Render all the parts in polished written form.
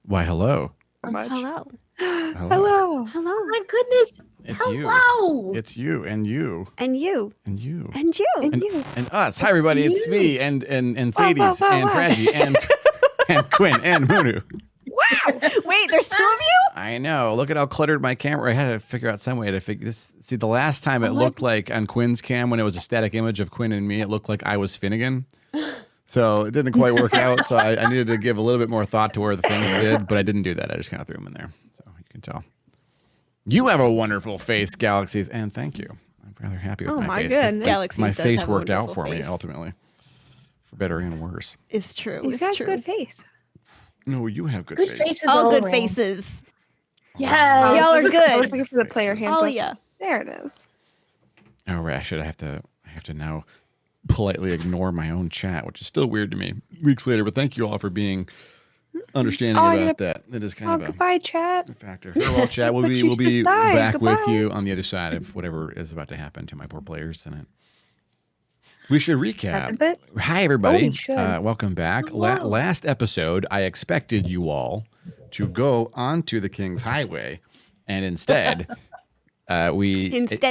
Why, hello. Hello. Hello. Hello. My goodness. It's Hello. you. It's you and you. And you. And you. And you. And you. And us. Hi, everybody. It's you. me and Thades and Fraggy and Quinn and Munu. Wow. Wait, there's two of you? I know. Look at how cluttered my camera. I had to figure out some way to figure this. See, the last time it looked like on Quinn's cam when it was a static image of Quinn and me, it looked like I was Finnegan. So it didn't quite work out. So I needed to give a little bit more thought to where the things did, but I didn't do that. I just kind of threw them in there. So you can tell. You have a wonderful face, Galaxies, and thank you. I'm rather happy with my face. Goodness. Galaxies My does face have a worked out wonderful for me, face. ultimately. For better and worse. It's true. You've It's got true. good face. No, you have good, Good face. faces. All good around. faces. Yes. Y'all are I was good. looking for the player Faces. handbook. Oh, yeah. There it is. Oh, Rashid, I have to now politely ignore my own chat, which is still weird to me weeks later. But thank you all for being understanding about that. It is kind of Goodbye, chat. a factor. Farewell, chat. We'll But be you decide. back with Goodbye. you on the other side of whatever is about to happen to my poor players tonight. We should recap. But Hi, everybody. we should. Welcome back. Last episode, I expected you all to go onto the King's Highway, and instead,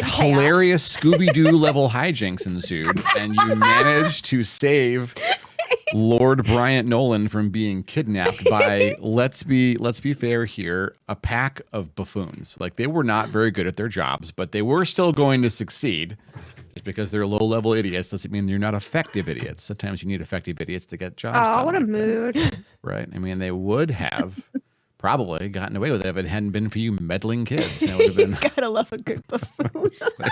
hilarious Scooby-Doo level hijinks ensued, and you managed to save Lord Bryant Nolan from being kidnapped by, let's be fair here, a pack of buffoons. Like, they were not very good at their jobs, but they were still going to succeed. Just because they're low-level idiots doesn't mean they're not effective idiots. Sometimes you need effective idiots to get jobs done. Oh, what a like that. mood. Right? I mean, they would have probably gotten away with it if it hadn't been for you meddling kids. It would have been. Gotta love a good buffoon.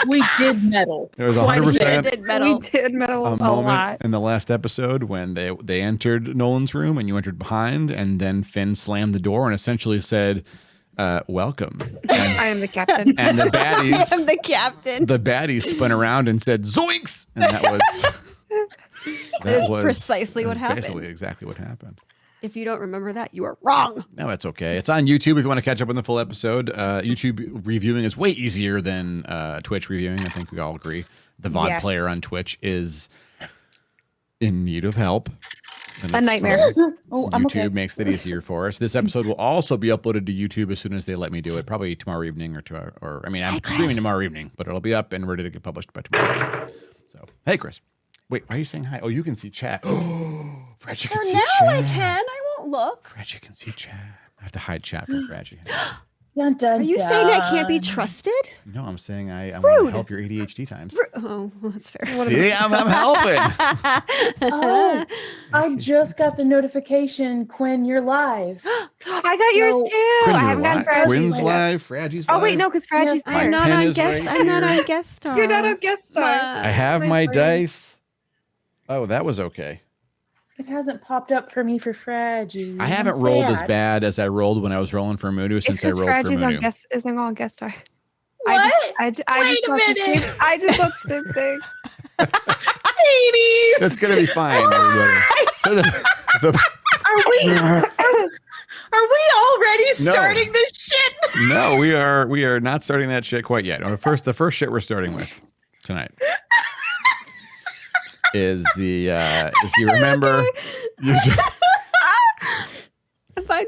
We did meddle. There was Quite a bit. 100% Did metal. We did meddle a a moment lot. in the last episode when they entered Nolan's room and you entered behind, and then Finn slammed the door and essentially said, welcome. I am the captain. And the baddies, I'm the captain. the baddies spun around and said, zoinks! And that was precisely what happened. Basically exactly what happened. If you don't remember that, you are wrong. No, it's okay. It's on YouTube if you want to catch up on the full episode. YouTube reviewing is way easier than Twitch reviewing. I think we all agree. The VOD Yes. player on Twitch is in need of help. And A it's nightmare. fine. Oh, I'm YouTube okay. makes that easier for us. This episode will also be uploaded to YouTube as soon as they let me do it, probably tomorrow evening I'm streaming tomorrow evening, but it'll be up and ready to get published by tomorrow. So, hey, Chris. Wait, why are you saying hi? Oh, you can see chat. Oh, Fred, you can see now chat. I can. I won't look. Fred, you can see chat. I have to hide chat from Fred. Dun, dun, Are you saying I can't be trusted? No, I'm saying I want to help your ADHD times. Oh, well, that's fair. See, I'm helping. Oh, I just got the notification, Quinn, you're live. I got yours So- too. Quinn, I you're haven't gotten live. Fraggie's Quinn's yet. live. Fraggie's live. Oh, wait, no, because Fraggie's Yes, there. I'm not pen on is guest. right I'm not here. on guest star. You're not a guest star. I have my friend. dice. Oh, that was okay. It hasn't popped up for me for Fraggy. I haven't I'm rolled as sad. bad as I rolled when I was rolling for Mudu It's since I because rolled for Fraggie's on Mudu. guest isn't on guest star. What? I just thought the minute. same- I just thought the same thing. Ladies, That's gonna be fine, everybody. So the are we already No. starting this shit? no, we are not starting that shit quite yet. The first shit we're starting with tonight is the as you remember. You I'm fine.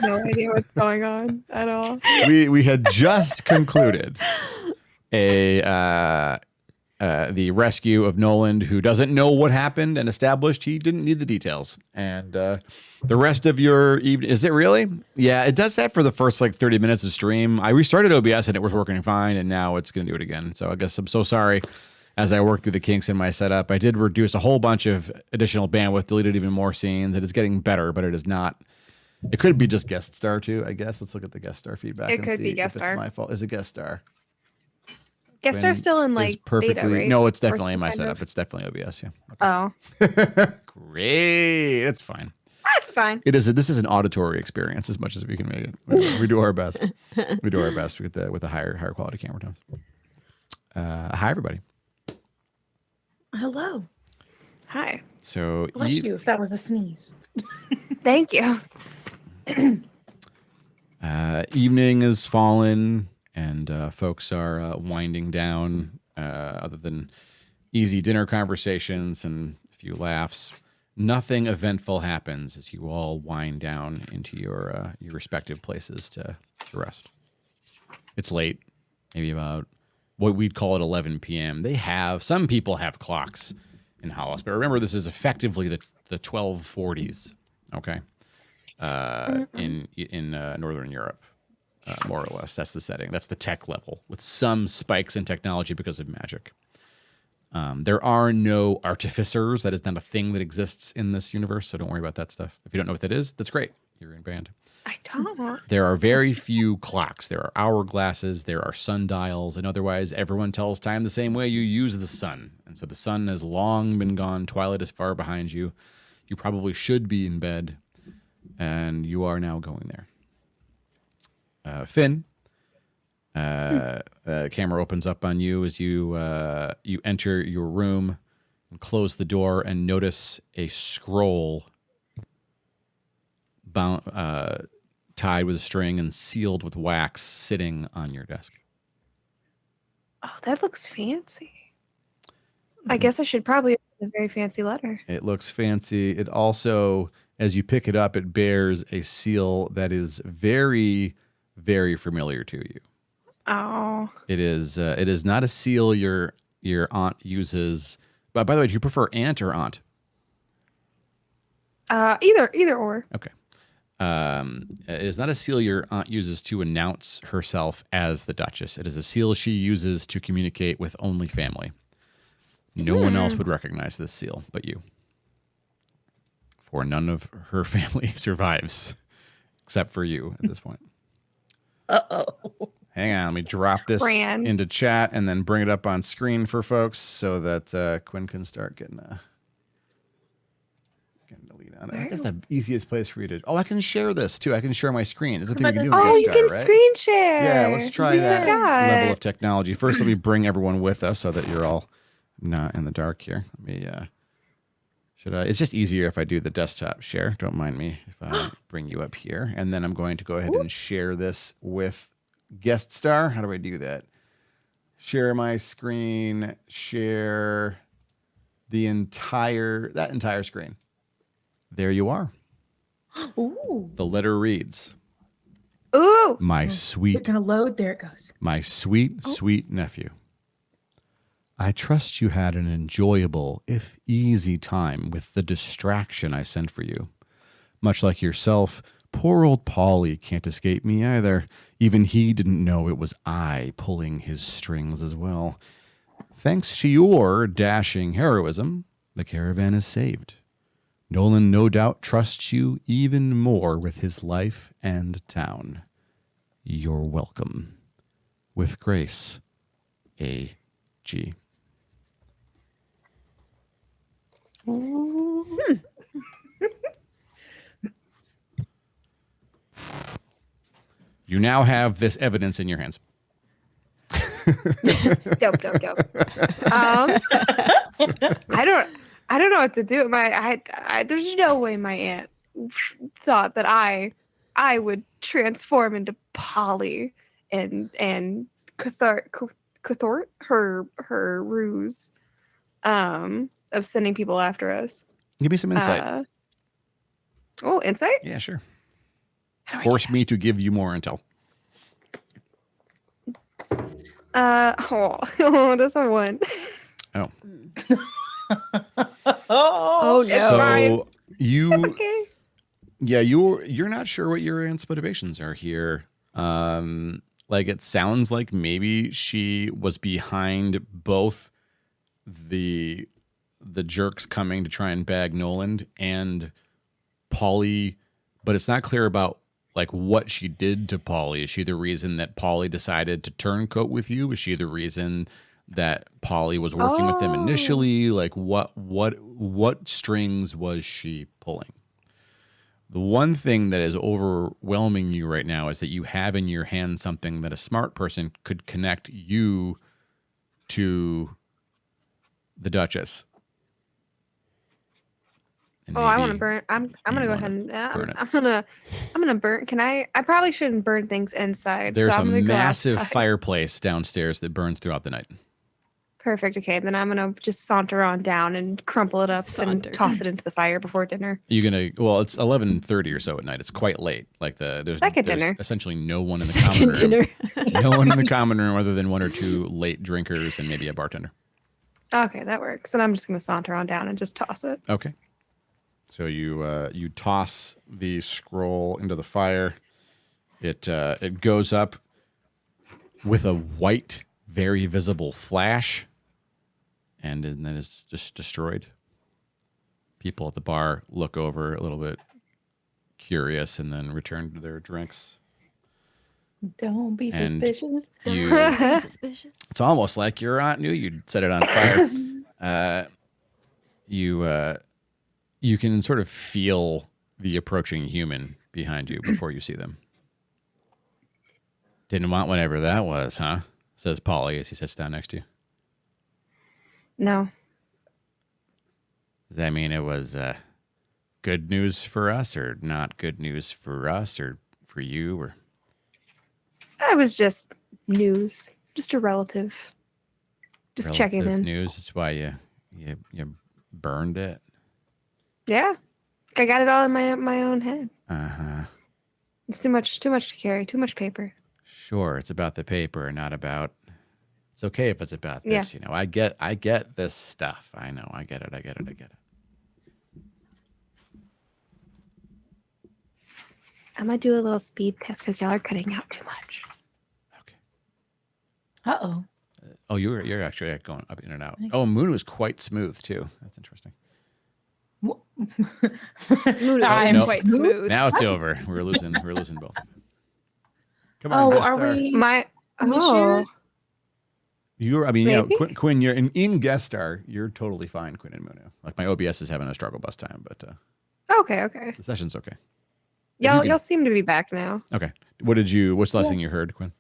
No idea what's going on at all. we had just concluded the rescue of Nolan, who doesn't know what happened, and established he didn't need the details. And the rest of your evening, is it really? Yeah, it does that for the first like 30 minutes of stream. I restarted OBS and it was working fine, and now it's going to do it again. So I guess I'm so sorry. As I work through the kinks in my setup, I did reduce a whole bunch of additional bandwidth, deleted even more scenes. It is getting better, but it is not. It could be just guest star too, I guess. Let's look at the guest star feedback. It and could be see guest if star. It's my fault. Is it guest star? Guest star's still in Is like perfectly. beta, right? No, it's Or definitely in my kind setup. of? It's definitely OBS. Yeah. Oh, Great. It's fine. that's fine. It is. This is an auditory experience as much as we can make it. We do our best. We do our best with the higher quality camera tones. Hi everybody. Hello. Hi. So Bless you if that was a sneeze. Thank you. evening has fallen and folks are winding down. Other than easy dinner conversations and a few laughs, Nothing eventful happens as you all wind down into your respective places to rest. It's late, maybe about what we'd call it 11 p.m. Some people have clocks in Hollice, but remember this is effectively the 1240s, okay? In Northern Europe, more or less. That's the setting. That's the tech level with some spikes in technology because of magic. There are no artificers. That is not a thing that exists in this universe, so don't worry about that stuff. If you don't know what that is, that's great. You're in band. I don't. There are very few clocks. There are hourglasses. There are sundials. And otherwise, everyone tells time the same way you use the sun. And so the sun has long been gone. Twilight is far behind you. You probably should be in bed. And you are now going there. Finn. Camera opens up on you as you enter your room and close the door and notice a scroll bound, tied with a string and sealed with wax sitting on your desk. Oh, that looks fancy. I guess I should probably open a very fancy letter. It looks fancy. It also, as you pick it up, it bears a seal that is very, very familiar to you. Oh. It is not a seal your aunt uses. But by the way, do you prefer aunt or aunt? Either or. Okay. It is not a seal your aunt uses to announce herself as the Duchess. It is a seal she uses to communicate with only family. No one else would recognize this seal but you. For none of her family survives except for you at this point. Uh-oh. Hang on, let me drop this into chat and then bring it up on screen for folks so that Quinn can start getting the lead on it. I think that's the easiest place for you to. Oh, I can share this too. I can share my screen. It's a thing you can do. Oh, you can right? screen share. Yeah, let's try that level of technology. First, let me bring everyone with us so that you're all not in the dark here. Let me. Should I? It's just easier if I do the desktop share. Don't mind me if I bring you up here, and then I'm going to go ahead and share this with Guest Star. How do I do that? Share my screen. Share the entire screen. There you are. Ooh. The letter reads. Ooh. My We're sweet. gonna load. There it goes. My sweet, sweet nephew. I trust you had an enjoyable, if easy, time with the distraction I sent for you. Much like yourself, poor old Paulie can't escape me either. Even he didn't know it was I pulling his strings as well. Thanks to your dashing heroism, the caravan is saved. Nolan no doubt trusts you even more with his life and town. You're welcome. With grace, A.G. You now have this evidence in your hands. Dope. I don't know what to do. There's no way my aunt thought that I would transform into Polly and cathort her ruse of sending people after us. Give me some insight. Insight? Yeah, sure. How do I Force do me to give you more intel. that's a 1. Oh. Oh no. So fine. you That's okay. Yeah, you're not sure what your aunt's motivations are here. Like it sounds like maybe she was behind both the jerks coming to try and bag Noland and Paulie, but it's not clear about like what she did to Paulie. Is she the reason that Paulie decided to turncoat with you? Is she the reason that Paulie was working with them initially? Like what strings was she pulling? The one thing that is overwhelming you right now is that you have in your hand something that a smart person could connect you to the Duchess. And I maybe want to burn. I'm gonna go ahead and burn it. I'm gonna burn. Can I probably shouldn't burn things inside. There's so a I'm gonna massive go outside. fireplace downstairs that burns throughout the night. Perfect. Okay, then I'm gonna just saunter on down and crumple it up Saunter. and toss it into the fire before dinner. You're gonna. Well, it's 11:30 or so at night. It's quite late. Like there's Second dinner. essentially no one in the common Second room. dinner. No one in the common room other than one or two late drinkers and maybe a bartender. Okay, that works. And I'm just gonna saunter on down and just toss it. Okay. So you toss the scroll into the fire. It goes up with a white, very visible flash, and then it's just destroyed. People at the bar look over a little bit curious and then return to their drinks. Don't be And suspicious. You, Suspicious. it's almost like your aunt knew you'd set it on fire. You can sort of feel the approaching human behind you before you see them. Didn't want whatever that was, huh? Says Polly as he sits down next to you. No. Does that mean it was good news for us or not good news for us or for you? Or That was just news. Just a relative. Just checking relative in. news? That's why you burned it? Yeah. I got it all in my own head. Uh-huh. It's too much to carry. Too much paper. Sure, it's about the paper, not about. It's okay if it's about this. Yeah. You know, I get this stuff. I know. I get it. I'm gonna do a little speed test because y'all are cutting out too much. Okay. Uh-oh. Oh, you're actually going up in and out. Oh, Moon was quite smooth too. That's interesting. Moon I'm is quite smooth. Now it's over. We're losing both of them. Come on, Oh, guest are star. we? My Shares? You're. I mean, Maybe. yeah, Quinn. You're in guest star. You're totally fine, Quinn and Moon. Like my OBS is having a struggle bus time, but Okay. the session's okay. Y'all seem to be back now. Okay. What's the last thing you heard, Quinn?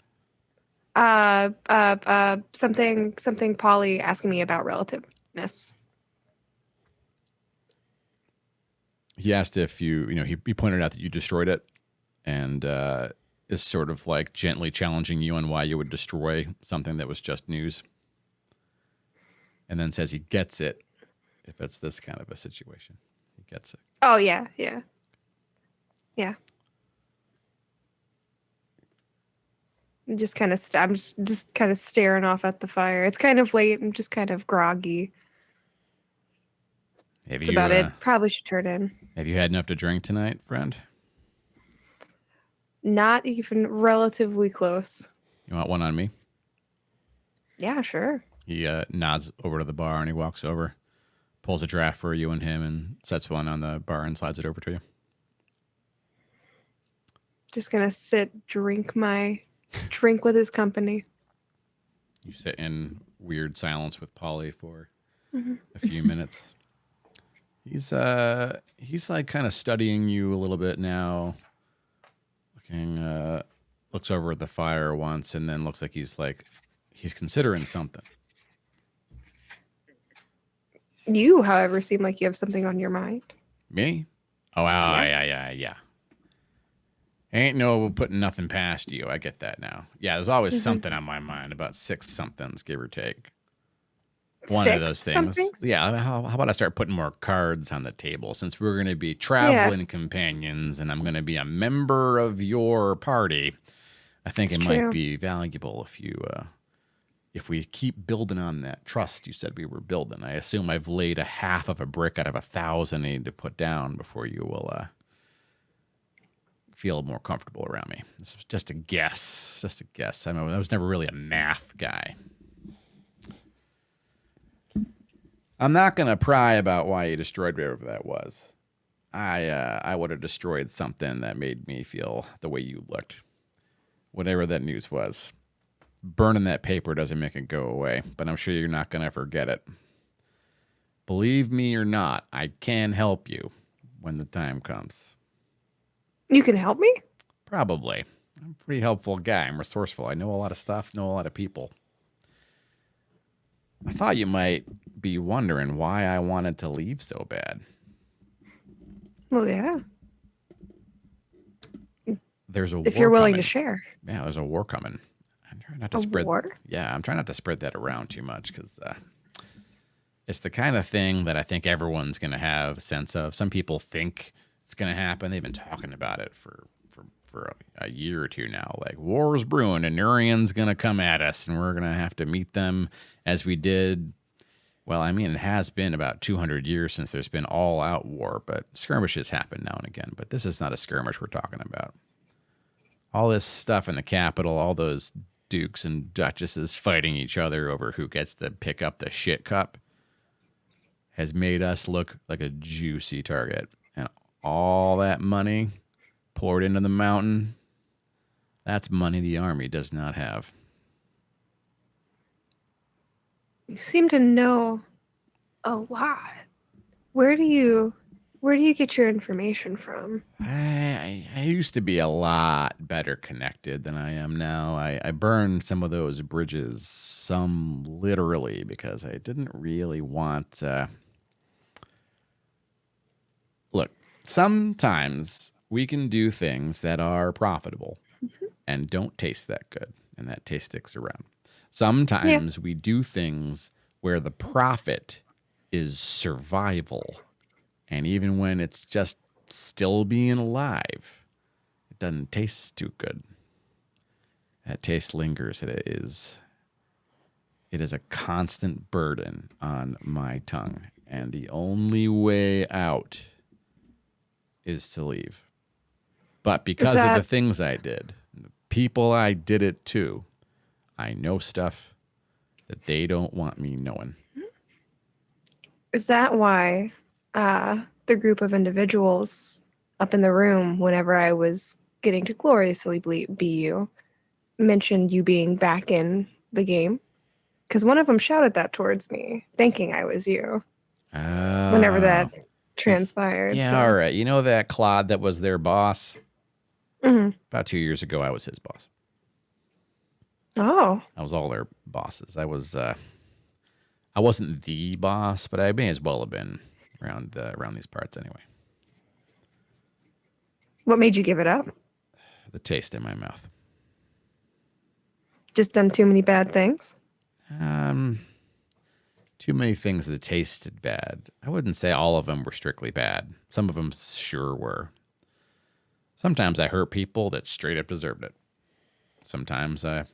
Something Polly asking me about relativeness. He asked if he pointed out that you destroyed it, and is sort of like gently challenging you on why you would destroy something that was just news. And then says he gets it if it's this kind of a situation. He gets it. Oh yeah. I'm just kind of staring off at the fire. It's kind of late. I'm just kind of groggy. Have That's you about it. Probably should turn in. have you had enough to drink tonight, friend? Not even relatively close. You want one on me? Yeah, sure. He nods over to the bar and he walks over, pulls a draft for you and him, and sets one on the bar and slides it over to you. Just gonna sit, drink with his company. You sit in weird silence with Polly for Mm-hmm. a few minutes. He's like kind of studying you a little bit now. Looks over at the fire once and then looks like he's considering something. You, however, seem like you have something on your mind. Me? Oh, wow, yeah. Ain't no putting nothing past you. I get that now. Yeah, there's always something on my mind, about 6 somethings, give or take. One of those things. Somethings? Yeah, how about I start putting more cards on the table since we're going to be traveling companions and I'm going to be a member of your party. I think It's it might true. be valuable if we keep building on that trust you said we were building. I assume I've laid a half of a brick out of 1,000 I need to put down before you will feel more comfortable around me. This is just a guess. I was never really a math guy. I'm not going to pry about why you destroyed whatever that was. I would have destroyed something that made me feel the way you looked. Whatever that news was. Burning that paper doesn't make it go away, but I'm sure you're not going to forget it. Believe me or not, I can help you when the time comes. You can help me? Probably. I'm a pretty helpful guy. I'm resourceful. I know a lot of stuff, know a lot of people. I thought you might be wondering why I wanted to leave so bad. Well, yeah. There's a If war you're willing coming. to share. Yeah, there's a war coming. I'm trying not to A spread. war? Yeah, I'm trying not to spread that around too much because it's the kind of thing that I think everyone's going to have a sense of. Some people think it's going to happen. They've been talking about it for a year or two now. Like, war is brewing and Urian's going to come at us and we're going to have to meet them as we did. Well, I mean, it has been about 200 years since there's been all-out war, but skirmishes happen now and again. But this is not a skirmish we're talking about. All this stuff in the capital, all those dukes and duchesses fighting each other over who gets to pick up the shit cup has made us look like a juicy target. And all that money poured into the mountain, that's money the army does not have. You seem to know a lot. Where do you get your information from? I used to be a lot better connected than I am now. I burned some of those bridges, some literally, because I didn't really want. Look, sometimes we can do things that are profitable and don't taste that good, and that taste sticks around. Sometimes we do things where the profit is survival. And even when it's just still being alive, it doesn't taste too good. That taste lingers. It is a constant burden on my tongue. And the only way out is to leave. But because of the things I did, the people I did it to, I know stuff that they don't want me knowing. Is that why the group of individuals up in the room, whenever I was getting to gloriously be you, mentioned you being back in the game? Because one of them shouted that towards me, thinking I was you. Whenever that transpired. Yeah, so. all right. You know that Claude that was their boss? Mhm. About 2 years ago, I was his boss. Oh. I was all their bosses. I wasn't the boss, but I may as well have been around these parts anyway. What made you give it up? The taste in my mouth. Just done too many bad things? Too many things that tasted bad. I wouldn't say all of them were strictly bad. Some of them sure were. Sometimes I hurt people that straight up deserved it. Sometimes I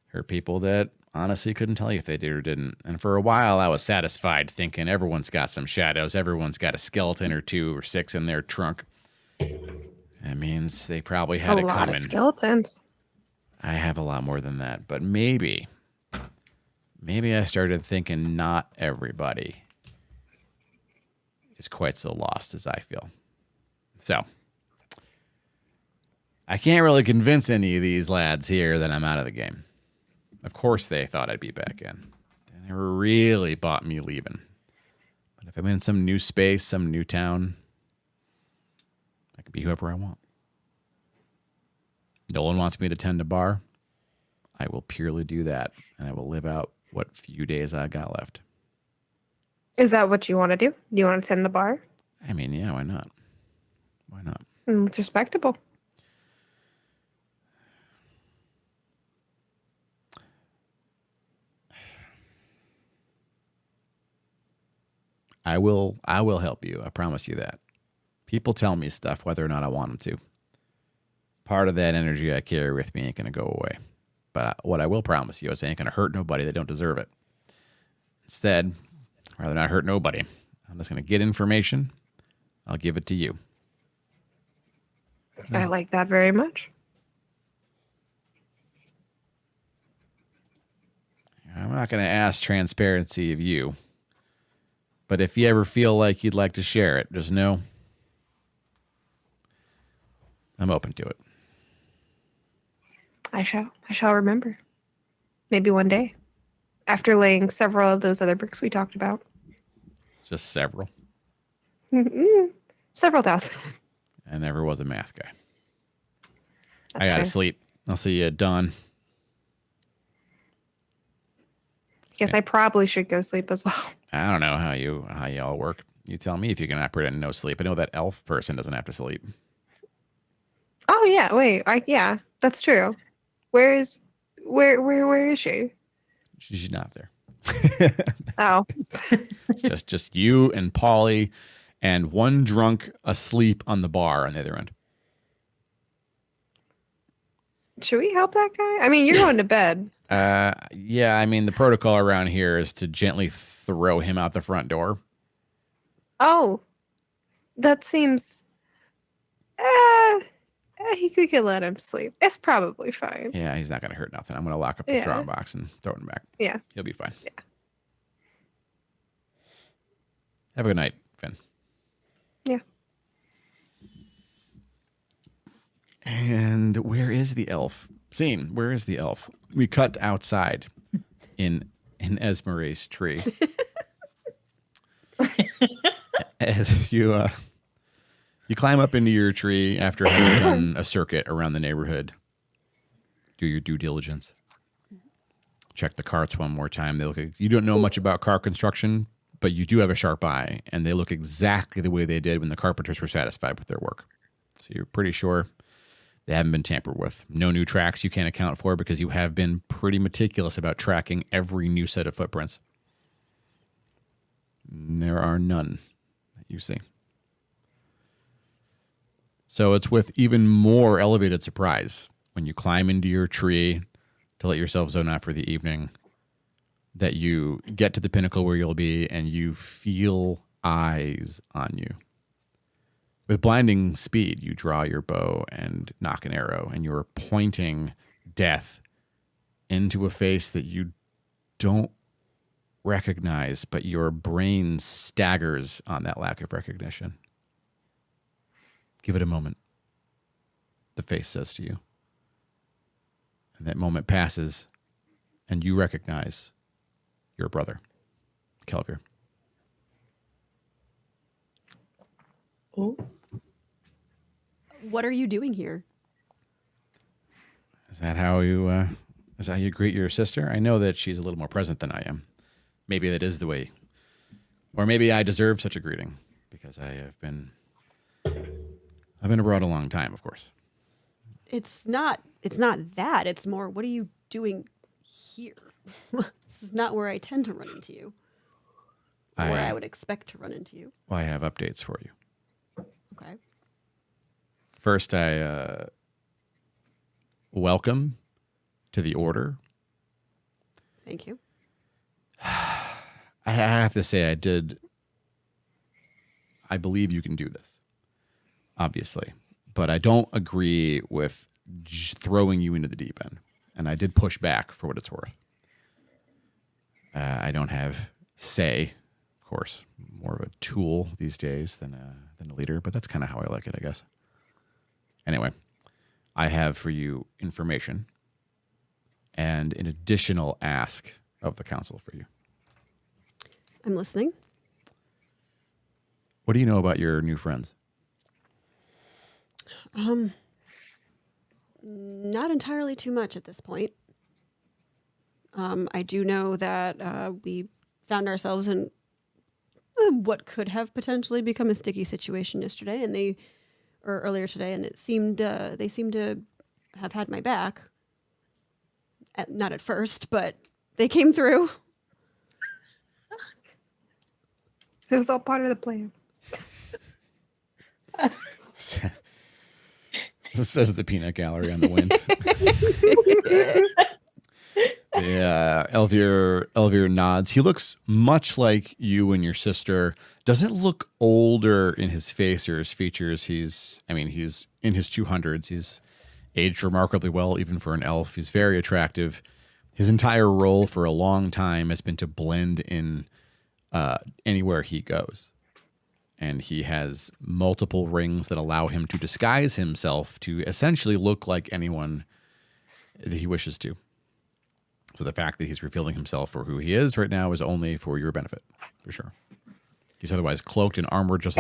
hurt people that honestly couldn't tell you if they did or didn't. And for a while, I was satisfied thinking everyone's got some shadows. Everyone's got a skeleton or 2 or 6 in their trunk. That means they probably had it a lot coming. of skeletons. I have a lot more than that, but maybe I started thinking not everybody is quite so lost as I feel. So I can't really convince any of these lads here that I'm out of the game. Of course they thought I'd be back in. They never really bought me leaving. But if I'm in some new space, some new town, I can be whoever I want. Nolan wants me to tend a bar. I will purely do that, and I will live out what few days I got left. Is that what you want to do? Do you want to tend the bar? I mean, yeah, why not? Why not? It's respectable. I will help you. I promise you that. People tell me stuff whether or not I want them to. Part of that energy I carry with me ain't going to go away. But what I will promise you is I ain't going to hurt nobody that don't deserve it. Instead, I'd rather not hurt nobody. I'm just going to get information. I'll give it to you. I like that very much. I'm not going to ask transparency of you. But if you ever feel like you'd like to share it, just know I'm open to it. I shall remember. Maybe one day. After laying several of those other bricks we talked about. Just several. Several thousand. I never was a math guy. That's I gotta fair. sleep. I'll see you at dawn. Guess I probably should go sleep as well. I don't know how you all work. You tell me if you can operate in no sleep. I know that elf person doesn't have to sleep. Oh yeah, wait. Yeah, that's true. Where is Where is she? She's not there. Oh, It's just you and Polly and one drunk asleep on the bar on the other end. should we help that guy? I mean, you're going to bed. Yeah, I mean, the protocol around here is to gently throw him out the front door. Oh, that seems. We could let him sleep. It's probably fine. Yeah, he's not going to hurt nothing. I'm going to lock up the Yeah. throwing box and throw him back. Yeah. He'll be fine. Yeah. Have a good night, Finn. Yeah. And where is the elf? Scene, where is the elf? We cut outside in Esmere's tree. As you climb up into your tree after having done a circuit around the neighborhood. Do your due diligence. Check the carts one more time. They look. You don't know much about car construction, but you do have a sharp eye, and they look exactly the way they did when the carpenters were satisfied with their work. So you're pretty sure they haven't been tampered with. No new tracks you can't account for because you have been pretty meticulous about tracking every new set of footprints. There are none that you see. So it's with even more elevated surprise when you climb into your tree to let yourself zone out for the evening that you get to the pinnacle where you'll be and you feel eyes on you. With blinding speed, you draw your bow and knock an arrow, and you're pointing death into a face that you don't recognize, but your brain staggers on that lack of recognition. Give it a moment, the face says to you. And that moment passes, and you recognize your brother, Kelvier. Oh. What are you doing here? Is that how you greet your sister? I know that she's a little more present than I am. Maybe that is the way, or maybe I deserve such a greeting because I've been abroad a long time, of course. It's not that. It's more, what are you doing here? This is not where I tend to run into you. Or where I would expect to run into you. Well, I have updates for you. Okay. First, I welcome to the order. Thank you. I have to say I believe you can do this, obviously. But I don't agree with throwing you into the deep end. And I did push back for what it's worth. I don't have say, of course, more of a tool these days than a leader, but that's kind of how I like it, I guess. Anyway, I have for you information and an additional ask of the council for you. I'm listening. What do you know about your new friends? Not entirely too much at this point. I do know that we found ourselves in what could have potentially become a sticky situation yesterday, or earlier today, and they seemed to have had my back. Not at first, but they came through. It was all part of the plan. This says the peanut gallery on the wind. Yeah, Elvier nods. He looks much like you and your sister. Doesn't look older in his face or his features. He's in his 200s. He's aged remarkably well, even for an elf. He's very attractive. His entire role for a long time has been to blend in anywhere he goes. And he has multiple rings that allow him to disguise himself to essentially look like anyone that he wishes to. So the fact that he's revealing himself for who he is right now is only for your benefit, for sure. He's otherwise cloaked and armored just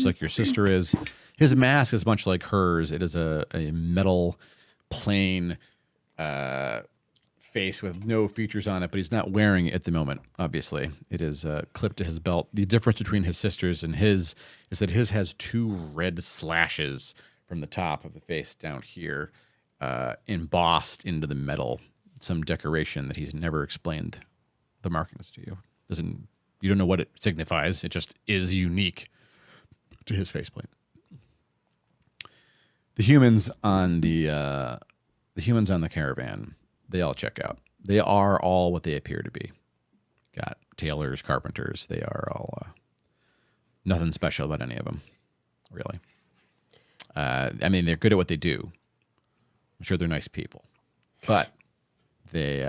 like your sister is. His mask is much like hers. It is a metal, plain face with no features on it, but he's not wearing it at the moment, obviously. It is clipped to his belt. The difference between his sister's and his is that his has two red slashes from the top of the face down here, embossed into the metal some decoration that he's never explained the markings to you. You don't know what it signifies. It just is unique to his faceplate. The humans on the caravan, they all check out. They are all what they appear to be. Got tailors, carpenters. They are all nothing special about any of them, really. I mean, they're good at what they do. I'm sure they're nice people, but they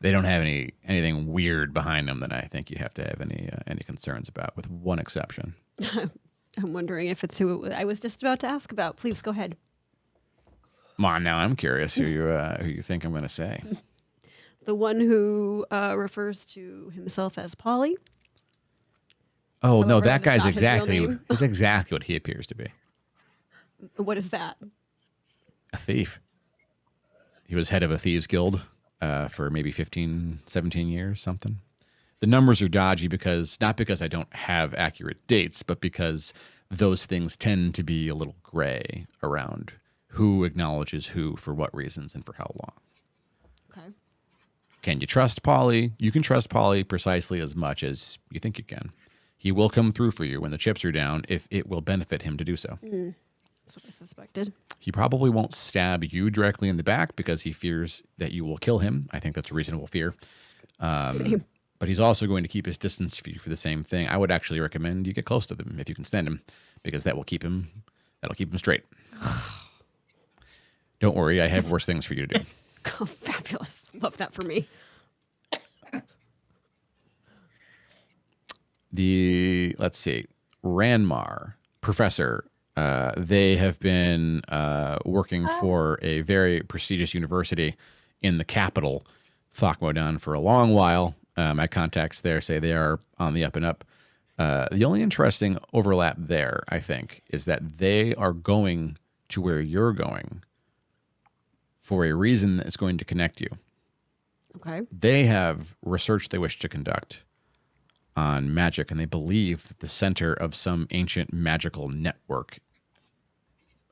don't have anything weird behind them that I think you have to have any concerns about, with one exception. I'm wondering if it's who I was just about to ask about. Please go ahead. Come on, now I'm curious who you think I'm going to say. The one who refers to himself as Polly. Oh no, However, that that is guy's not his real exactly name. that's exactly what he appears to be. What is that? A thief. He was head of a thieves guild for maybe 15, 17 years, something. The numbers are dodgy not because I don't have accurate dates, but because those things tend to be a little gray around who acknowledges who for what reasons and for how long. Okay. Can you trust Polly? You can trust Polly precisely as much as you think you can. He will come through for you when the chips are down if it will benefit him to do so. That's what I suspected. He probably won't stab you directly in the back because he fears that you will kill him. I think that's a reasonable fear. Same. But he's also going to keep his distance for you for the same thing. I would actually recommend you get close to them if you can stand him, because that'll keep him straight. Don't worry, I have worse things for you to do. Oh, fabulous. Love that for me. Let's see, Ranmar, Professor, they have been working for a very prestigious university in the capital, Thakmodan, for a long while. My contacts there say they are on the up and up. The only interesting overlap there, I think, is that they are going to where you're going for a reason that's going to connect you. Okay. They have research they wish to conduct on magic, and they believe that the center of some ancient magical network,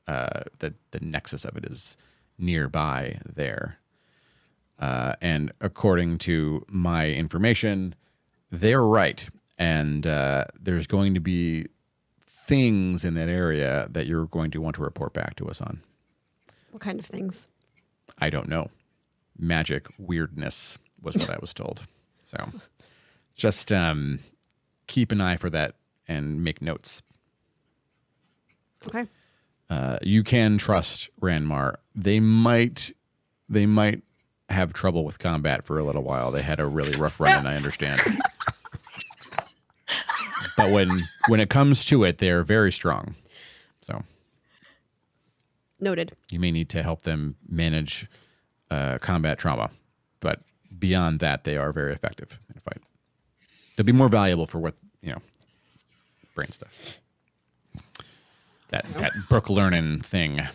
that the nexus of it is nearby there. And according to my information, they're right. And there's going to be things in that area that you're going to want to report back to us on. What kind of things? I don't know. Magic weirdness was what I was told. So just keep an eye for that and make notes. Okay. You can trust Ranmar. They might have trouble with combat for a little while. They had a really rough run, and I understand. But when it comes to it, they're very strong. So Noted. you may need to help them manage combat trauma. But beyond that, they are very effective in a fight. They'll be more valuable for what, brain stuff. That Brooke learning thing.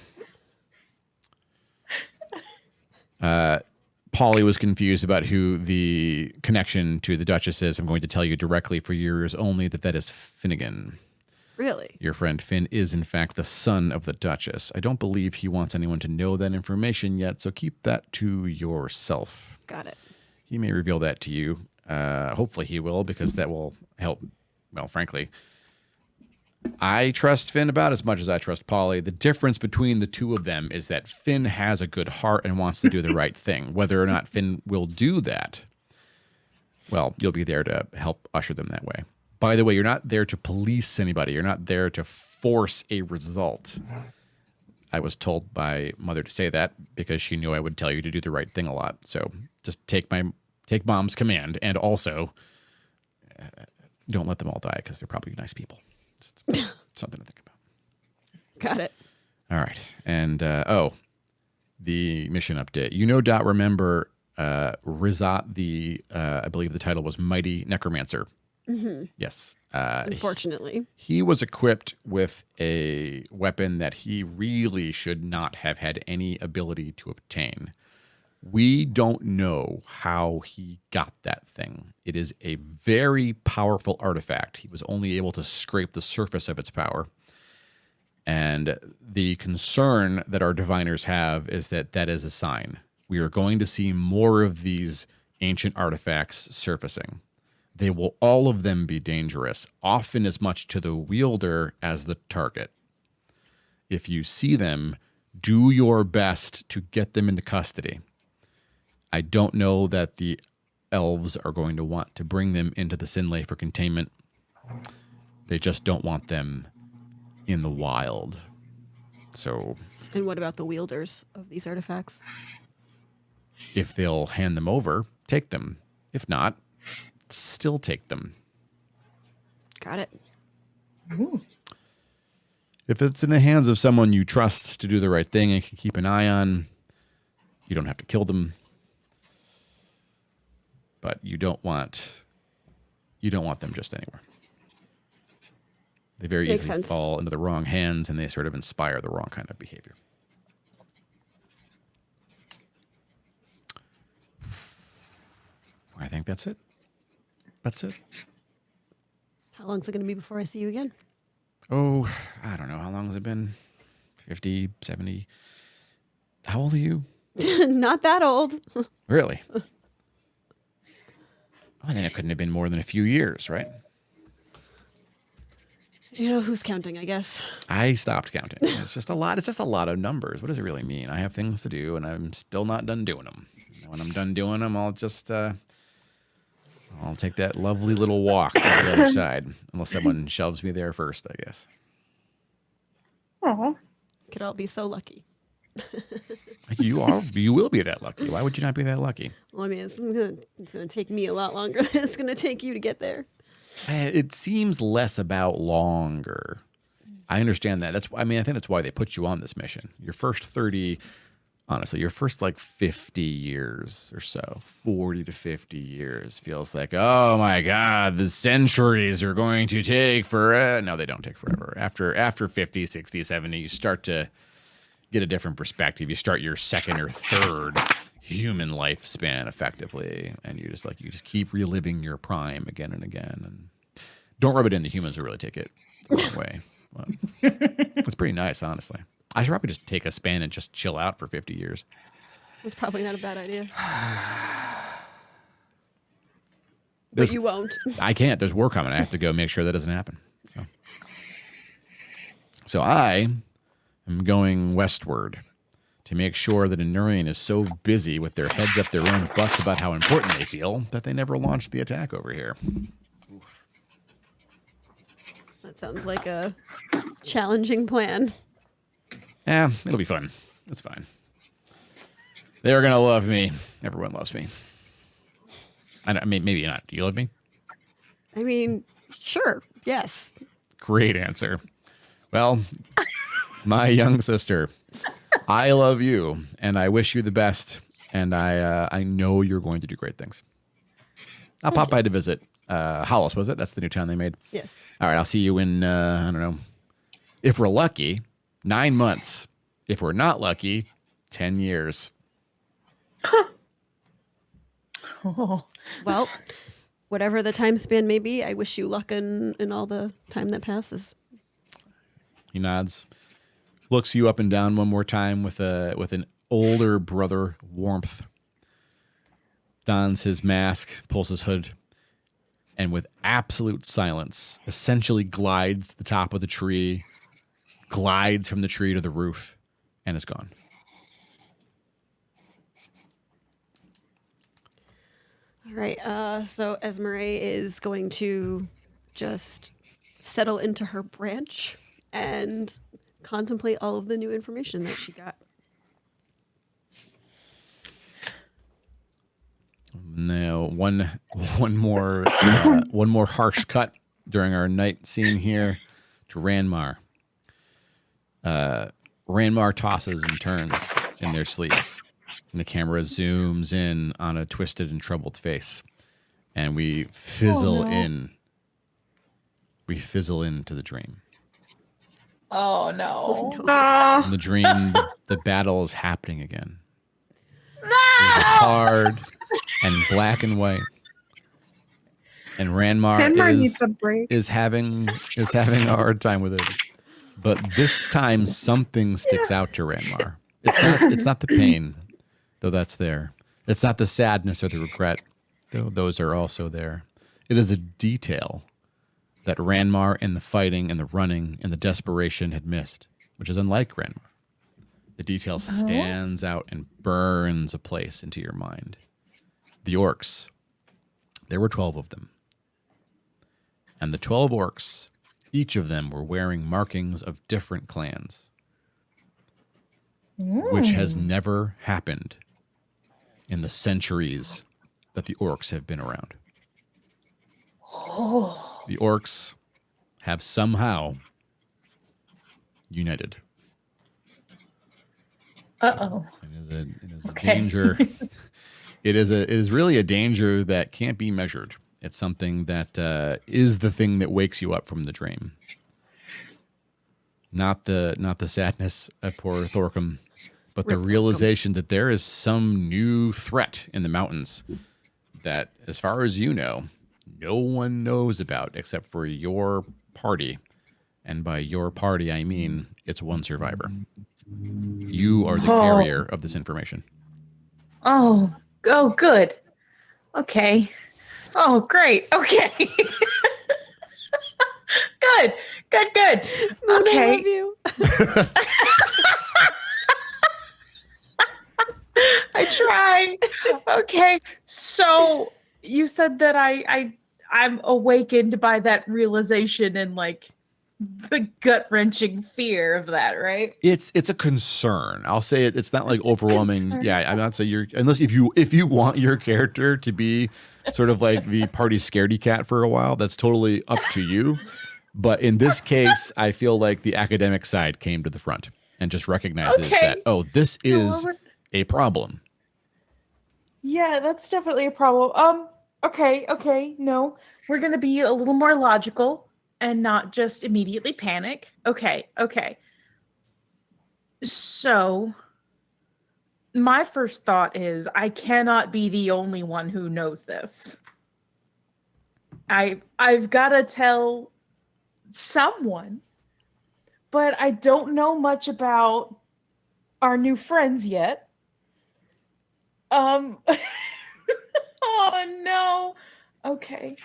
Polly was confused about who the connection to the Duchess is. I'm going to tell you directly for yours only that is Finnegan. Really? Your friend Finn is, in fact, the son of the Duchess. I don't believe he wants anyone to know that information yet, so keep that to yourself. Got it. He may reveal that to you. Hopefully he will, because that will help, well, frankly. I trust Finn about as much as I trust Polly. The difference between the two of them is that Finn has a good heart and wants to do the right thing. Whether or not Finn will do that, well, you'll be there to help usher them that way. By the way, you're not there to police anybody. You're not there to force a result. I was told by Mother to say that because she knew I would tell you to do the right thing a lot. So just take Mom's command, and also don't let them all die, because they're probably nice people. Just something to think about. Got it. All right. And, the mission update. Remember Rizat, I believe the title was Mighty Necromancer. Mm-hmm. Yes. Unfortunately. He was equipped with a weapon that he really should not have had any ability to obtain. We don't know how he got that thing. It is a very powerful artifact. He was only able to scrape the surface of its power. And the concern that our diviners have is that is a sign we are going to see more of these ancient artifacts surfacing. They will all of them be dangerous, often as much to the wielder as the target. If you see them, do your best to get them into custody. I don't know that the elves are going to want to bring them into the Sinlay for containment. They just don't want them in the wild. So, And what about the wielders of these artifacts? if they'll hand them over, take them. If not, still take them. Got it. If it's in the hands of someone you trust to do the right thing and can keep an eye on, you don't have to kill them. But you don't want them just anywhere. They very Makes easily sense. fall into the wrong hands, and they sort of inspire the wrong kind of behavior. I think that's it. That's it. How long is it going to be before I see you again? Oh, I don't know. How long has it been? 50, 70? How old are you? Not that old. Really? I think it couldn't have been more than a few years, right? You know, who's counting, I guess. I stopped counting. It's just a lot. It's just a lot of numbers. What does it really mean? I have things to do, and I'm still not done doing them. When I'm done doing them, I'll just I'll take that lovely little walk to the other side, unless someone shoves me there first, I guess. Aw. Could all be so lucky. You will be that lucky. Why would you not be that lucky? Well, I mean, it's gonna take me a lot longer than it's gonna take you to get there. It seems less about longer. I understand that. I think that's why they put you on this mission. Your first 30, honestly, your first like 50 years or so, 40 to 50 years feels like, oh my God, the centuries are going to take forever. No, they don't take forever. After 50, 60, 70, you start to get a different perspective. You start your second or third human lifespan effectively, and you just keep reliving your prime again and again. And don't rub it in. The humans will really take it the wrong way. Well, it's pretty nice, honestly. I should probably just take a span and just chill out for 50 years. That's probably not a bad idea. But you won't. I can't. There's war coming. I have to go make sure that doesn't happen. So I am going westward to make sure that Anurian is so busy with their heads up their own butts about how important they feel that they never launched the attack over here. That sounds like a challenging plan. Yeah, it'll be fun. It's fine. They're going to love me. Everyone loves me. I mean, maybe not. Do you love me? I mean, sure. Yes. Great answer. Well, my young sister, I love you, and I wish you the best, and I know you're going to do great things. I'll pop by to visit. Hollice, was it? That's the new town they made? Yes. All right, I'll see you in, I don't know, if we're lucky, 9 months. If we're not lucky, 10 years. Oh. Well, whatever the time span may be, I wish you luck in all the time that passes. He nods, looks you up and down one more time with an older brother warmth, dons his mask, pulls his hood, and with absolute silence, essentially glides to the top of the tree, glides from the tree to the roof, and is gone. All right. So Esmeralda is going to just settle into her branch and contemplate all of the new information that she got. Now, one more harsh cut during our night scene here to Ranmar. Ranmar tosses and turns in their sleep, and the camera zooms in on a twisted and troubled face, and we fizzle in. We fizzle into the dream. Oh no. In the dream, the battle is happening again. It is hard and black and white. And Ranmar needs a break. is having a hard time with it. But this time something sticks out to Ranmar. It's not the pain. though that's there. It's not the sadness or the regret, though those are also there. It is a detail that Ranmar in the fighting and the running and the desperation had missed, which is unlike Ranmar. The detail stands out and burns a place into your mind. The orcs, there were 12 of them. And the 12 orcs, each of them were wearing markings of different clans, which has never happened in the centuries that the orcs have been around. Oh. The orcs have somehow united. Uh-oh. It is a danger. It is really a danger that can't be measured. It's something that is the thing that wakes you up from the dream. Not the sadness of poor Thorcum, but the realization that there is some new threat in the mountains that, as far as you know, no one knows about except for your party. And by your party, I mean it's one survivor. You are the carrier of this information. Oh, good. Okay. Oh, great. Okay. Good. Moon, Okay. I love you. I try. Okay. So you said that I'm awakened by that realization and like the gut-wrenching fear of that, right? It's a concern. I'll say it. It's not like overwhelming. concern. Yeah, I'm not saying you're unless if you want your character to be sort of like the party scaredy cat for a while. That's totally up to you. But in this case, I feel like the academic side came to the front and just recognizes that this is a problem. Yeah, that's definitely a problem. Okay. No, we're gonna be a little more logical and not just immediately panic. Okay. So my first thought is I cannot be the only one who knows this. I've got to tell someone, but I don't know much about our new friends yet. Oh no. Okay.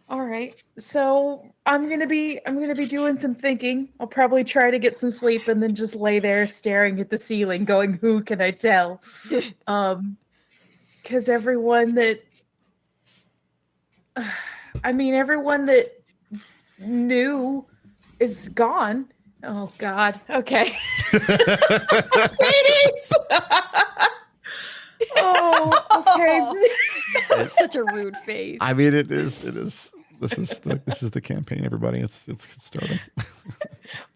All right. So I'm gonna be doing some thinking. I'll probably try to get some sleep and then just lay there staring at the ceiling, going, "Who can I tell?" Because everyone that knew is gone. Oh God. Okay. Ladies! Oh, okay. That's such a rude face. I mean, it is. This is the campaign, everybody. It's starting.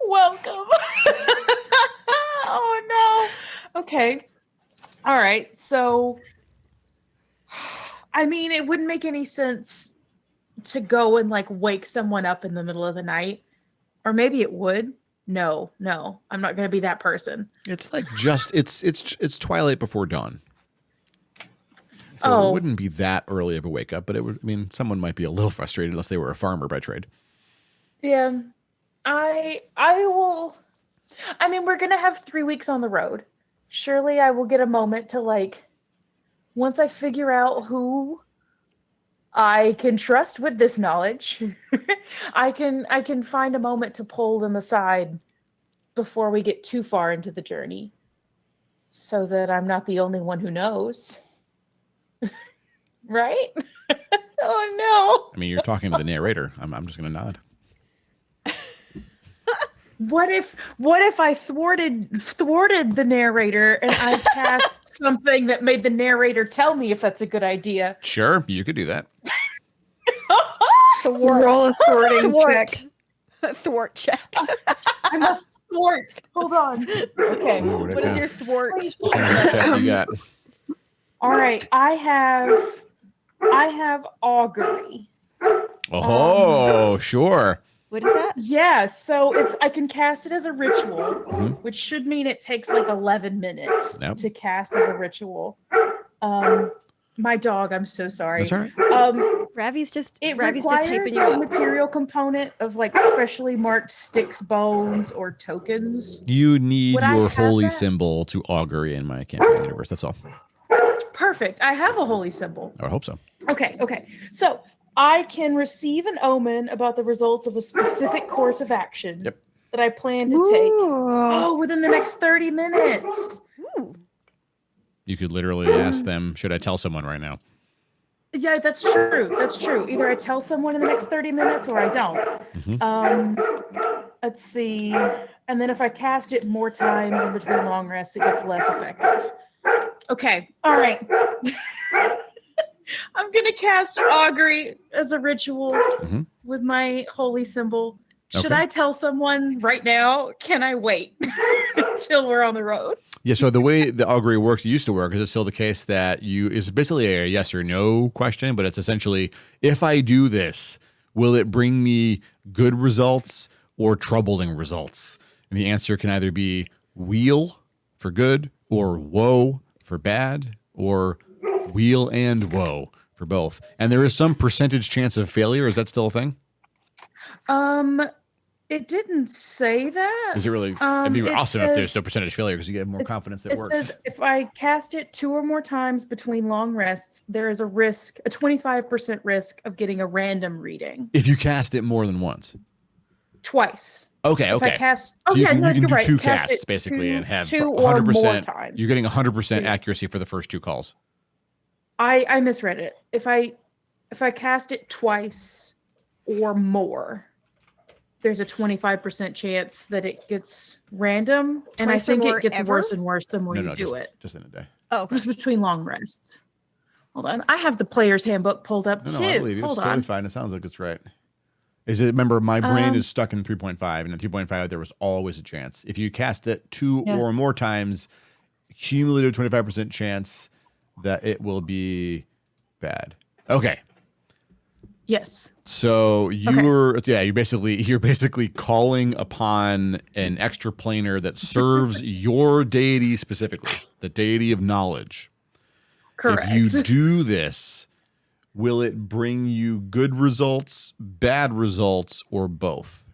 Welcome. Oh no. Okay. All right. So, I mean, it wouldn't make any sense to go and like wake someone up in the middle of the night, or maybe it would. No, I'm not going to be that person. It's like it's twilight before dawn. So it wouldn't be that early of a wake up, but it would. I mean, someone might be a little frustrated unless they were a farmer by trade. Yeah, I will. I mean, we're gonna have 3 weeks on the road. Surely, I will get a moment to like. Once I figure out who I can trust with this knowledge, I can find a moment to pull them aside before we get too far into the journey, so that I'm not the only one who knows. Right? Oh no. I mean, you're talking to the narrator. I'm just going to nod. What if I thwarted the narrator and I cast something that made the narrator tell me if that's a good idea? Sure, you could do that. Thwart. Roll a thwarting check. Thwart check. I must thwart. Hold on. Okay. Ooh, What is your thwart? what kind of check you got? All right. I have augury. Oh, sure. What is that? Yeah, so I can cast it as a ritual, which should mean it takes like 11 minutes Yep. to cast as a ritual. My dog. I'm so sorry. That's all right. Ravi's just It Ravi's just requires hyping you a up. material component of like specially marked sticks, bones, or tokens. You need Would I your have holy that? symbol to augur in my campaign universe. That's all. Perfect. I have a holy symbol. I would hope so. Okay. So I can receive an omen about the results of a specific course of action Yep. that I plan to take. Ooh. Oh, within the next 30 minutes. Ooh. You could literally ask them, should I tell someone right now? Yeah, that's true. That's true. Either I tell someone in the next 30 minutes or I don't. Let's see. And then if I cast it more times in between long rests, it gets less effective. Okay. All right. I'm going to cast augury as a ritual with my holy symbol. Should Okay. I tell someone right now? Can I wait until we're on the road? Yeah, so the way the augury works, it used to work, is it's still the case that it's basically a yes or no question, but it's essentially, if I do this, will it bring me good results or troubling results? And the answer can either be weal for good or woe for bad or weal and woe for both. And there is some percentage chance of failure. Is that still a thing? It didn't say that. Is it really? It'd be It awesome if there's says- no percentage failure because you get more confidence that it works. Says if I cast it 2 or more times between long rests, there is a 25% risk of getting a random reading If you cast it more than once. twice. Okay, If I okay. cast, So you can you're do right. two Cast casts it basically and have 2 or 100%. more times. You're getting 100% Yeah. accuracy for the first 2 calls. I misread it. If I cast it twice or more, there's a 25% chance that it gets random, and I Twice or think more it gets ever? worse and worse the more you do just, it. just in a day. Oh, okay. Just between long rests. Hold on, I have the player's handbook pulled up No, too. I believe you. Hold It's on. totally fine. It sounds like it's right. Is it? Remember, my brain is stuck in 3.5, and in 3.5 there was always a chance. If you cast it 2 or more times, cumulative 25% chance that it will be bad. Okay. Yes. So you're basically calling upon an extraplanar that serves your deity specifically, the deity of knowledge. Correct. If you do this, will it bring you good results, bad results, or both?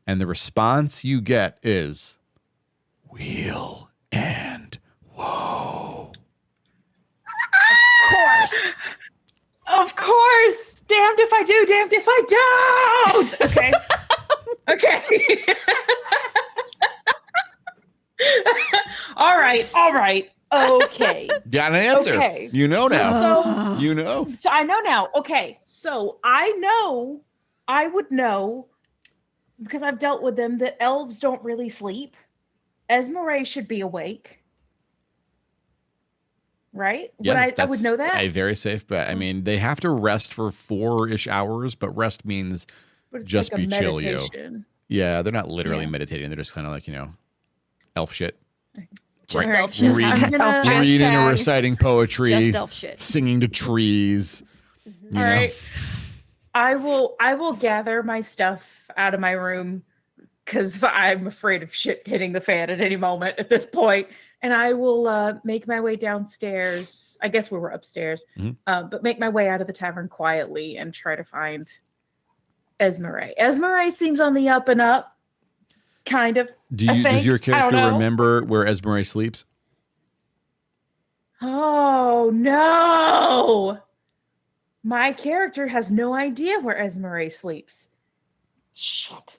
And the response you get is wheel and woe. Of course. Damned if I do, damned if I don't. Okay. Okay. All right. Okay. Got an answer. Okay. You know now. So You know. So I know now. Okay. So I would know because I've dealt with them that elves don't really sleep. Esmeralda should be awake. Right? Yeah, I would know that. A very safe bet. I mean, they have to rest for 4-ish hours, but rest means But it's just like a be chill, yo. meditation. Yeah, they're not literally Yeah. meditating. They're just kind of like, elf shit. Just Right. elf shit. Reading, I'm gonna- reading or Hashtag reciting poetry, just elf shit. singing to trees. You All know? right. I will gather my stuff out of my room because I'm afraid of shit hitting the fan at any moment at this point. And I will make my way downstairs. I guess we were upstairs, but make my way out of the tavern quietly and try to find Esmeralda. Esmeralda seems on the up and up, kind of. Does your I don't character know. remember where Esmeralda sleeps? Oh no! My character has no idea where Esmeralda sleeps. Shit.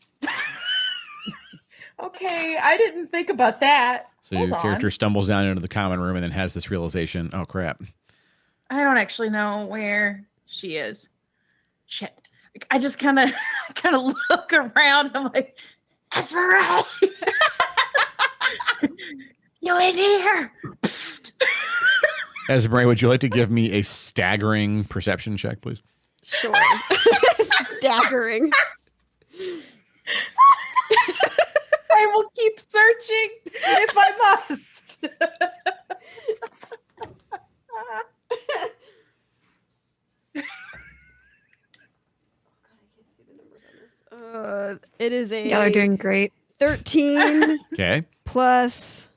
Okay, I didn't think about that. So Hold your on. character stumbles down into the common room and then has this realization, oh crap. I don't actually know where she is. Shit. I just kind of look around. I'm like, Esmeralda! You in here? Psst. Esmeralda, would you like to give me a staggering perception check, please? Sure. Staggering. I will keep searching if I must. It is a Y'all are doing great. 13 Okay. plus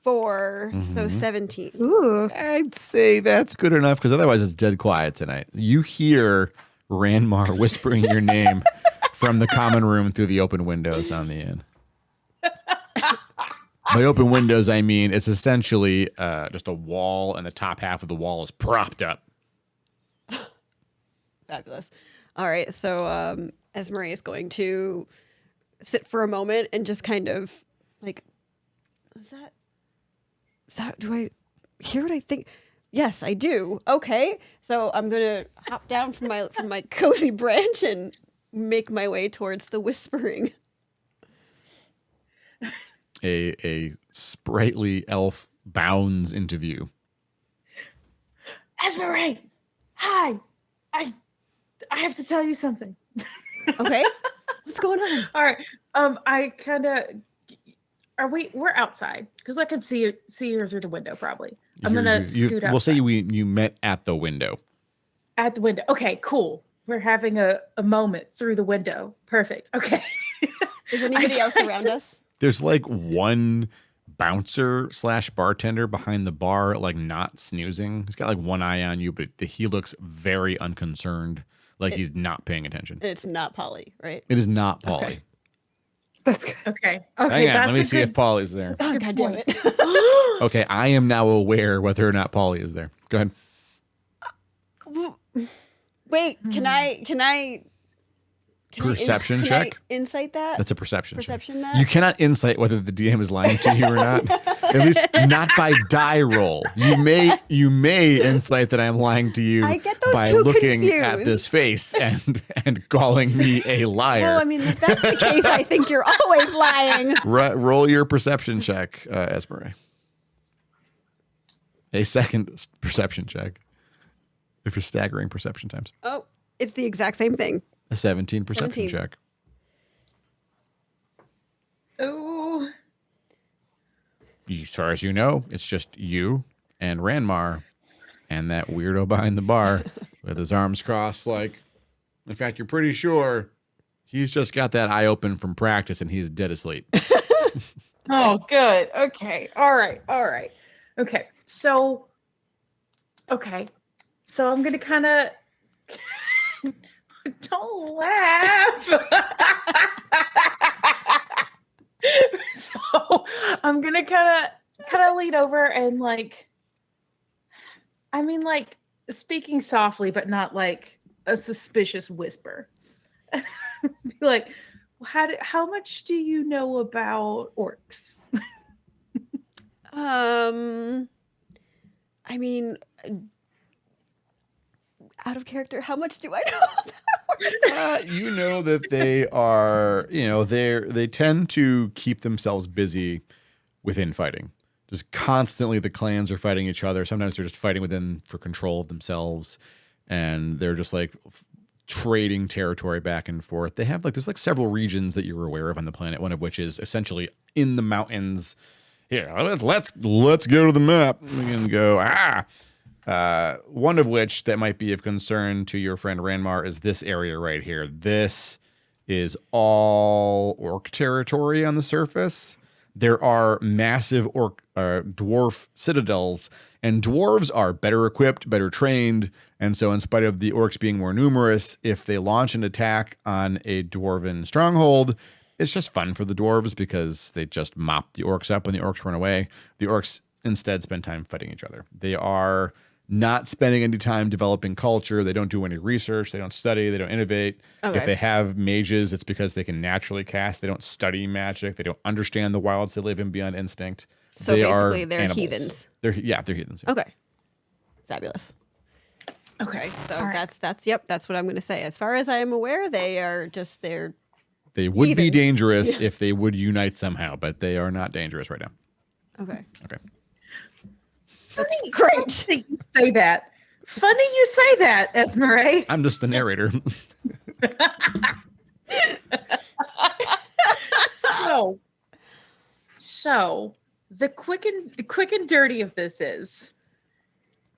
4, so 17. Ooh. I'd say that's good enough because otherwise it's dead quiet tonight. You hear Ranmar whispering your name from the common room through the open windows on the inn. By open windows, I mean it's essentially just a wall, and the top half of the wall is propped up. Fabulous. All right, so Esmeralda is going to sit for a moment and just kind of like, is that, do I hear what I think? Yes, I do. Okay, so I'm gonna hop down from my cozy branch and make my way towards the whispering. A sprightly elf bounds into view. Esmeralda, hi. I have to tell you something. Okay, what's going on? All right. I kind of we're outside because I can see her through the window. Probably. I'm gonna scoot out. We'll say you met at the window. At the window. Okay, cool. We're having a moment through the window. Perfect. Okay. Is anybody else around us? There's like one bouncer / bartender behind the bar, like not snoozing. He's got like one eye on you, but he looks very unconcerned, like he's not paying attention. It's not Polly, right? It is not Polly. Okay. That's good. Okay. Hang on, That's let me see if Polly's there. Oh, God damn it. Okay, I am now aware whether or not Polly is there. Go ahead. Wait, can I Perception can I check? insight that? That's a perception. Perception check. that? You cannot insight whether the DM is lying to you or not. At least not by die roll. You may insight that I'm lying to you I get those by two looking confused. at this face and calling me a liar. Well, I mean, if that's the case, I think you're always lying. Roll your perception check, Esmeralda. A second perception check. If you're staggering perception times. Oh, it's the exact same thing. A 17 perception 17. check. Oh. As far as you know, it's just you and Ranmar and that weirdo behind the bar with his arms crossed. Like, in fact, you're pretty sure he's just got that eye open from practice and he's dead asleep. Oh, good. Okay. All right. Okay. So I'm going to kind of don't laugh. So I'm going to kind of lean over and like speaking softly, but not like a suspicious whisper. Be like, how much do you know about orcs? I mean, out of character, how much do I know about orcs? You know that they are, they tend to keep themselves busy within fighting. Just constantly the clans are fighting each other. Sometimes they're just fighting within for control of themselves. And they're just like trading territory back and forth. They have there's several regions that you're aware of on the planet, one of which is essentially in the mountains. Here, let's go to the map. We can go, one of which that might be of concern to your friend Ranmar is this area right here. This is all orc territory on the surface. There are massive dwarf citadels, and dwarves are better equipped, better trained, and so in spite of the orcs being more numerous, if they launch an attack on a dwarven stronghold, it's just fun for the dwarves because they just mop the orcs up when the orcs run away. The orcs instead spend time fighting each other. They are not spending any time developing culture. They don't do any research. They don't study. They don't innovate. Okay. If they have mages, it's because they can naturally cast. They don't study magic. They don't understand the wilds they live in beyond instinct. So they basically, are they're animals. heathens. They're heathens. Yeah. Okay. Fabulous. Okay, so All right. that's what I'm going to say. As far as I am aware, they They would be heathens. dangerous if they would unite somehow, but they are not dangerous right now. Okay. Okay. That's great. Funny you say that. Funny you say that, Esmeralda. I'm just the narrator. So the quick and dirty of this is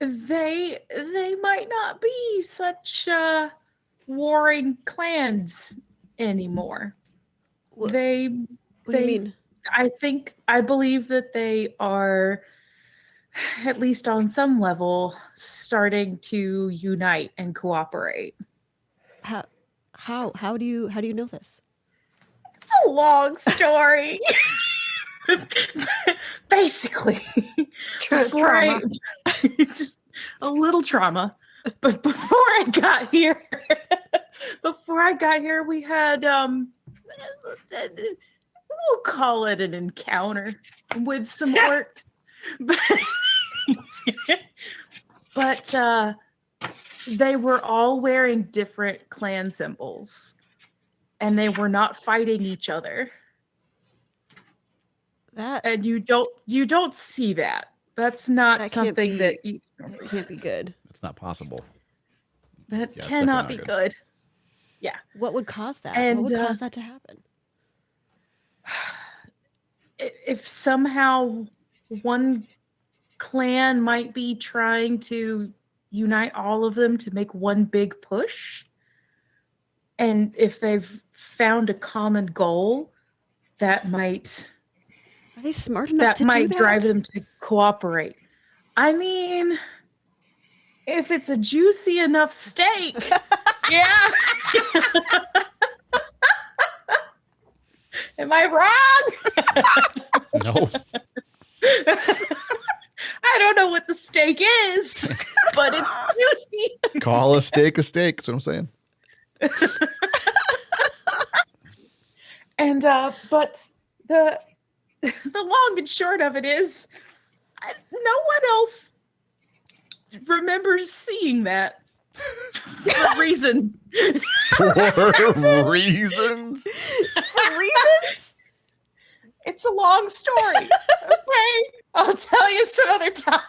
they might not be such warring clans anymore. What- They What do you mean? I believe that they are, at least on some level, starting to unite and cooperate. How do you know this? It's a long story. Basically, Trauma. It's just a little trauma. But before I got here, we had we'll call it an encounter with some orcs. But they were all wearing different clan symbols, and they were not fighting each other. And you don't see that. That's not something that you can't be good. It's not possible. That cannot be good. Yeah. What would cause that? And, what would cause that to happen? If somehow one clan might be trying to unite all of them to make one big push, and if they've found a common goal, that might... Are they smart enough to might do that? drive them to cooperate. I mean, if it's a juicy enough steak, yeah. Am I wrong? No. I don't know what the steak is, but it's juicy. Call a steak a steak. That's what I'm saying. And but the long and short of it is, no one else remembers seeing that for reasons. For reasons? For reasons? It's a long story. Okay, I'll tell you some other time.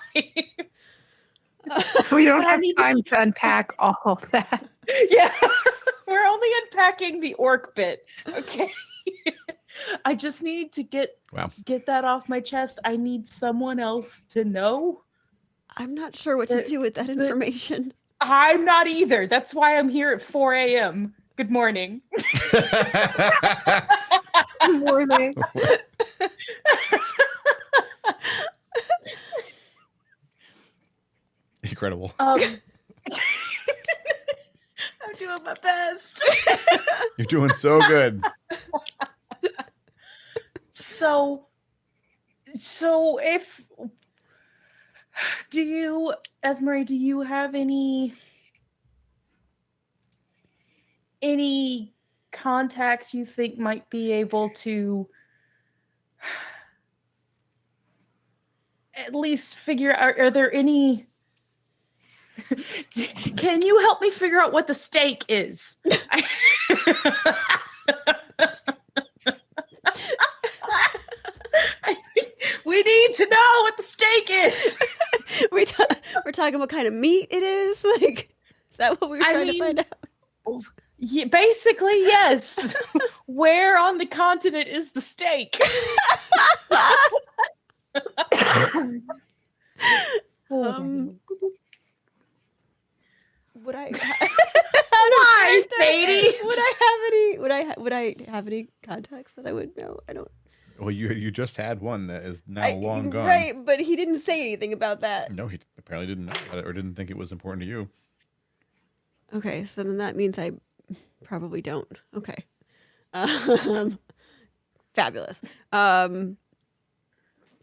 We don't have time to unpack all of that. Yeah, we're only unpacking the orc bit. Okay. I just need to get that off my chest. I need someone else to know. I'm not sure what to do with that information. I'm not either. That's why I'm here at 4 a.m. Good morning. Good morning. Incredible. I'm doing my best. You're doing so good. So if Esmery, do you have any contacts you think might be able to at least figure out, are there any, can you help me figure out what the stake is? We need to know what the steak is. We're talking what kind of meat it is. Like, is that what we were trying to find out? Yeah, basically, yes. Where on the continent is the steak? Would I? Why, ladies? Would I have any contacts that I would know? I don't. Well, you just had one that is now long gone. Right, but he didn't say anything about that. No, he apparently didn't know about it or didn't think it was important to you. Okay, so then that means I probably don't. Okay. Fabulous.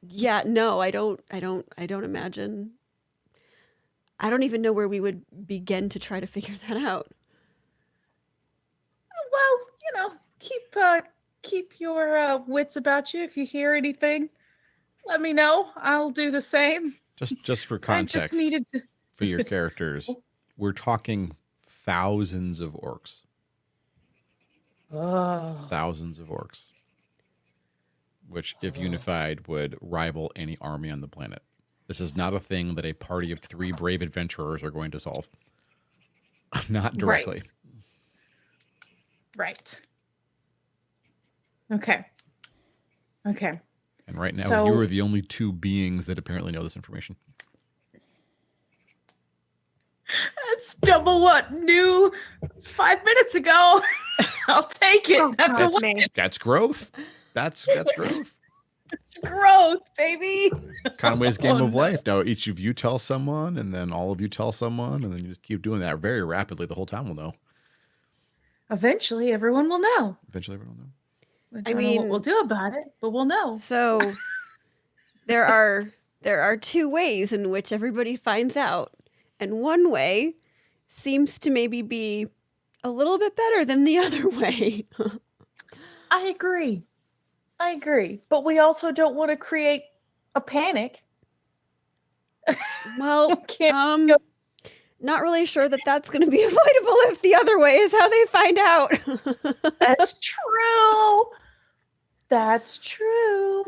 Yeah, no, I don't imagine. I don't even know where we would begin to try to figure that out. Well, keep your wits about you. If you hear anything, let me know. I'll do the same. Just for context, I just needed to... for your characters, we're talking thousands of orcs. Thousands of orcs. Which, if unified, would rival any army on the planet. This is not a thing that a party of 3 brave adventurers are going to solve. Not directly. Right. Okay. And right now, you are the only 2 beings that apparently know this information. That's double what knew 5 minutes ago. I'll take it. That's a win. That's growth. That's growth. It's growth, baby. Conway's game Oh, of no. life. Now each of you tell someone, and then all of you tell someone, and then you just keep doing that very rapidly. The whole town will know. Eventually, everyone will know. Eventually, everyone will know. We I don't know what mean- we'll do about it, but we'll know. So there are two ways in which everybody finds out, and one way seems to maybe be a little bit better than the other way. I agree. But we also don't want to create a panic. Well, Can't go- not really sure that that's going to be avoidable if the other way is how they find out. That's true. That's true.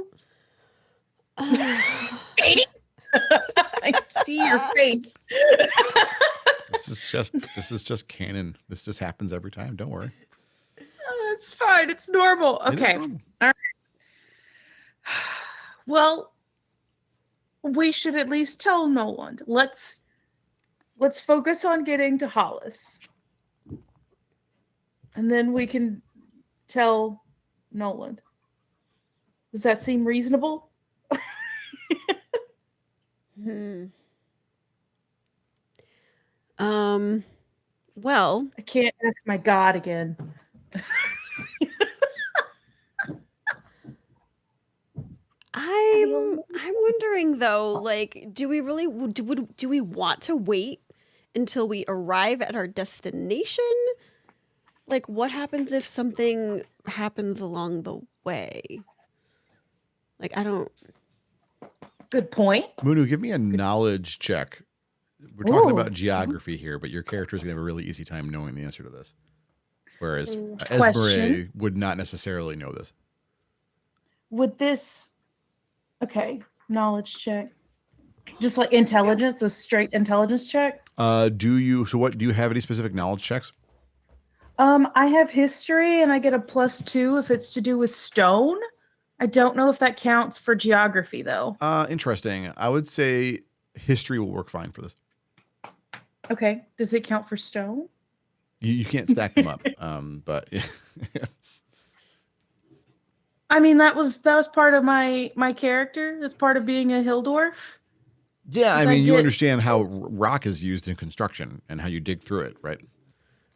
I see your face. This is just canon. This just happens every time. Don't worry. It's fine. It's normal. It is Okay. normal. Well, we should at least tell Noland. Let's focus on getting to Hollice. And then we can tell Noland. Does that seem reasonable? Well, I can't ask my God again. I'm wondering though, like, do we really do we want to wait until we arrive at our destination? Like, what happens if something happens along the way? Like, I don't. Good point. Munu, give me a knowledge check. We're talking Ooh. about geography here, but your character is going to have a really easy time knowing the answer to this. Whereas Question. Esmeralda would not necessarily know this. Would this knowledge check? Just like intelligence, a straight intelligence check? Do you have any specific knowledge checks? I have history and I get a +2 if it's to do with stone. I don't know if that counts for geography though. Interesting. I would say history will work fine for this. Okay. Does it count for stone? You can't stack them up. But yeah. I mean, that was part of my character. That's part of being a hill dwarf. Yeah, I Because I mean, you get- understand how rock is used in construction and how you dig through it, right?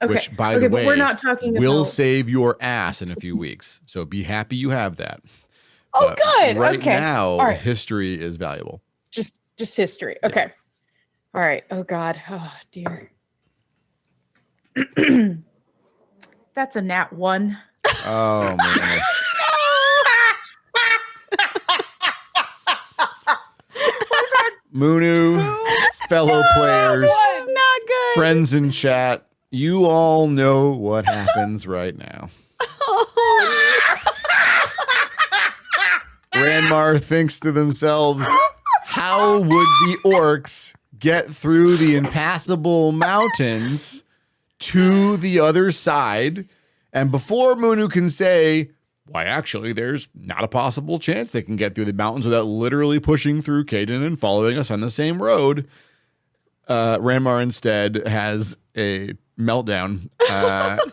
Okay. Which, by the but way, we're not talking will about. save your ass in a few weeks. So be happy you have that. Oh, But good. Right Okay. now, All right. history is valuable. Just history. Okay. All right. Oh God. Oh dear. That's a nat 1. Oh man. Munu, fellow players, Not good. friends in chat, you all know what happens right now. Ranmar thinks to themselves, how would the orcs get through the impassable mountains to the other side? And before Munu can say, why, actually, there's not a possible chance they can get through the mountains without literally pushing through Caiden and following us on the same road, Ranmar instead has a meltdown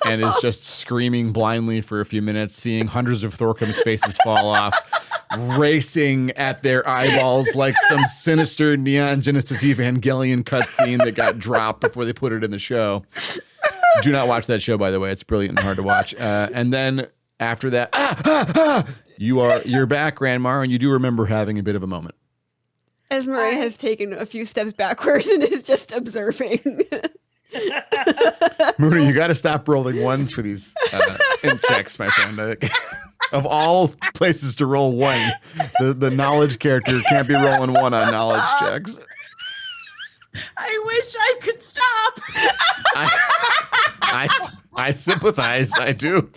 and is just screaming blindly for a few minutes, seeing hundreds of Thorkham's faces fall off, racing at their eyeballs like some sinister Neon Genesis Evangelion cutscene that got dropped before they put it in the show. Do not watch that show, by the way. It's brilliant and hard to watch. And then after that, you're back, Ranmar, and you do remember having a bit of a moment. Esmeralda has taken a few steps backwards and is just observing. Mooney, you got to stop rolling ones for these in checks, my friend. Of all places to roll one, the knowledge character can't be rolling one on knowledge checks. I wish I could stop. I sympathize. I do.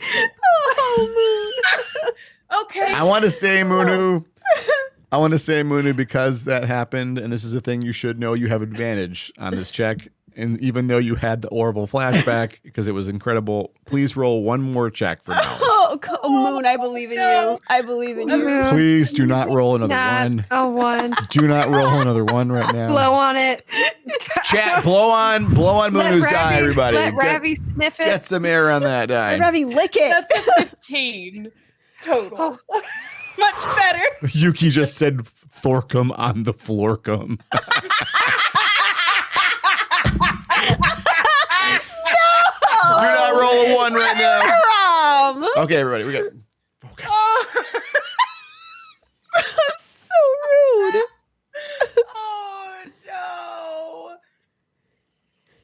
Okay. I want to say, Munu. Because that happened, and this is a thing you should know, you have advantage on this check. And even though you had the Orville flashback, because it was incredible, please roll one more check for knowledge. Moon, I believe in you. I believe in you. Moon, Please do not roll another not one. a 1. Do not roll another one right now. Blow on it. Chat, blow on Munu's die, everybody. Let Get, Ravi sniff it. get some air on that die. Ravi, lick it. That's a 15 total. Oh. Much better. Yuki just said Thorcum on the floorcum. Do not roll a 1 right now. Okay, everybody, we got focus. So rude. Oh no.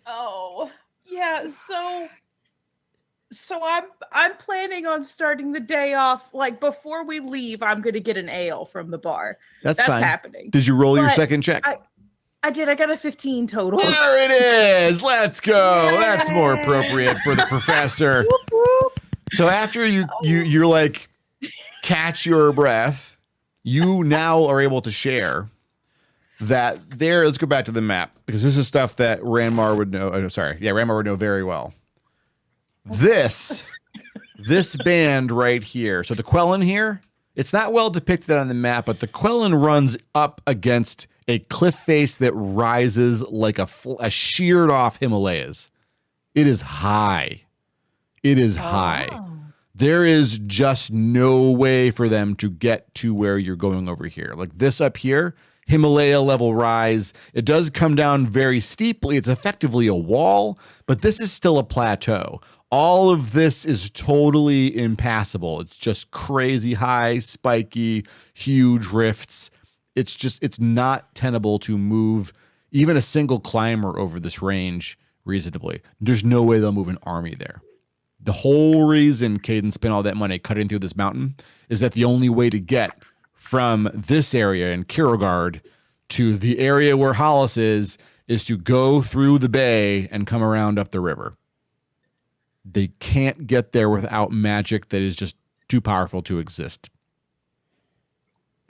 Oh yeah. So I'm planning on starting the day off like before we leave. I'm gonna get an ale from the bar. That's fine. Happening. Did you roll your But second check? I did. I got a 15 total. There it is. Let's go. That's more appropriate for the professor. So after you're like catch your breath, you now are able to share that there. Let's go back to the map because this is stuff that Ranmar would know. Ranmar would know very well. This band right here. So the Quellen here, it's not well depicted on the map, but the Quellen runs up against a cliff face that rises like a sheared off Himalayas. It is high. It is high. There is just no way for them to get to where you're going over here. Like this up here, Himalaya level rise. It does come down very steeply. It's effectively a wall, but this is still a plateau. All of this is totally impassable. It's just crazy high, spiky, huge rifts. It's not tenable to move even a single climber over this range reasonably. There's no way they'll move an army there. The whole reason Caiden spent all that money cutting through this mountain is that the only way to get from this area in Kirogard to the area where Hollice is to go through the bay and come around up the river. They can't get there without magic that is just too powerful to exist.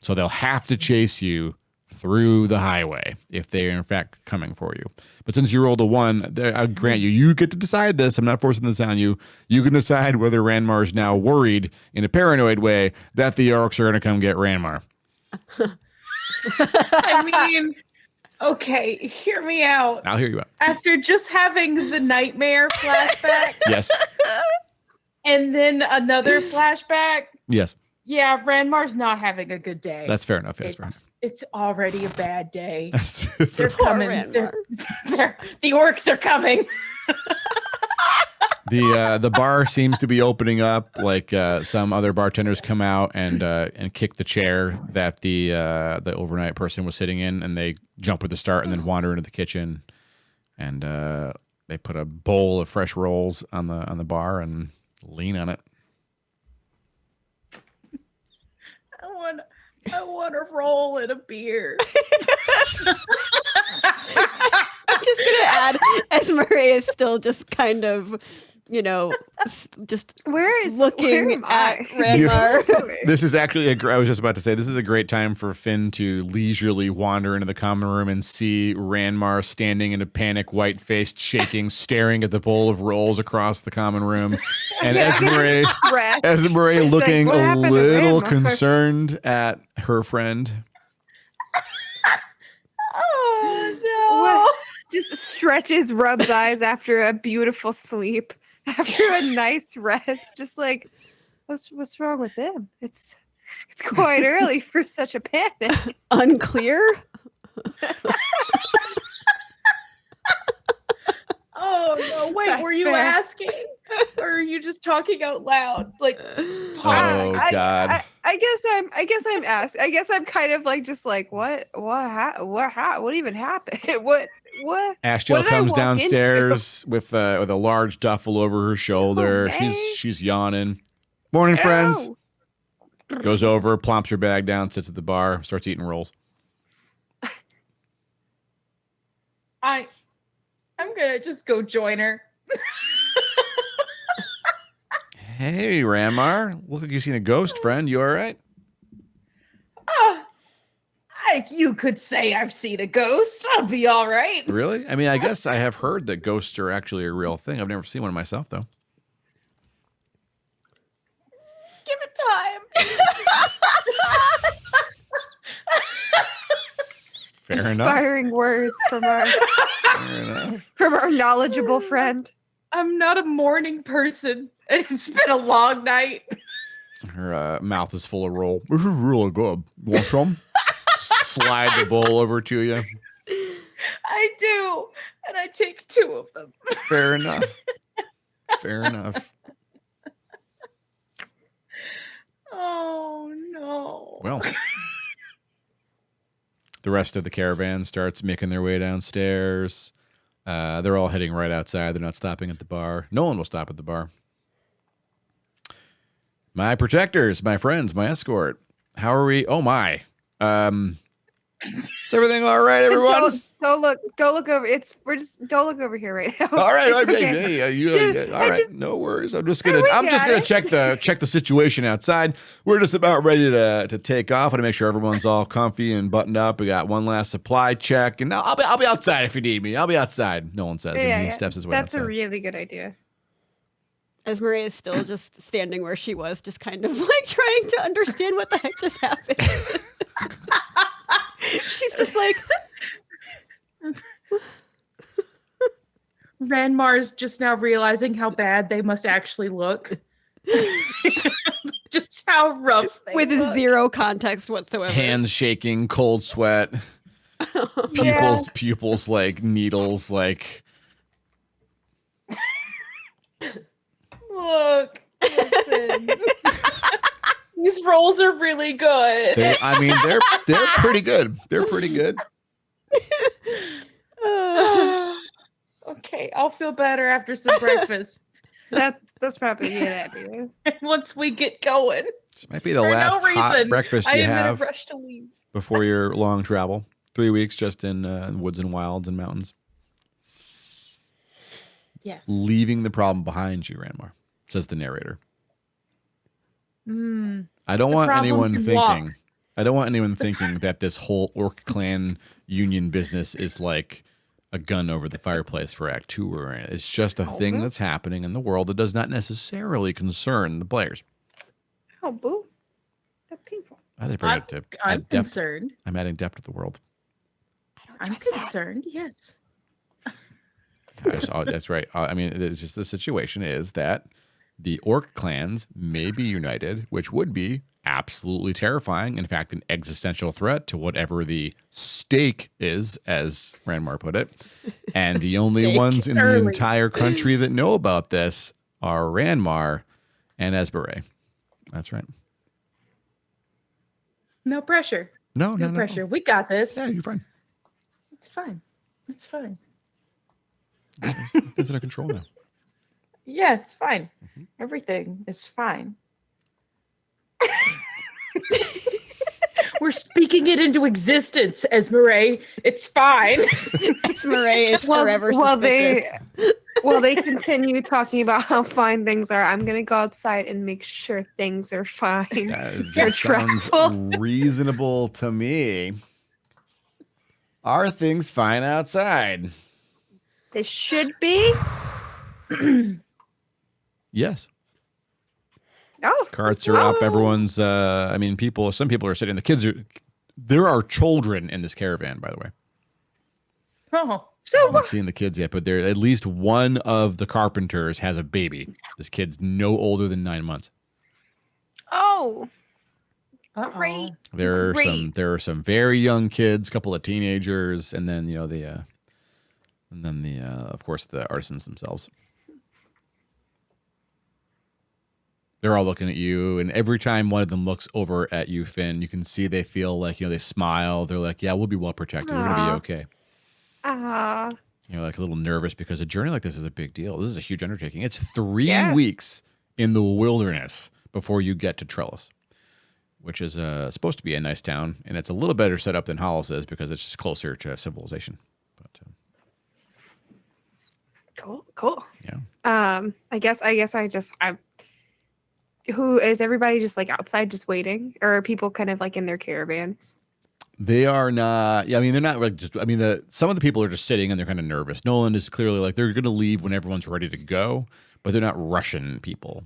So they'll have to chase you through the highway if they are in fact coming for you. But since you rolled a 1, I grant you get to decide this. I'm not forcing this on you. You can decide whether Ranmar is now worried in a paranoid way that the orcs are going to come get Ranmar. I mean, okay, hear me out. I'll hear you out. After just having the nightmare flashback. Yes. And then another flashback. Yes. Yeah, Ranmar's not having a good day. That's fair enough. Yes, fair enough. It's already a bad day. They're They're coming. The orcs are coming. The bar seems to be opening up. Like some other bartenders come out and kick the chair that the overnight person was sitting in, and they jump with the start and then wander into the kitchen, and they put a bowl of fresh rolls on the bar and lean on it. I want to roll in a beer. I'm just gonna add, Esmeralda is still just kind of, just where looking am at I? Ranmar. This is actually I was just about to say, this is a great time for Finn to leisurely wander into the common room and see Ranmar standing in a panic, white-faced, shaking, staring at the bowl of rolls across the common room. And Esmeralda looking like, a little Ranmar? concerned at her friend. Oh, Just stretches, rubs eyes after a beautiful sleep, after a nice rest. Just like, what's wrong with him? It's quite early for such a panic. Unclear. Oh no! Wait, That's were you fair. asking, or are you just talking out loud? Like, Oh God. I guess I'm asking. I guess I'm kind of like just like what even happened? What? Ashtel what did I comes walk downstairs with a large duffel over her shoulder. Oh, May. She's yawning. Morning, friends. Ow. Goes over, plumps her bag down, sits at the bar, starts eating rolls. I'm gonna just go join her. Hey, Ranmar. Look like you've seen a ghost, friend. You all right? You could say I've seen a ghost. I'll be all right. Really? I mean, I guess I have heard that ghosts are actually a real thing. I've never seen one myself, though. Give it time. Fair enough. Inspiring words from our Fair enough. knowledgeable friend. I'm not a morning person, and it's been a long night. Her mouth is full of roll. This is really good. Want some? Slide the bowl over to you. I do, and I take 2 of them. Fair enough. Fair enough. Oh no. Well, the rest of the caravan starts making their way downstairs. They're all heading right outside. They're not stopping at the bar. No one will stop at the bar. My protectors, my friends, my escort. How are we? Oh my. Is everything all right, everyone? Don't look over. Don't look over here right now. All right, It's okay. okay. All right, no worries. I'm just gonna check the situation outside. We're just about ready to take off. I want to make sure everyone's all comfy and buttoned up. We got one last supply check, and I'll be outside if you need me. I'll be outside. Nolan says, and he steps his way That's outside. a really good idea. Esmeralda is still just standing where she was, just kind of like trying to understand what the heck just happened. She's just like, Ranmar's just now realizing how bad they must actually look. Just how rough they with look. zero context whatsoever. Hands shaking, cold sweat, pupils like needles, like. Look, listen. These rolls are really good. They're pretty good. They're pretty good. Okay, I'll feel better after some breakfast. That's probably a good idea. Once we get going. This might be the For last no hot reason, breakfast I you am have in a rush to leave. before your long travel. 3 weeks just in woods and wilds and mountains. Yes. Leaving the problem behind you, Ranmar, says the narrator. Mm. I don't want anyone can thinking. walk. I don't want anyone thinking that this whole Orc clan union business is like a gun over the fireplace for Act 2 or anything. It's just a thing that's happening in the world that does not necessarily concern the players. Oh, boo. That's painful. I just bring it to I'm depth. concerned. I'm adding depth to the world. I'm concerned. Yes. That's right. I mean, it's just the situation is that the Orc clans may be united, which would be absolutely terrifying. In fact, an existential threat to whatever the stake is, as Ranmar put it. And the only ones in the entire country that know about this are Ranmar and Esberet. That's right. No pressure. No pressure. We got this. Yeah, you're fine. It's fine. It's fine. It's under control now. Yeah, it's fine. Everything is fine. We're speaking it into existence, Esmeralda. It's fine. Esmeralda is forever suspicious. While they continue talking about how fine things are, I'm gonna go outside and make sure things are fine. That sounds reasonable to me. Are things fine outside? They should be. Yes. Oh, Carts are up. Everyone's, some people are sitting. There are children in this caravan, by the way. Oh. I haven't seen the kids yet, but there at least one of the carpenters has a baby. This kid's no older than 9 months. Oh, Uh-oh. great. There are some very young kids, a couple of teenagers, and then of course the artisans themselves. They're all looking at you, and every time one of them looks over at you, Finn, you can see they feel like, they smile. They're like, yeah, we'll be well protected. We're going to be okay. Like a little nervous because a journey like this is a big deal. This is a huge undertaking. It's 3 weeks in the wilderness before you get to Trellis, which is supposed to be a nice town, and it's a little better set up than Hollice is because it's just closer to civilization. But Cool. yeah. Who is everybody just like outside just waiting, or are people kind of like in their caravans? They are not. Yeah, I mean, they're not like just. I mean, some of the people are just sitting and they're kind of nervous. Nolan is clearly like they're going to leave when everyone's ready to go, but they're not rushing people.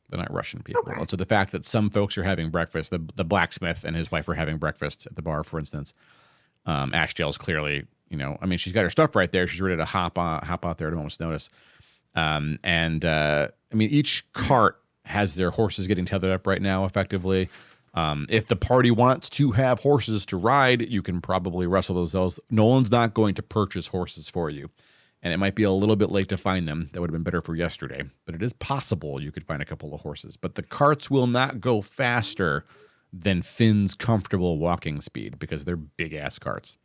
They're not rushing people. Okay. And so the fact that some folks are having breakfast, the blacksmith and his wife are having breakfast at the bar, for instance. Ashdale's clearly, she's got her stuff right there. She's ready to hop out there at a moment's notice. Each cart has their horses getting tethered up right now effectively. If the party wants to have horses to ride, you can probably wrestle those. Nolan's not going to purchase horses for you. And it might be a little bit late to find them. That would have been better for yesterday. But it is possible you could find a couple of horses. But the carts will not go faster than Finn's comfortable walking speed because they're big-ass carts.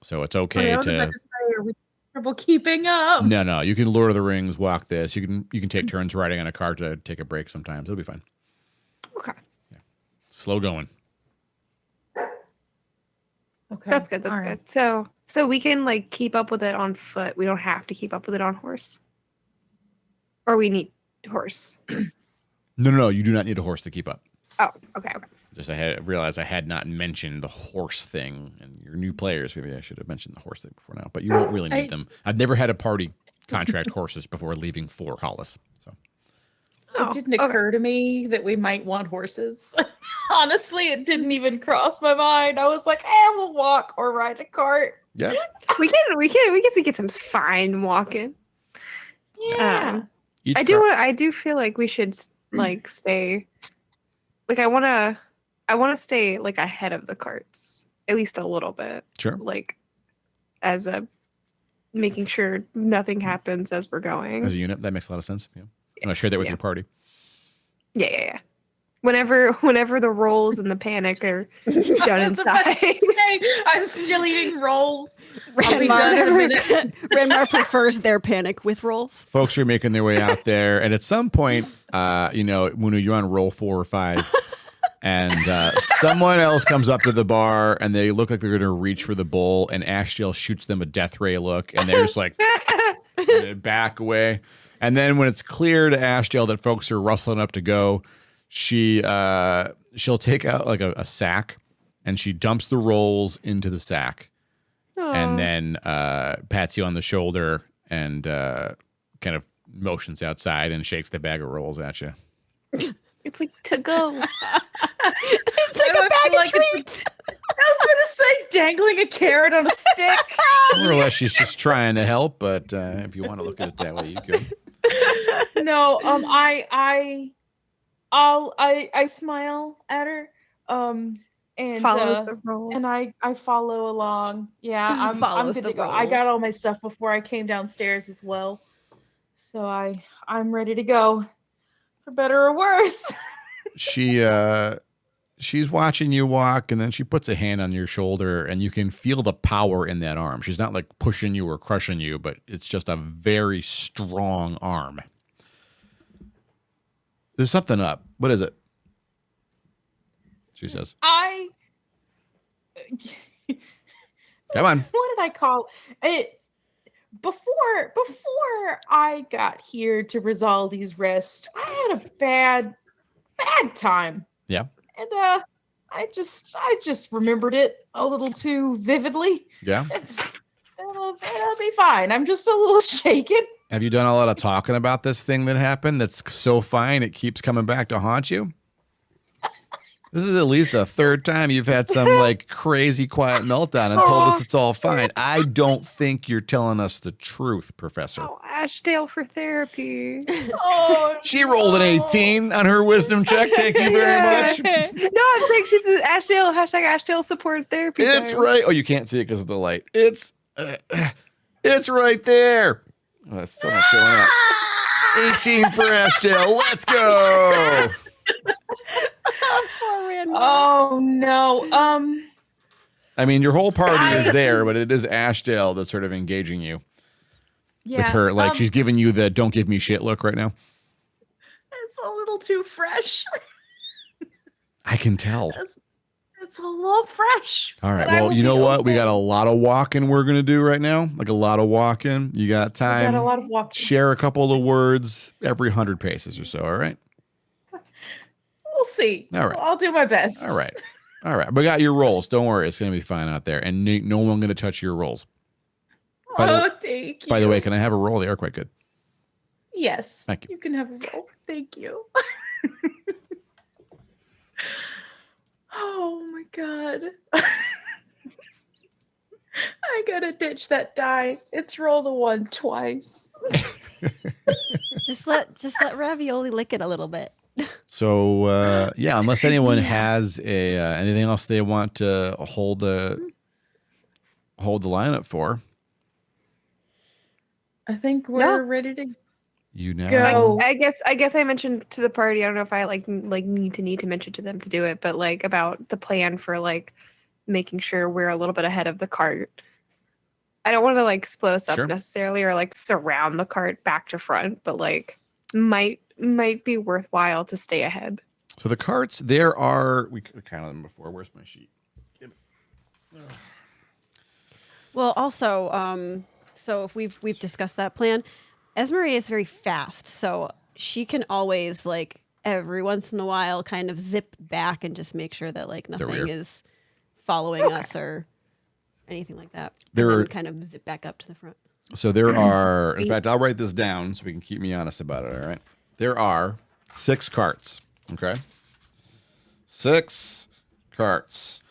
So it's okay I was about to say, are we comfortable keeping up? No. You can Lord of the Rings walk this. You can take turns riding on a cart to take a break sometimes. It'll be fine. Okay. Yeah. Slow going. Okay. That's good. That's All good. right. So we can like keep up with it on foot. We don't have to keep up with it on horse. Or we need horse. No. You do not need a horse to keep up. Oh, okay. Just I realized I had not mentioned the horse thing, and your new players, maybe I should have mentioned the horse thing before now, but you won't really need them. I've never had a party contract horses before leaving for Hollice. So It didn't occur to me that we might want horses. Honestly, it didn't even cross my mind. I was like, we'll walk or ride a cart. yeah, We can get some fine walking. Yeah. each I do feel like we should like stay. Like I want to stay like ahead of the carts at least a little bit. Sure. Like as a making sure nothing happens as we're going. As a unit, that makes a lot of sense. Yeah, and I share that with your party. Yeah. Whenever the rolls and the panic are done inside. I'm still eating rolls. I'll be done in a minute. Ranmar prefers their panic with rolls. Folks are making their way out there, and at some point, Munu, you're on roll 4 or 5, and someone else comes up to the bar, and they look like they're going to reach for the bowl, and Ashdale shoots them a death ray look, and they're just like, they back away. And then when it's clear to Ashdale that folks are rustling up to go, she'll take out like a sack, and she dumps the rolls into the sack. And then pats you on the shoulder and kind of motions outside and shakes the bag of rolls at you. It's like to go. It's like a bag of treats. I was going to say dangling a carrot on a stick. More or less, she's just trying to help, but if you want to look at it that way, you could. No, I smile at her. And Follows the rolls. and I follow along. Yeah, I'm Follows good the to go. I rolls. got all my stuff before I came downstairs as well, so I'm ready to go, for better or worse. She's watching you walk, and then she puts a hand on your shoulder, and you can feel the power in that arm. She's not like pushing you or crushing you, but it's just a very strong arm. There's something up. What is it? She says. Come on. What did I call it? Before I got here to Rizaldi's Rest, I had a bad time. Yeah. And I just remembered it a little too vividly. Yeah. It'll be fine. I'm just a little shaken. Have you done a lot of talking about this thing that happened that's so fine it keeps coming back to haunt you? This is at least the third time you've had some like crazy quiet meltdown and told us it's all fine. I don't think you're telling us the truth, Professor. Oh, Ashdale for therapy. Oh, She rolled an 18 on her wisdom check. Thank you very much. No, I'm saying she says Ashdale, #Ashdale support therapy. It's time. right. Oh, you can't see it because of the light. It's right there. Oh, it's still not showing up. 18 for Ashdale. Let's go. Poor Ranmar. Oh no. I mean, your whole party is there, but it is Ashdale that's sort of engaging you Yeah. with her. Like she's giving you the "don't give me shit" look right now. It's a little too fresh. I can tell. It's a little fresh. All right. but I Well, will you know be what? We okay. got a lot of walking we're going to do right now. Like a lot of walking. You got I time. got a lot of walking. Share a couple of words every 100 paces or so. All right. We'll see. All right. I'll do my best. All right. All right. We got your rolls. Don't worry. It's going to be fine out there. And no one going to touch your rolls. By the- Thank you. By the way, can I have a roll? They are quite good. Yes. Thank you. You can have a roll. Thank you. Oh my god. I gotta ditch that die. It's rolled a 1 twice. Just Just let Ravioli lick it a little bit. So yeah, unless anyone has a anything else they want to hold the lineup for, I think we're ready to you know. go. I guess I mentioned to the party. I don't know if I need to mention to them to do it, but like about the plan for like making sure we're a little bit ahead of the cart. I don't want to like split us up necessarily or like surround the cart back to front, but like might be worthwhile to stay ahead. So the carts, there are, we counted them before. Where's my sheet? Well, also, so if we've discussed that plan, Esmeralda is very fast, so she can always like every once in a while kind of zip back and just make sure that like nothing is following us or anything like that. And then kind of zip back up to the front. So there are, in fact, I'll write this down so we can keep me honest about it. All right. There are 6 carts. Okay. 6 carts.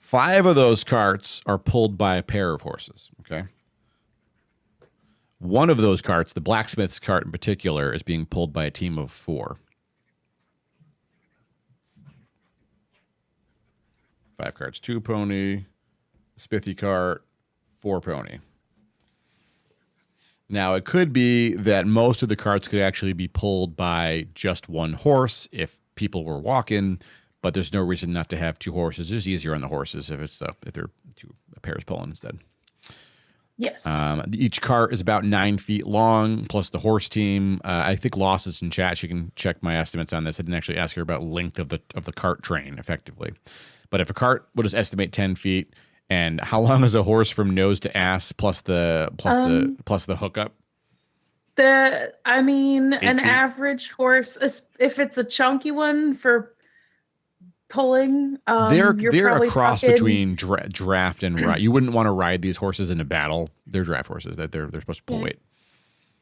5 of those carts are pulled by a pair of horses. Okay. One of those carts, the blacksmith's cart in particular, is being pulled by a team of 4. 5 carts, 2 pony, Spithy cart, 4 pony. Now, it could be that most of the carts could actually be pulled by just 1 horse if people were walking, but there's no reason not to have 2 horses. It's just easier on the horses if they're 2 pairs pulling instead. Yes. Each cart is about 9 feet long, plus the horse team. I think Loss is in chat. She can check my estimates on this. I didn't actually ask her about length of the cart train, effectively. But if a cart, we'll just estimate 10 feet. And how long is a horse from nose to ass plus the hookup? An feet? average horse, if it's a chunky one for pulling, They're you're a probably cross talking, between draft and ride. You wouldn't want to ride these horses in a battle. They're draft horses. That they're supposed to pull weight.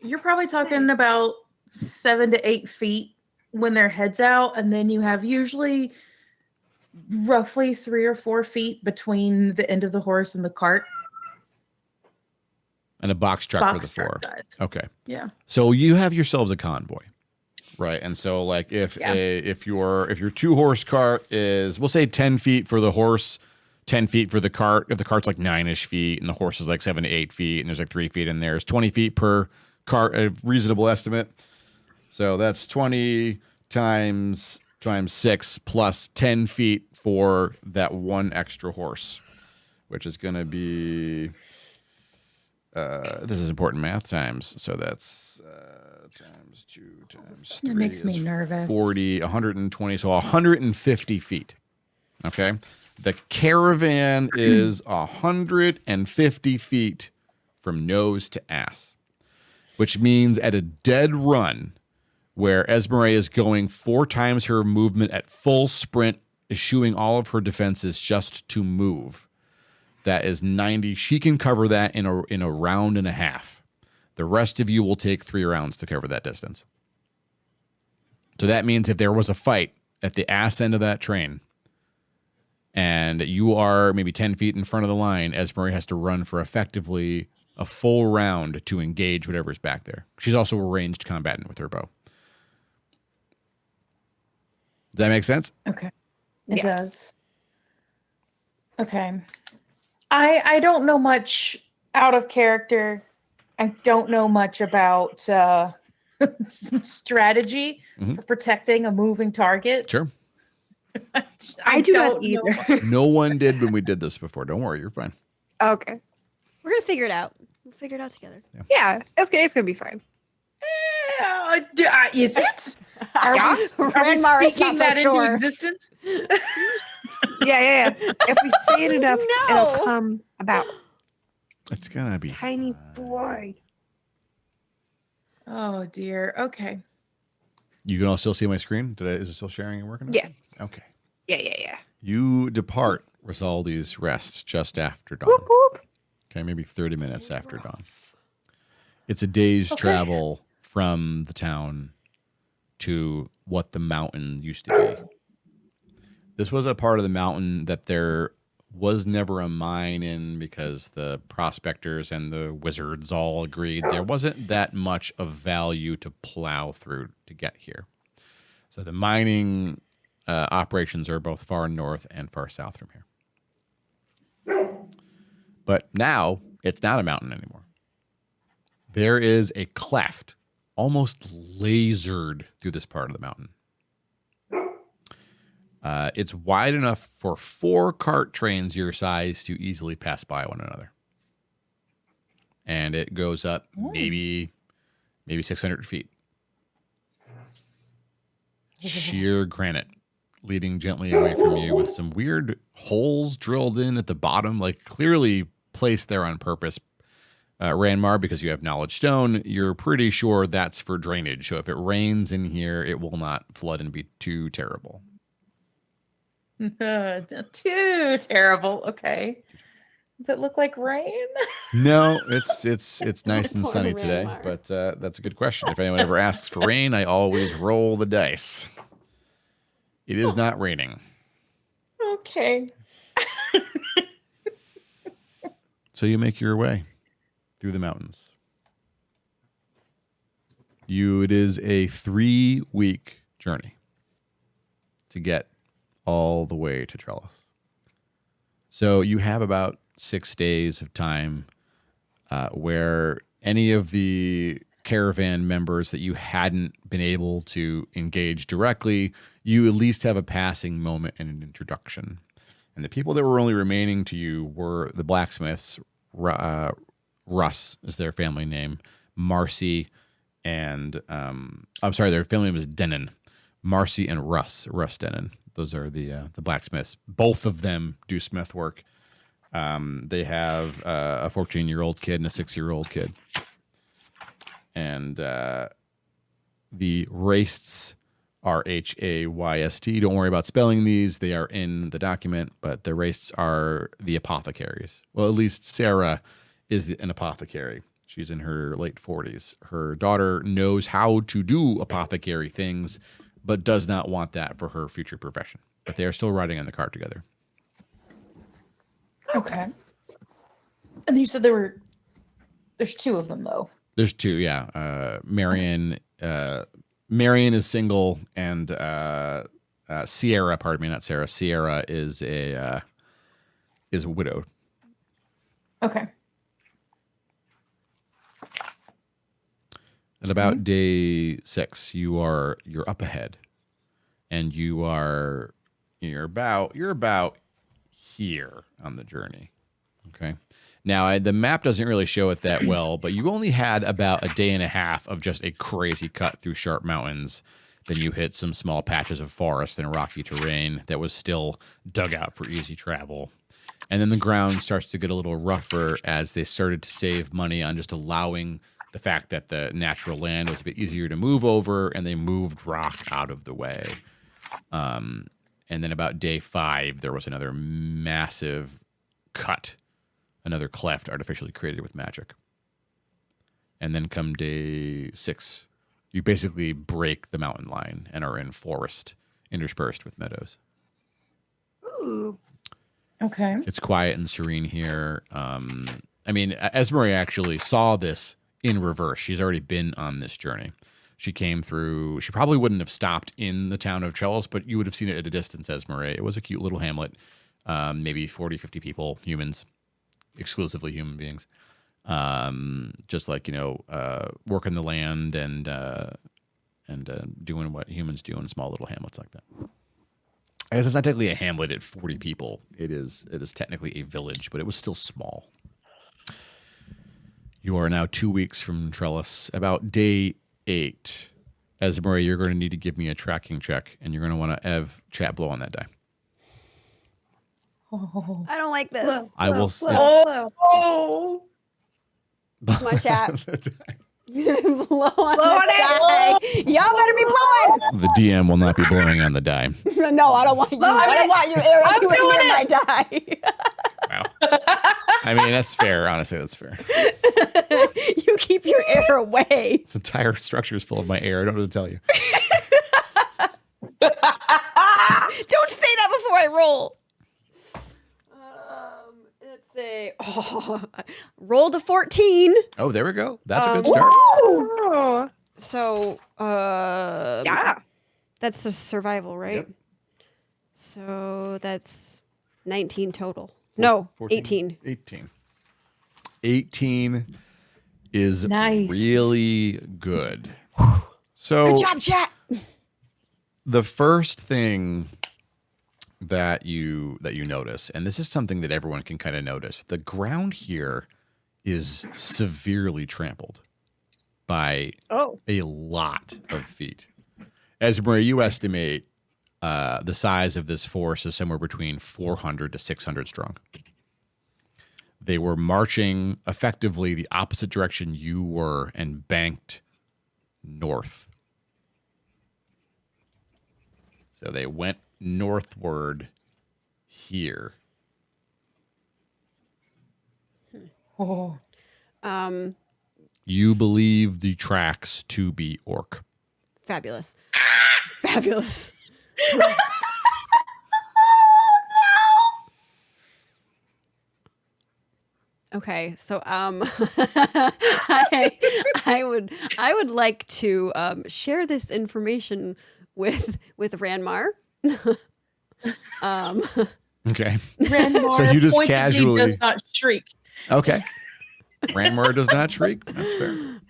You're probably talking about 7 to 8 feet when their head's out, and then you have usually roughly 3 or 4 feet between the end of the horse and the cart. And a box truck for the 4. Size. Okay. Yeah. So you have yourselves a convoy, right? And so like if your 2-horse cart is, we'll say 10 feet for the horse, 10 feet for the cart. If the cart's like 9-ish feet and the horse is like 7 to 8 feet and there's like 3 feet in there, it's 20 feet per cart, a reasonable estimate. So that's 20 times 6 plus 10 feet for that 1 extra horse, which is going to be, this is important math times. So that's times 2 times 3. It makes me nervous. 40, 120, so 150 feet. Okay. The caravan is 150 feet from nose to ass, which means at a dead run, where Esmeralda is going 4 times her movement at full sprint, eschewing all of her defenses just to move. That is 90. She can cover that in a round and a half. The rest of you will take 3 rounds to cover that distance. So that means if there was a fight at the ass end of that train and you are maybe 10 feet in front of the line, Esmeralda has to run for effectively a full round to engage whatever's back there. She's also a ranged combatant with her bow. Does that make sense? Okay. It Yes. does. Okay. I don't know much out of character. I don't know much about strategy for protecting a moving target. Sure. I do not don't know. either. No one did when we did this before. Don't worry, you're fine. Okay. We're gonna figure it out. We'll figure it out together. Yeah, it's gonna be fine. Is it? Yeah. Renmar is speaking not so that sure. into existence? Yeah. If we say it enough, No. it'll come about. It's gonna be Tiny fine. boy. Oh dear. Okay. You can all still see my screen? Is it still sharing and working? Yes. Okay. Yeah. You depart Risaldi's rest just after dawn. Whoop, whoop. Okay, maybe 30 minutes after dawn. It's a day's travel from the town to what the mountain used to be. This was a part of the mountain that there was never a mine in because the prospectors and the wizards all agreed there wasn't that much of value to plow through to get here. So the mining operations are both far north and far south from here. But now it's not a mountain anymore. There is a cleft almost lasered through this part of the mountain. It's wide enough for 4 cart trains your size to easily pass by one another. And it goes up maybe 600 feet. Sheer granite leading gently away from you with some weird holes drilled in at the bottom, like clearly placed there on purpose. Ranmar, because you have knowledge stone, you're pretty sure that's for drainage. So if it rains in here, it will not flood and be too terrible. Too terrible. Okay. Does it look like rain? No, it's nice and Poor sunny today, Ranmar. but that's a good question. If anyone ever asks for rain, I always roll the dice. It is not raining. Okay. So you make your way through the mountains. It is a 3-week journey to get all the way to Trellis. So you have about 6 days of time where any of the caravan members that you hadn't been able to engage directly, you at least have a passing moment and an introduction. And the people that were only remaining to you were the blacksmiths. Russ is their family name. Marcy and their family name is Denon. Marcy and Russ Denon. Those are the blacksmiths. Both of them do smith work. They have a 14-year-old kid and a 6-year-old kid. And the Raists, Rhayst. Don't worry about spelling these. They are in the document, but the Raists are the apothecaries. Well, at least Sarah is an apothecary. She's in her late 40s. Her daughter knows how to do apothecary things, but does not want that for her future profession. But they are still riding in the car together. Okay. And you said there's 2 of them though. There's 2, yeah. Marion is single, and Sierra, pardon me, not Sarah. Sierra is a widowed. Okay. At about day 6, you're up ahead, and you're about here on the journey. Okay. Now, the map doesn't really show it that well, but you only had about a day and a half of just a crazy cut through sharp mountains. Then you hit some small patches of forest and rocky terrain that was still dug out for easy travel. And then the ground starts to get a little rougher as they started to save money on just allowing the fact that the natural land was a bit easier to move over, and they moved rock out of the way. And then about day 5, there was another massive cut. Another cleft artificially created with magic. And then come day 6, you basically break the mountain line and are in forest interspersed with meadows. Ooh. Okay. It's quiet and serene here. Esmeralda actually saw this in reverse. She's already been on this journey. She came through. She probably wouldn't have stopped in the town of Trellis, but you would have seen it at a distance, Esmeralda. It was a cute little hamlet, maybe 40, 50 people, humans. Exclusively human beings, just like working the land and doing what humans do in small little hamlets like that. I guess it's not technically a hamlet at 40 people. It is technically a village, but it was still small. You are now 2 weeks from Trellis. About day 8, Esmeralda, you're going to need to give me a tracking check, and you're going to want to chat blow on that die. I don't like this. I will. Oh. My chat. Blow on on the it. die. Y'all better be blowing. The DM will not be blowing on the die. No, I don't want you. I don't want you, Eric. I'm You doing in my die. Wow. I mean, that's fair. Honestly, that's fair. You keep your air away. This entire structure is full of my air. I don't know what to tell you. Don't say that before I roll. Rolled a 14. Oh, there we go. That's a good start. Oh, So, yeah. that's the survival, right? Yep. So that's 19 total. No, 14, 18. 18. 18 is Nice. really good. So Good job, chat. the first thing that you notice, and this is something that everyone can kind of notice, the ground here is severely trampled by Oh, a lot of feet. As where you estimate, the size of this force is somewhere between 400 to 600 strong. They were marching effectively the opposite direction you were and banked north. So they went northward here. Oh. You believe the tracks to be orc. Fabulous. Fabulous. Okay, so I would like to share this information with Ranmar. Okay. Ranmar So you just pointedly casually- does not shriek. Okay. Ranmar does not shriek. That's fair.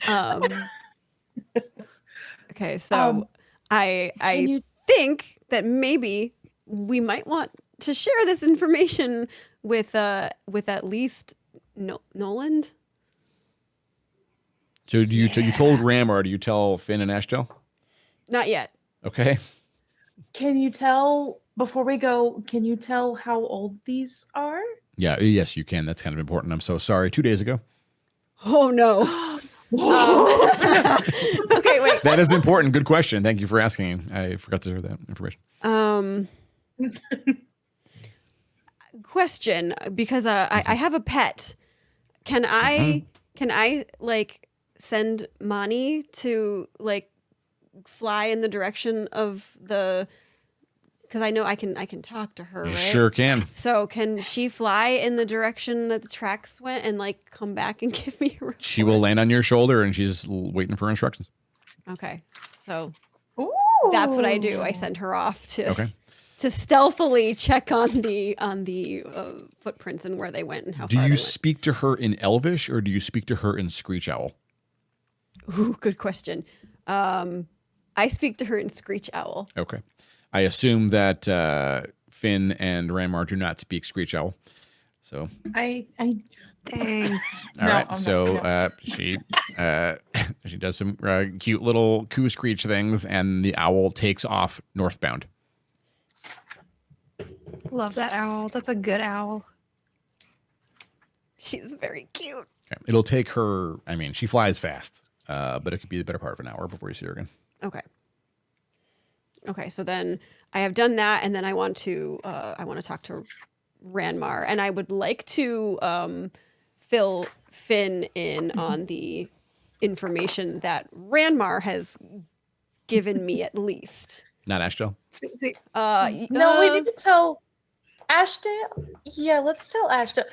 Okay, so Can I you- think that maybe we might want to share this information with at least Noland. So you told Ramar, do you tell Finn and Ashtel? Not yet. Okay. Can you tell before we go? Can you tell how old these are? Yeah, yes, you can. That's kind of important. I'm so sorry. 2 days ago. Oh no. Okay, wait. That is important. Good question. Thank you for asking. I forgot to share that information. Question, because I have a pet. Can I like send Mani to like fly in the direction of the? Because I know I can talk to her, right? Sure can. So can she fly in the direction that the tracks went and like come back and give me a report? She will land on your shoulder and she's waiting for instructions. Okay, so Ooh. that's what I do. I send her off to Okay. to stealthily check on the footprints and where they went and how Do far you they went. speak to her in Elvish or do you speak to her in Screech Owl? Ooh, good question. I speak to her in Screech Owl. Okay. I assume that Finn and Ranmar do not speak Screech Owl. So, I dang. all No, right. I'm not So gonna. she does some cute little coo screech things, and the owl takes off northbound. Love that owl. That's a good owl. She's very cute. Okay. It'll take her. I mean, she flies fast, but it could be the better part of an hour before you see her again. Okay. Okay, so then I have done that, and then I want to talk to Ranmar, and I would like to fill Finn in on the information that Ranmar has given me at least. Not Ashtel. Sweet, sweet. No, we need to tell Ashdale. Yeah, let's tell Ashdale.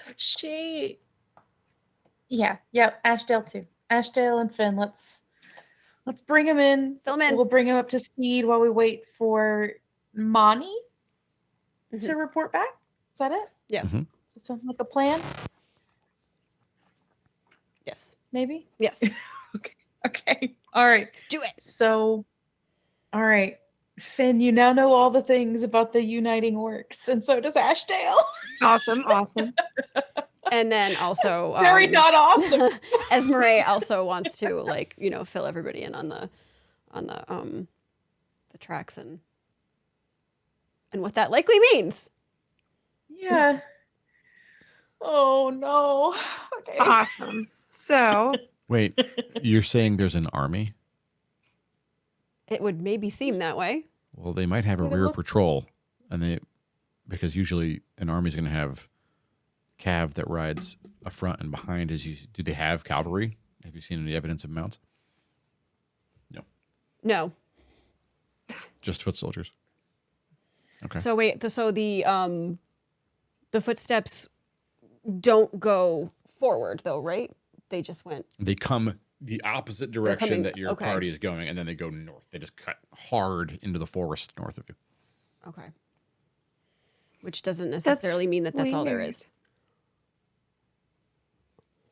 Yeah, Ashdale too. Ashdale and Finn. Let's bring him in. Fill him in. We'll bring him up to speed while we wait for Mani to Mhm. report back. Is that it? Yeah. Mhm. Does it sound like a plan? Yes. Maybe. Yes. Okay. All right. Do it. So, all right, Finn, you now know all the things about the uniting orcs, and so does Ashdale. Awesome. Awesome. And then also Very not awesome. Esmeralda also wants to like, fill everybody in on the tracks and what that likely means. Yeah. Oh no. Okay. Awesome. So, Wait, you're saying there's an army? It would maybe seem that way. Well, they might have a But it rear looks- patrol, because usually an army's going to have cav that rides a front and behind. Do they have cavalry? Have you seen any evidence of mounts? No. Just foot soldiers. Okay. So wait, the footsteps don't go forward, though, right? They just went. They come the opposite direction coming- that your okay. party is going, and then they go north. They just cut hard into the forest north of you. Okay. Which doesn't necessarily mean that that's all there weird. is.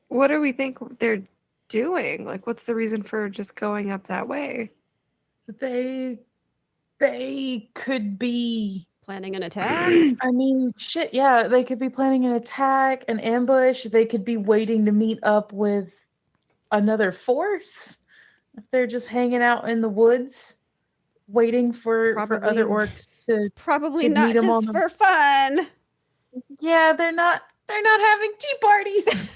What do we think they're doing? Like, what's the reason for just going up that way? They could be. Planning an attack? I mean, shit. Yeah, they could be planning an attack, an ambush. They could be waiting to meet up with another force. If they're just hanging out in the woods, waiting for other Probably- orcs to. Probably To not meet 'em just on the- for fun. Yeah, they're not having tea parties.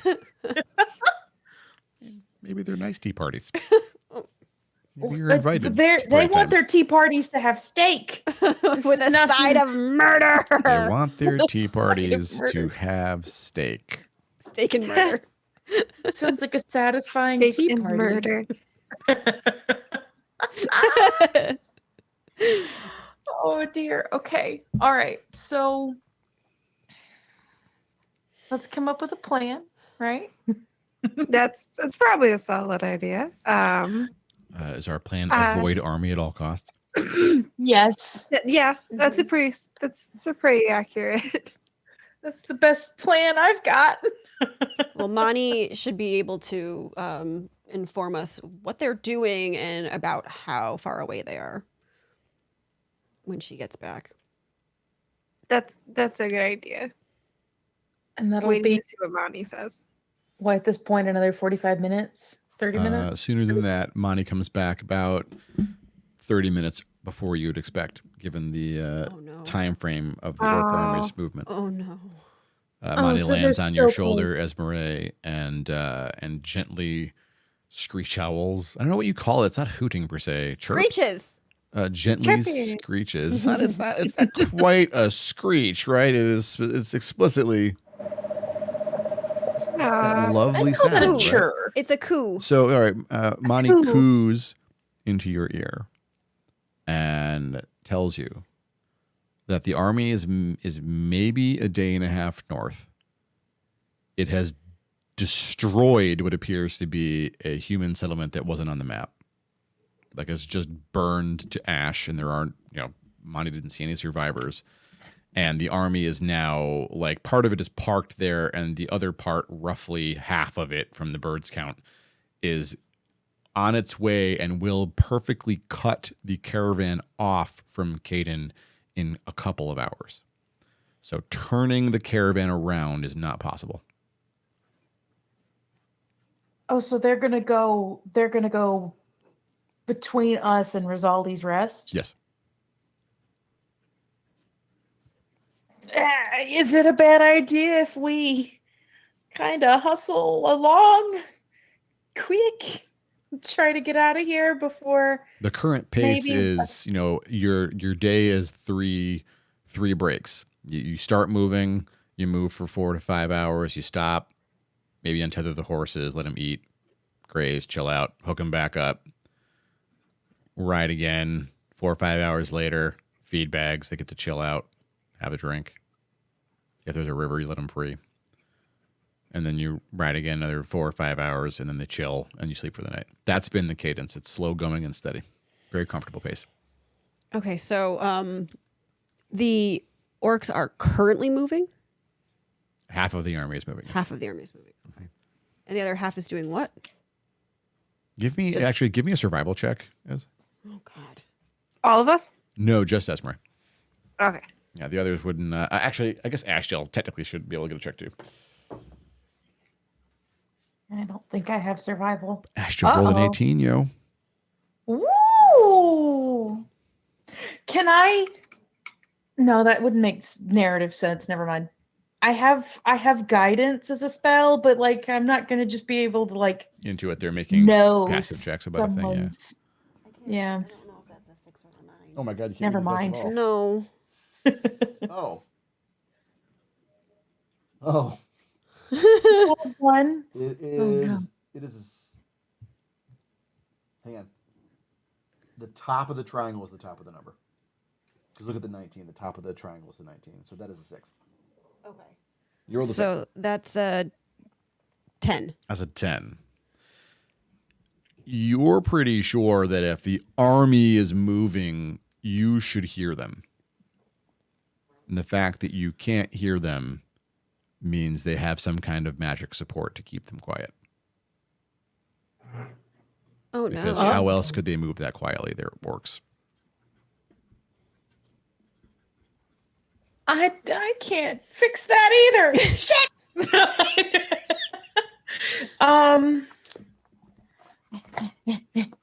Maybe they're nice tea parties. Maybe you're But invited. They to party want their times. tea parties to have steak. With a not- side of murder. They want their tea parties murder. to have steak. Steak and murder. Sounds like a satisfying Steak tea and party. murder. Oh dear. Okay. All right. So let's come up with a plan, right? That's probably a solid idea. Is our plan Uh, avoid army at all costs? Yes. Yeah, that's a pretty accurate. That's the best plan I've got. Well, Mani should be able to inform us what they're doing and about how far away they are when she gets back. That's a good idea. And that'll Waiting be to see what Mommy says. what, at this point another 45 minutes, 30 minutes. Sooner than that, Monty comes back about 30 minutes before you would expect, given the Oh no. time frame of the orc army's movement. Oh no. Monty so lands they're on your still shoulder, Esmeralda, and gently screech owls. I don't know what you call it. It's not hooting per se. Chirps. Screeches. Gently Chirping. screeches. It's not quite a screech, right? It's explicitly that lovely I call that sound. a right? chirp. It's a coup. So, all right, Monty coo. coos into your ear and tells you that the army is maybe a day and a half north. It has destroyed what appears to be a human settlement that wasn't on the map. Like it's just burned to ash, and there aren't, Monty didn't see any survivors. And the army is now, like, part of it is parked there, and the other part, roughly half of it from the birds count, is on its way and will perfectly cut the caravan off from Caiden in a couple of hours. So turning the caravan around is not possible. Oh, so they're gonna go between us and Rosaldi's rest? Yes. Is it a bad idea if we kind of hustle along quick, try to get out of here before? The current pace Maybe- is, your day is three breaks. You start moving, you move for 4 to 5 hours, you stop, maybe untether the horses, let them eat, graze, chill out, hook them back up, ride again. 4 or 5 hours later, feed bags, they get to chill out, have a drink. If there's a river, you let them free. And then you ride again another 4 or 5 hours, and then they chill, and you sleep for the night. That's been the cadence. It's slow going and steady. Very comfortable pace. Okay, so the orcs are currently moving. Half of the army is moving. Half of the army is moving. Okay. And the other half is doing what? Give me a survival check. Yes. Oh God. All of us? No, just Esmer. Okay. Yeah, the others wouldn't. Actually, I guess Ashtiel technically should be able to get a check too. I don't think I have survival. Ashtiel rolled an Uh-oh. 18, yo. Ooh. Can I? No, that wouldn't make narrative sense. Never mind. I have guidance as a spell, but like I'm not gonna just be able to like Into it, they're making know passive checks about a thing. Yeah. someone's. Yeah. I don't know if that's a 6 or a 9. Oh my God! You can't Never use this mind. at all. No. Oh. Oh. Is that a one? It is. Oh, no. It is. Hang on. The top of the triangle is the top of the number. Because look at the 19. The top of the triangle is the 19. So that is a 6. Okay. You rolled a 6. So that's a 10. That's a 10. You're pretty sure that if the army is moving, you should hear them. And the fact that you can't hear them means they have some kind of magic support to keep them quiet. Oh, Because no. how else could they move that quietly? They're orcs. I can't fix that either. Shit.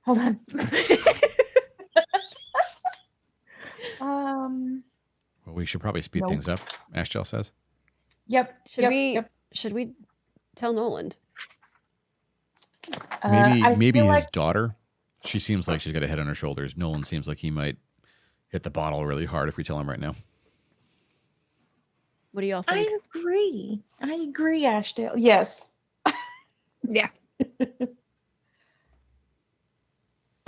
Hold on. Well, we should probably speed Nope. things up, Ashtel says. Yep. Should we tell Noland? Maybe feel his like- daughter. She seems like she's got a head on her shoulders. Nolan seems like he might hit the bottle really hard if we tell him right now. What do y'all think? I agree, Ashdale. Yes. Yeah.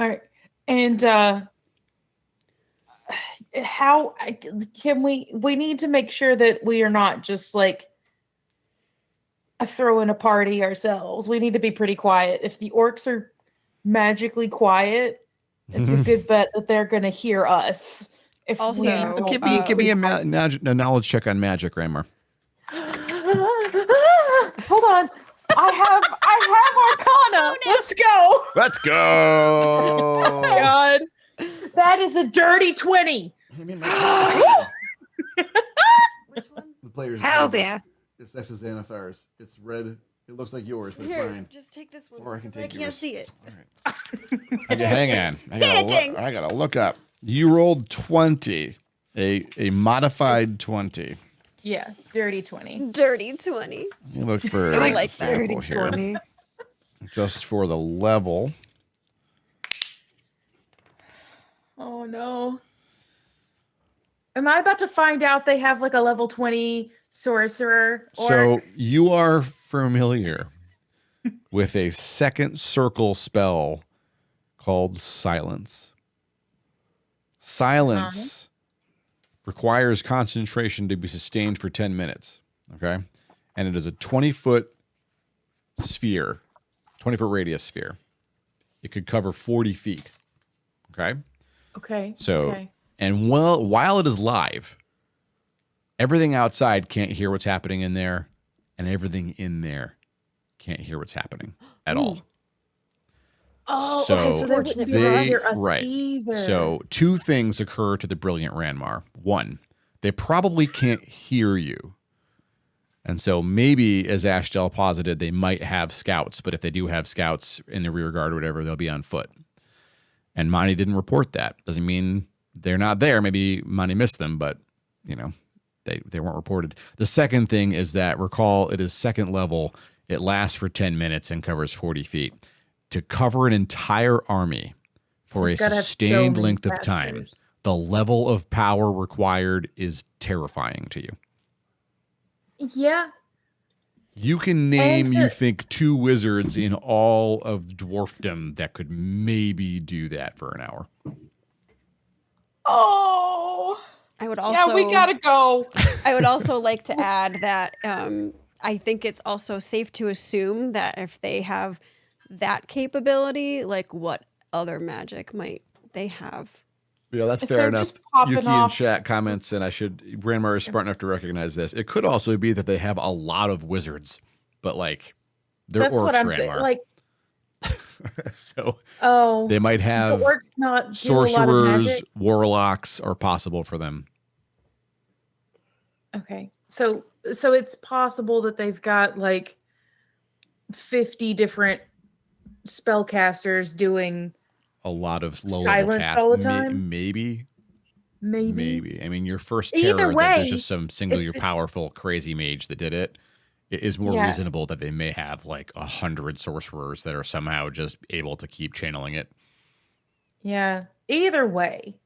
All right. And how can we need to make sure that we are not just like throwing a party ourselves. We need to be pretty quiet. If the orcs are magically quiet, it's a good bet that they're going to hear us. If we Also, don't- Give me a knowledge check on magic, Raymar. Hold on. I have Arcana. Let's go. Let's go. God. That is a dirty 20. Which one? The player's Hells yeah. This is Xanathar's. It's red. It looks like yours, but it's Here, mine. just take this one. Or I can take can't yours. see it. All right. Okay, hang on. Panicking. I gotta look up. You rolled 20, a modified 20. Yeah, dirty 20. Dirty 20. Let me look for I an like that. example here, 20. just for the level. Oh no. Am I about to find out they have like a level 20 sorcerer? So you are familiar with a second circle spell called Silence. Silence requires concentration to be sustained for 10 minutes. Okay. And it is a 20-foot sphere, 20-foot radius sphere. It could cover 40 feet. Okay. Okay. So, okay. and while it is live, everything outside can't hear what's happening in there, and everything in there can't hear what's happening at all. Oh, so okay, so they wouldn't be able to hear us right. either. So two things occur to the brilliant Ranmar. One, they probably can't hear you. And so maybe, as Ashtel posited, they might have scouts, but if they do have scouts in the rear guard or whatever, they'll be on foot. And Monty didn't report that. Doesn't mean they're not there. Maybe Monty missed them, but, you know, they weren't reported. The second thing is that, recall, it is second level. It lasts for 10 minutes and covers 40 feet. To cover an entire army for a You've gotta have so sustained many length of time, casters. the level of power required is terrifying to you. Yeah. You can name, And you think, 2 wizards in all of dwarfdom that could maybe do that for an hour. Oh. I would also Yeah, we gotta go. I would also like to add that I think it's also safe to assume that if they have that capability, like what other magic might they have? Yeah, that's If fair they're enough. just popping Yuki in off- chat comments, and Ranmar is smart enough to recognize this. It could also be that they have a lot of wizards, but like they're That's orcs, what I'm Ranmar. like. So Oh, they might have the orcs not do a lot of sorcerers, magic? warlocks are possible for them. Okay, so it's possible that they've got like 50 different spellcasters doing A lot of low level Silence casts. all the time? Maybe. maybe. I mean, your first Either terror that way, there's just some singular it's- powerful crazy mage that did it. It is more Yeah. reasonable that they may have like 100 sorcerers that are somehow just able to keep channeling it. Yeah. Either way,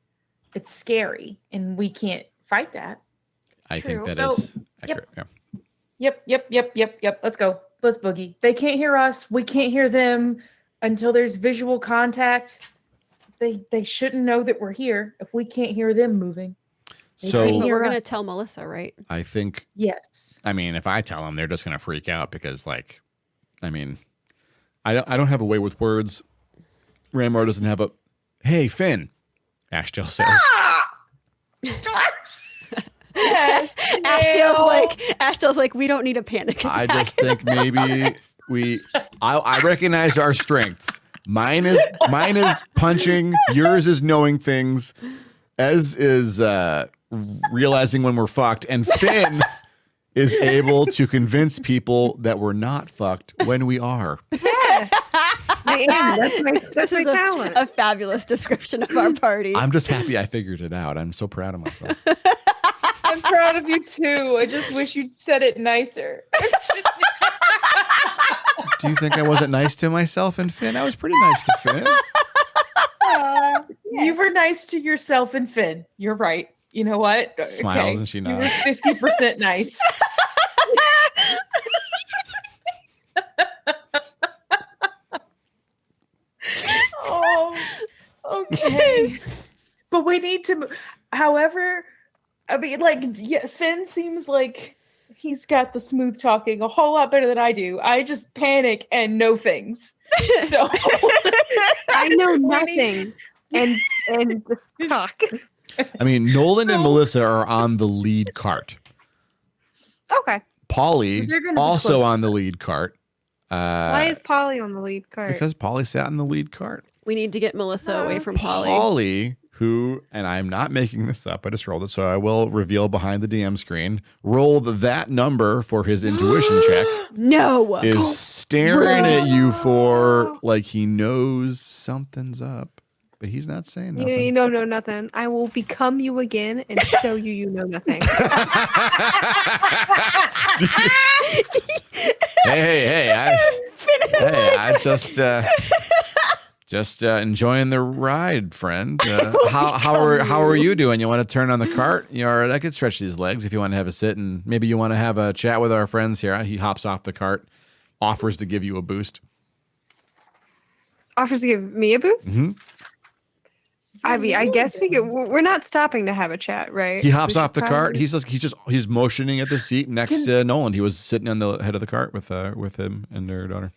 it's scary, and we can't fight that. I think True. that So, is accurate. Yeah. Yep. Let's go. Let's boogie. They can't hear us. We can't hear them until there's visual contact. They shouldn't know that we're here if we can't hear them moving. So But we're gonna tell Melissa, right? I think, Yes. I mean, if I tell them, they're just going to freak out because, like, I mean, I don't have a way with words. Ramar doesn't have a, hey, Finn, Ashdale says. Ashdale's like, we don't need a panic attack. I just think maybe I recognize our strengths. Mine is punching. Yours is knowing things. Ez is realizing when we're fucked, and Finn is able to convince people that we're not fucked when we are. Yeah. I am. That's my is talent. a fabulous description of our party. I'm just happy I figured it out. I'm so proud of myself. I'm proud of you too. I just wish you'd said it nicer. Do you think I wasn't nice to myself and Finn? I was pretty nice to Finn. Yeah. You were nice to yourself and Finn. You're right. You know what? Smiles and she You nods. were 50% nice. Oh, okay. But we need to, however, I mean, like, yeah, Finn seems like he's got the smooth talking a whole lot better than I do. I just panic and know things. So I know nothing. And just talk. I mean, Nolan and Melissa are on the lead cart. Okay. Polly So they're gonna be also close. on the lead cart. Why is Polly on the lead card? Because Polly sat in the lead cart. We need to get Melissa away from Polly. Polly, who, and I'm not making this up, I just rolled it, so I will reveal behind the DM screen, rolled that number for his intuition check, No. is staring at you for like he knows something's up, but he's not saying You nothing. don't know nothing. I will become you again and show you know nothing. Hey, I just enjoying the ride, friend. How are you doing? You want to turn on the cart? I could stretch these legs if you want to have a sit, and maybe you want to have a chat with our friends here. He hops off the cart, offers to give you a boost. Offers to give me a boost? Mhm. I mean, I guess we're not stopping to have a chat, right? He hops We off the should cart. probably- He's motioning at the seat next to Nolan. He was sitting on the head of the cart with him and their daughter.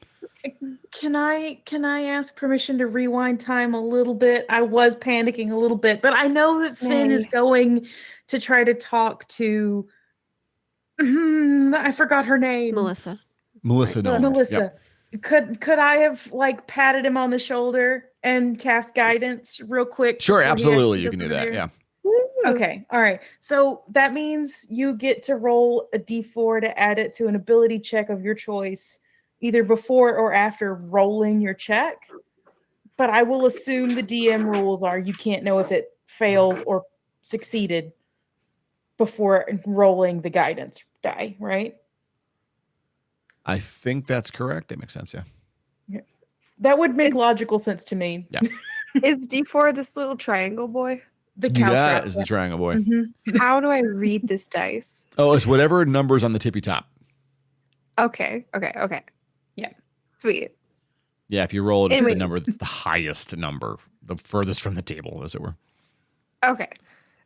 Can I ask permission to rewind time a little bit? I was panicking a little bit, but I know that Finn is going to try to talk to I forgot her name. Melissa. Melissa Nolan. Melissa. Yep. Could I have like patted him on the shoulder and cast guidance real quick? Sure, before he absolutely. actually You can do goes over that. here? Yeah. Okay. All right. So that means you get to roll a d4 to add it to an ability check of your choice, either before or after rolling your check. But I will assume the DM rules are you can't know if it failed or succeeded before rolling the guidance die, right? I think that's correct. That makes sense. Yeah. That would make logical sense to me. Yeah. Is D4 this little triangle boy? The You cow got trap. it. Is the triangle boy. Mhm. How do I read this dice? Oh, it's whatever number's on the tippy top. Okay. Yeah. Sweet. Yeah, if you roll it, it's the Anyway. number that's the highest number, the furthest from the table, as it were. Okay.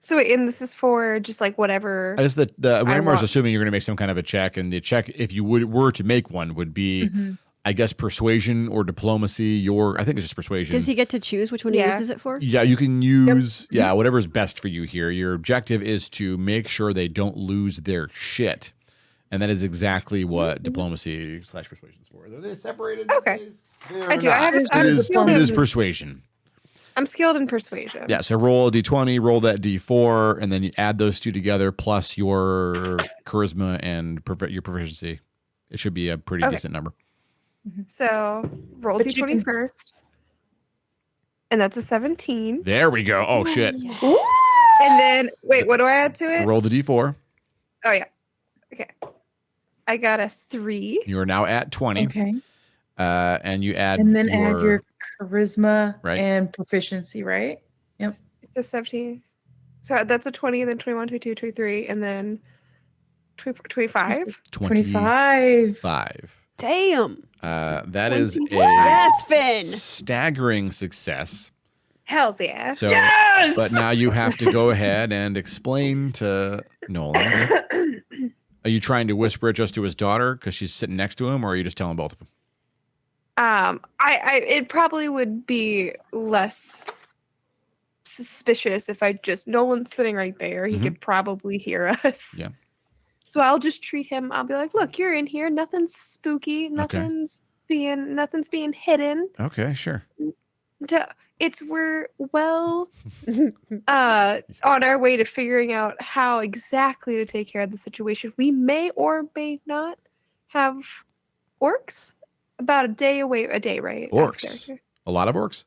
So, and this is for just like whatever. I guess Ramar's want- assuming you're going to make some kind of a check, and the check, if you were to make one, would be, I guess, persuasion or diplomacy. I think it's just persuasion. Does he get to choose which one Yeah. he uses it for? Yeah, you can use whatever's best for you here. Your objective is to make sure they don't lose their shit, and that is exactly what diplomacy / persuasion is for. Are they separated? Okay. They're I do. I not. have a- It is persuasion. I'm skilled in persuasion. Yeah, so roll a d20, roll that d4, and then you add those two together plus your charisma and your proficiency. It should be a pretty Okay. decent number. So roll But you D20 can- first. And that's a 17. There we go. Oh, shit. And then, wait, what do I add to it? Roll the d4. Oh, yeah. Okay. I got a 3. You are now at 20. Okay. And you add And then add your charisma Right. and proficiency, right? Yep. So 17. So that's a 20, and then 21, 22, 23, and then 25. 25. 25. Damn. That is a Yes, Finn. staggering success. Hells yeah. So, Yes! but now you have to go ahead and explain to Nolan. Are you trying to whisper it just to his daughter because she's sitting next to him, or are you just telling both of them? It probably would be less suspicious if I just Nolan's sitting right there. He could probably hear us. Yeah. So I'll just treat him. I'll be like, look, you're in here. Nothing's spooky. Nothing's being hidden. Okay, sure. We're well on our way to figuring out how exactly to take care of the situation. We may or may not have orcs about a day, right? Orcs. A lot of orcs?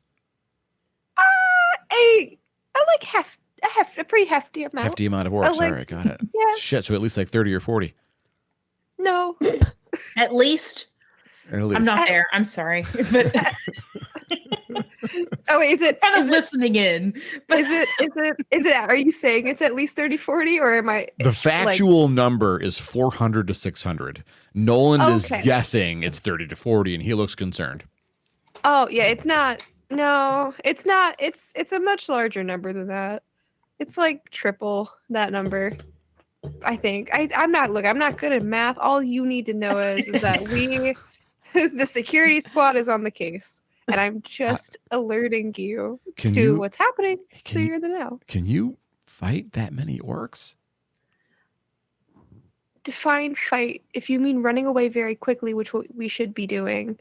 A pretty hefty amount. Hefty amount of orcs. like- All right, got it. Yeah. Shit, so at least like 30 or 40. No. At least. At least. I'm not there. I'm sorry. But Oh, wait, is it listening in. But are you saying it's at least 30, 40, or am I The factual number is 400 to 600. Nolan is Okay. guessing it's 30 to 40, and he looks concerned. Oh, yeah, it's not. No, it's not. It's a much larger number than that. It's like triple that number. I think. I'm not good at math. All you need to know is that the security squad is on the case. And I'm just alerting you to what's happening so you're in the know. Can you fight that many orcs? Define fight if you mean running away very quickly, which we should be doing.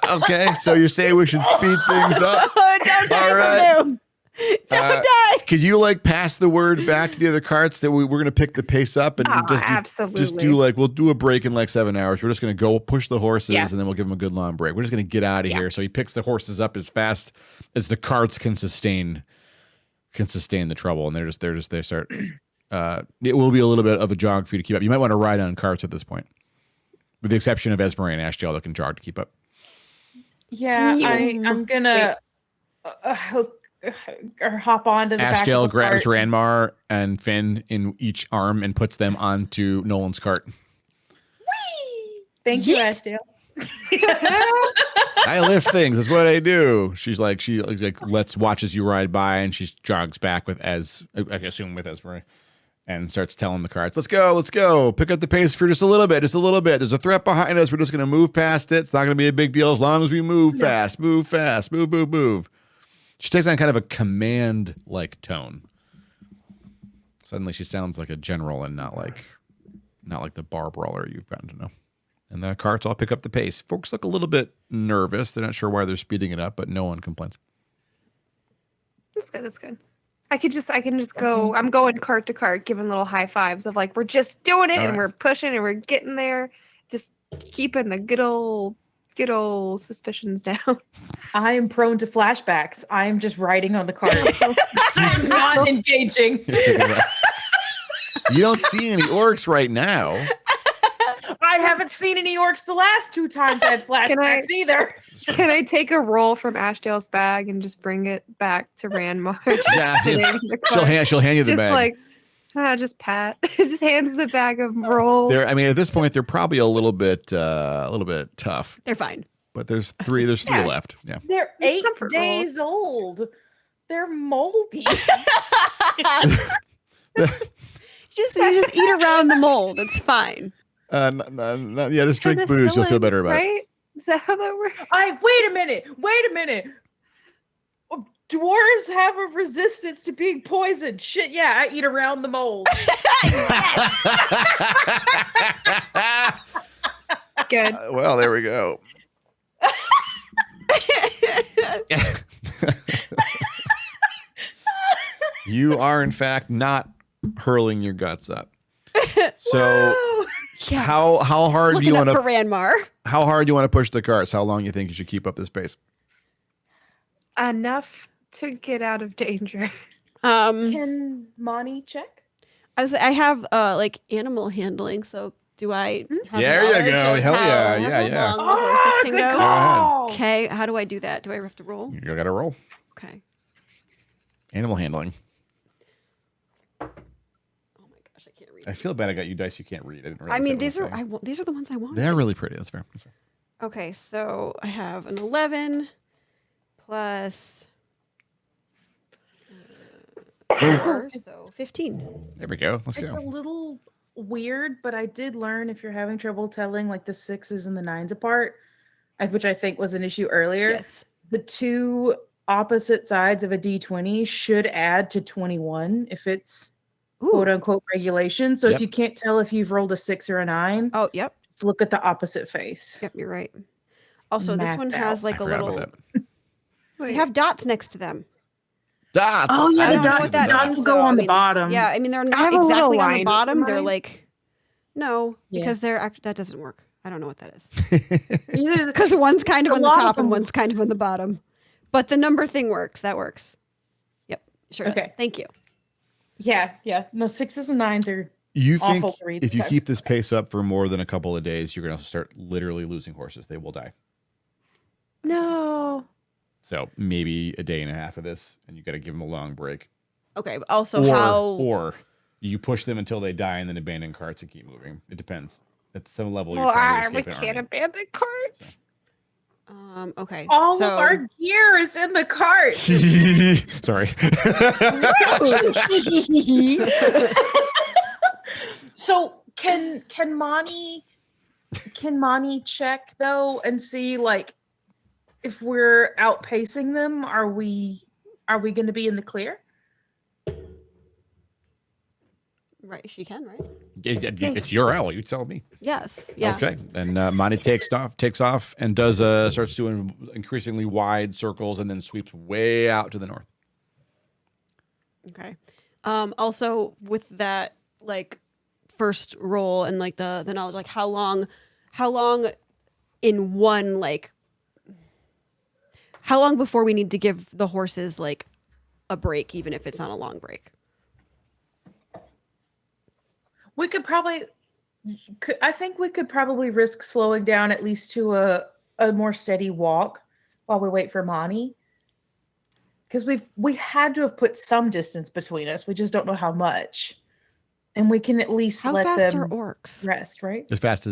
Okay, so you're saying we should speed things up? Don't die, All right. Purdue. Don't die. Could you like pass the word back to the other carts that we're going to pick the pace up and Absolutely. just do like, we'll do a break in like 7 hours. We're just going to go push the horses Yeah. and then we'll give them a good long break. We're just going to get out of here. So he picks the horses up as fast as the carts can sustain the trouble. And they start, it will be a little bit of a jog for you to keep up. You might want to ride on carts at this point, with the exception of Esmeralda and Ashdale that can jog to keep up. yeah, I'm gonna or hop onto the back Ashdale of the grabs cart. Ranmar and Finn in each arm and puts them onto Nolan's cart. Thank you, Ashdale. I lift things. That's what I do. She watches you ride by, and she jogs back with I assume with Esmeralda, and starts telling the carts, let's go. Pick up the pace for just a little bit. There's a threat behind us. We're just going to move past it. It's not going to be a big deal as long as we move fast, move. She takes on kind of a command-like tone. Suddenly she sounds like a general and not like the bar brawler you've gotten to know. And the carts all pick up the pace. Folks look a little bit nervous. They're not sure why they're speeding it up, but no one complains. That's good. I can just go. I'm going cart to cart, giving little high fives of like, we're just doing it, All and right. we're pushing, and we're getting there. Just keeping the good old suspicions down. I am prone to flashbacks. I am just riding on the cart. I'm not engaging. You don't see any orcs right now. I haven't seen any orcs the last 2 times I had flashbacks either. Can I take a roll from Ashdale's bag and just bring it back to Ranmar? She'll hand you the just bag. Just pat. Just hands the bag of rolls. At this point, they're probably a little bit tough. They're fine. But there's three left. Yeah. They're It's 8 comfort days old. They're moldy. You just eat around the mold. It's fine. Just drink booze. You'll feel better about it. Right? Is that how that works? Wait a minute. Dwarves have a resistance to being poisoned. Shit, yeah, I eat around the mold. Good. Well, there we go. You are, in fact, not hurling your guts up. So, Yes. how hard do Looking you up want for to? Ranmar? How hard do you want to push the carts? How long you think you should keep up this pace? Enough to get out of danger. Can Monty check? I have like animal handling, so do I have There you knowledge go. of Hell yeah, how yeah. long the horses can good go? call. Okay, how do I do that? Do I have to roll? You got to roll. Okay. Animal handling. Oh my gosh, I can't read. I feel bad I got you dice you can't read. I didn't realize I mean, that was these are a thing. these are the ones I want. They're really pretty. That's fair. Okay, so I have an 11 plus 4, so 15. There we go. Let's It's go. a little weird, but I did learn if you're having trouble telling like the 6s and the 9s apart, which I think was an issue earlier, Yes. the two opposite sides of a D20 should add to 21 if it's quote Ooh. unquote regulation. So Yep. if you can't tell if you've rolled a 6 or a 9, Oh, yep. just look at the opposite face. Yep, you're right. Also, this Math one out. has like I a forgot little. about that. They have dots next to them. Dots. Oh, yeah, I the don't know dots- what that the dots means, will go though. on I the mean, bottom. Yeah, I mean they're have not a little exactly on the line bottom. for They're mine. like no, Yeah. because they're that doesn't work. I don't know what that is. Either Because one's kind of A on the lot of top and them- one's kind of on the bottom. But the number thing works. That works. Yep, sure does. Okay. Thank you. yeah. No, 6s and 9s are You think awful to read if you text. keep this pace up for more than a couple of days, you're going to start literally losing horses. They will die. No. So maybe a day and a half of this, and you got to give them a long break. Okay, but also Or you push them until they die and then abandon carts and keep moving. It depends. At some level, you're Well, trying to we escape an can't army. abandon carts. okay. all so of our gear is in the cart. Sorry. So can Monty check though and see like if we're outpacing them? Are we going to be in the clear? right, she can, right? It's your owl. You tell me. Yes. Yeah. Okay. And Monty takes off, and does starts doing increasingly wide circles, and then sweeps way out to the north. Okay. Also with that like first roll and like the knowledge, like how long in one like how long before we need to give the horses like a break, even if it's not a long break? We could probably I think we could probably risk slowing down at least to a more steady walk while we wait for Monty. Because we had to have put some distance between us. We just don't know how much. And we can at least How let fast them are orcs? rest, right? As fast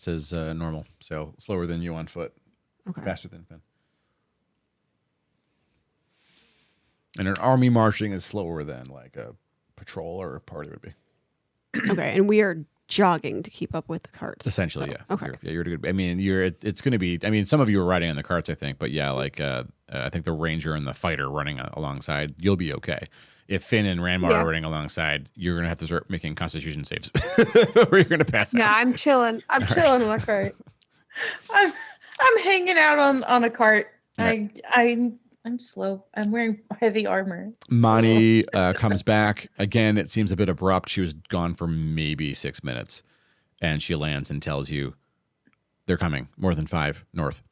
as normal. So slower than you on foot. Okay. Faster than Finn. And an army marching is slower than like a patrol or a party would be. Okay, and we are jogging to keep up with the carts. Essentially, So, yeah. Okay. You're good. I mean, it's going to be. I mean, some of you are riding on the carts, I think, but yeah, like I think the ranger and the fighter running alongside, you'll be okay. If Finn and Ranmar Yeah. are running alongside, you're going to have to start making Constitution saves, or you're going to pass out. No, I'm chilling. I'm chilling in my cart. I'm hanging out on a cart. Right. I'm slow. I'm wearing heavy armor. Monty comes back again. It seems a bit abrupt. She was gone for maybe 6 minutes, and she lands and tells you they're coming. More than 5 north.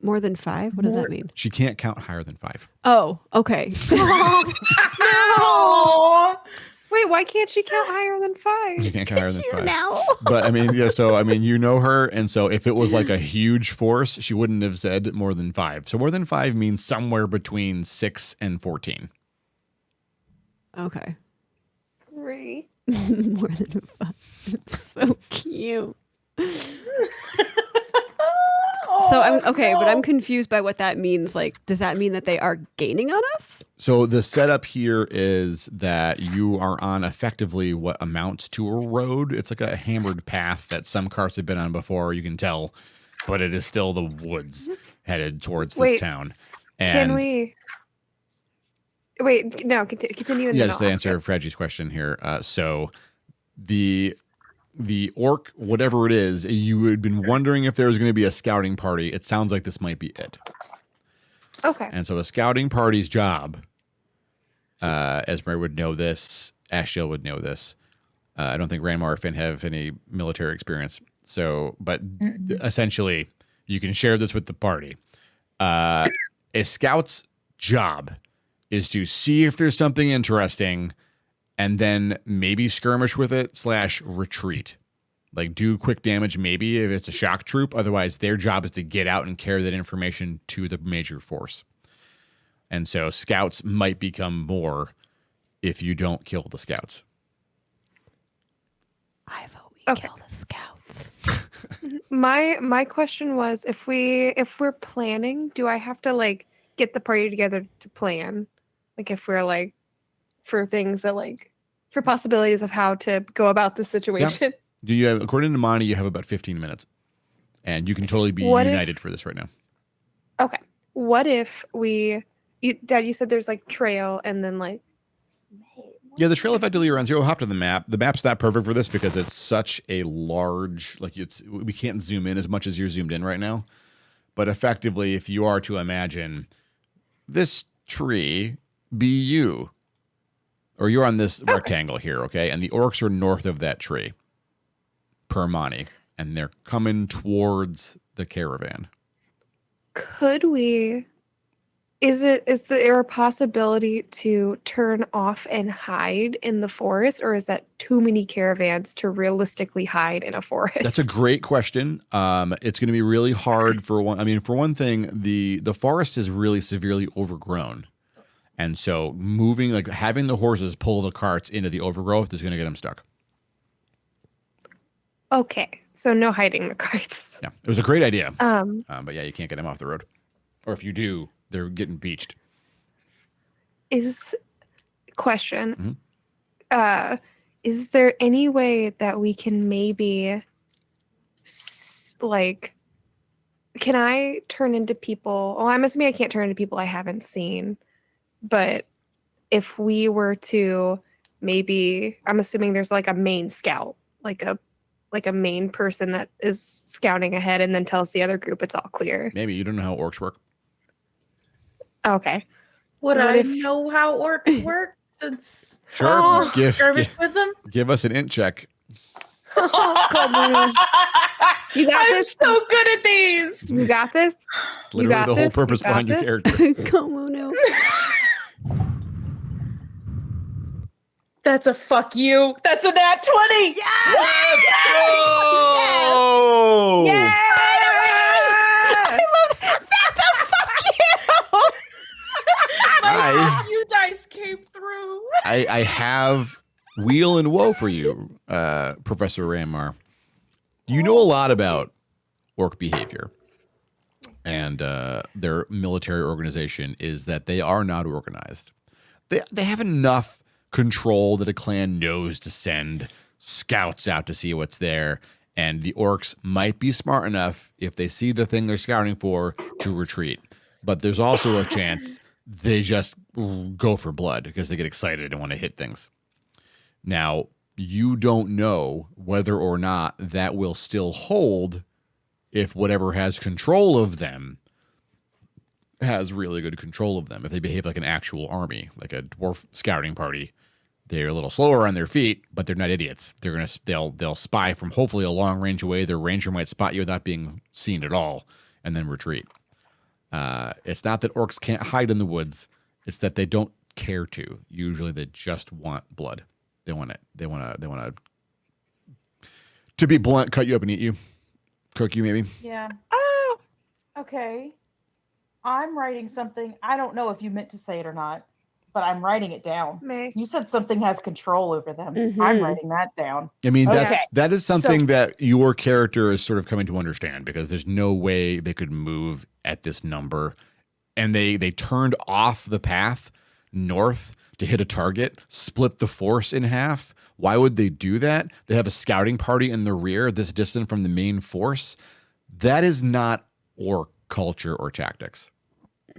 More than 5? What does that mean? She can't count higher than 5. Oh, okay. No. Wait, why can't she count higher than 5? She can't count higher than 5. now. But I mean, yeah. So I mean, you know her, and so if it was like a huge force, she wouldn't have said more than 5. So more than 5 means somewhere between 6 and 14. Okay. 3. More than 5. It's so cute. So I'm okay, but I'm confused by what that means. Like, does that mean that they are gaining on us? So the setup here is that you are on effectively what amounts to a road. It's like a hammered path that some carts have been on before, you can tell, but it is still the woods headed towards this Wait, town. Can we? Wait, no. Continue. And Yeah, then just to I'll ask answer it. Fredgy's question here. So the orc, whatever it is, you had been wondering if there was going to be a scouting party. It sounds like this might be it. Okay. And so a scouting party's job, Esmer would know this, Ashiel would know this. I don't think Ranmar or Finn have any military experience. So, but essentially, you can share this with the party. A scout's job is to see if there's something interesting and then maybe skirmish with it / retreat. Like do quick damage maybe if it's a shock troop. Otherwise, their job is to get out and carry that information to the major force. And so scouts might become more if you don't kill the scouts. I vote we Okay. kill the scouts. My question was, if we're planning, do I have to like get the party together to plan? Like if we're like for things that like for possibilities of how to go about the situation. Do you have, according to Monty, you have about 15 minutes, and you can totally be What if- united for this right now. Okay. What if Dad, you said there's like trail and then like Yeah, the trail effectively runs. You'll hop to the map. The map's not perfect for this because it's such a large, like we can't zoom in as much as you're zoomed in right now. But effectively, if you are to imagine this tree be you, or you're on this rectangle here, okay? And the orcs are north of that tree, per Monty, and they're coming towards the caravan. could we is there a possibility to turn off and hide in the forest, or is that too many caravans to realistically hide in a forest? That's a great question. It's going to be really hard for one. I mean, for one thing, the forest is really severely overgrown, and so moving, like having the horses pull the carts into the overgrowth, is going to get them stuck. Okay, so no hiding the carts. Yeah, it was a great idea, Um, but yeah, you can't get them off the road, or if you do, they're getting beached. is question. Mhm. Is there any way that we can maybe like can I turn into people? Well, I'm assuming I can't turn into people I haven't seen, but if we were to maybe, I'm assuming there's like a main scout, like a main person that is scouting ahead and then tells the other group it's all clear. Maybe you don't know how orcs work. Okay. Would What I if- know how orcs work since Sure, Oh, give with them? us an int check. Come on. You got I'm this. so good at these. You got this. You Literally got the whole this? purpose You got behind your this? character. Come on now. That's a fuck you. That's a nat 20. Let's go! Yeah! I- My you dice came through. I have wheel and woe for you, Professor Rammar. You know a lot about orc behavior, and their military organization is that they are not organized. They have enough control that a clan knows to send scouts out to see what's there, and the orcs might be smart enough, if they see the thing they're scouting for, to retreat. But there's also a chance they just go for blood because they get excited and want to hit things. Now, you don't know whether or not that will still hold if whatever has control of them has really good control of them. If they behave like an actual army, like a dwarf scouting party, they're a little slower on their feet, but they're not idiots. They'll spy from hopefully a long range away. Their ranger might spot you without being seen at all, and then retreat. It's not that orcs can't hide in the woods; it's that they don't care to. Usually, they just want blood. They want it. They want to be blunt, cut you up and eat you, cook you maybe. Yeah. Oh, Okay. I'm writing something. I don't know if you meant to say it or not, but I'm writing it down. May. You said something has control over them. Mhm. I'm writing that down. I mean, Okay. that is something that your character is sort of coming to understand, because there's no way they could move at this number. And they turned off the path north to hit a target, split the force in half. Why would they do that? They have a scouting party in the rear, this distant from the main force. That is not orc culture or tactics.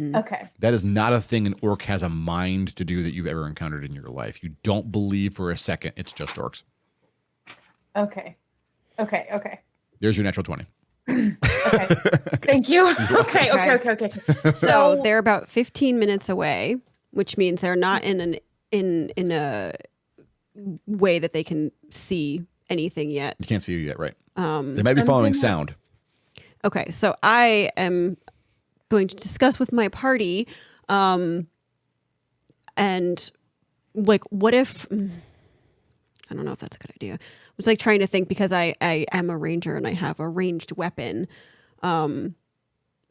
Okay. That is not a thing an orc has a mind to do that you've ever encountered in your life. You don't believe for a second it's just orcs. Okay. There's your natural 20. Okay. Thank you. Okay. So So they're about 15 minutes away, which means they're not in a way that they can see anything yet. You can't see you yet, right? They might be following sound. Okay, so I am going to discuss with my party, and like, what if? I don't know if that's a good idea. I was like trying to think, because I am a ranger and I have a ranged weapon, and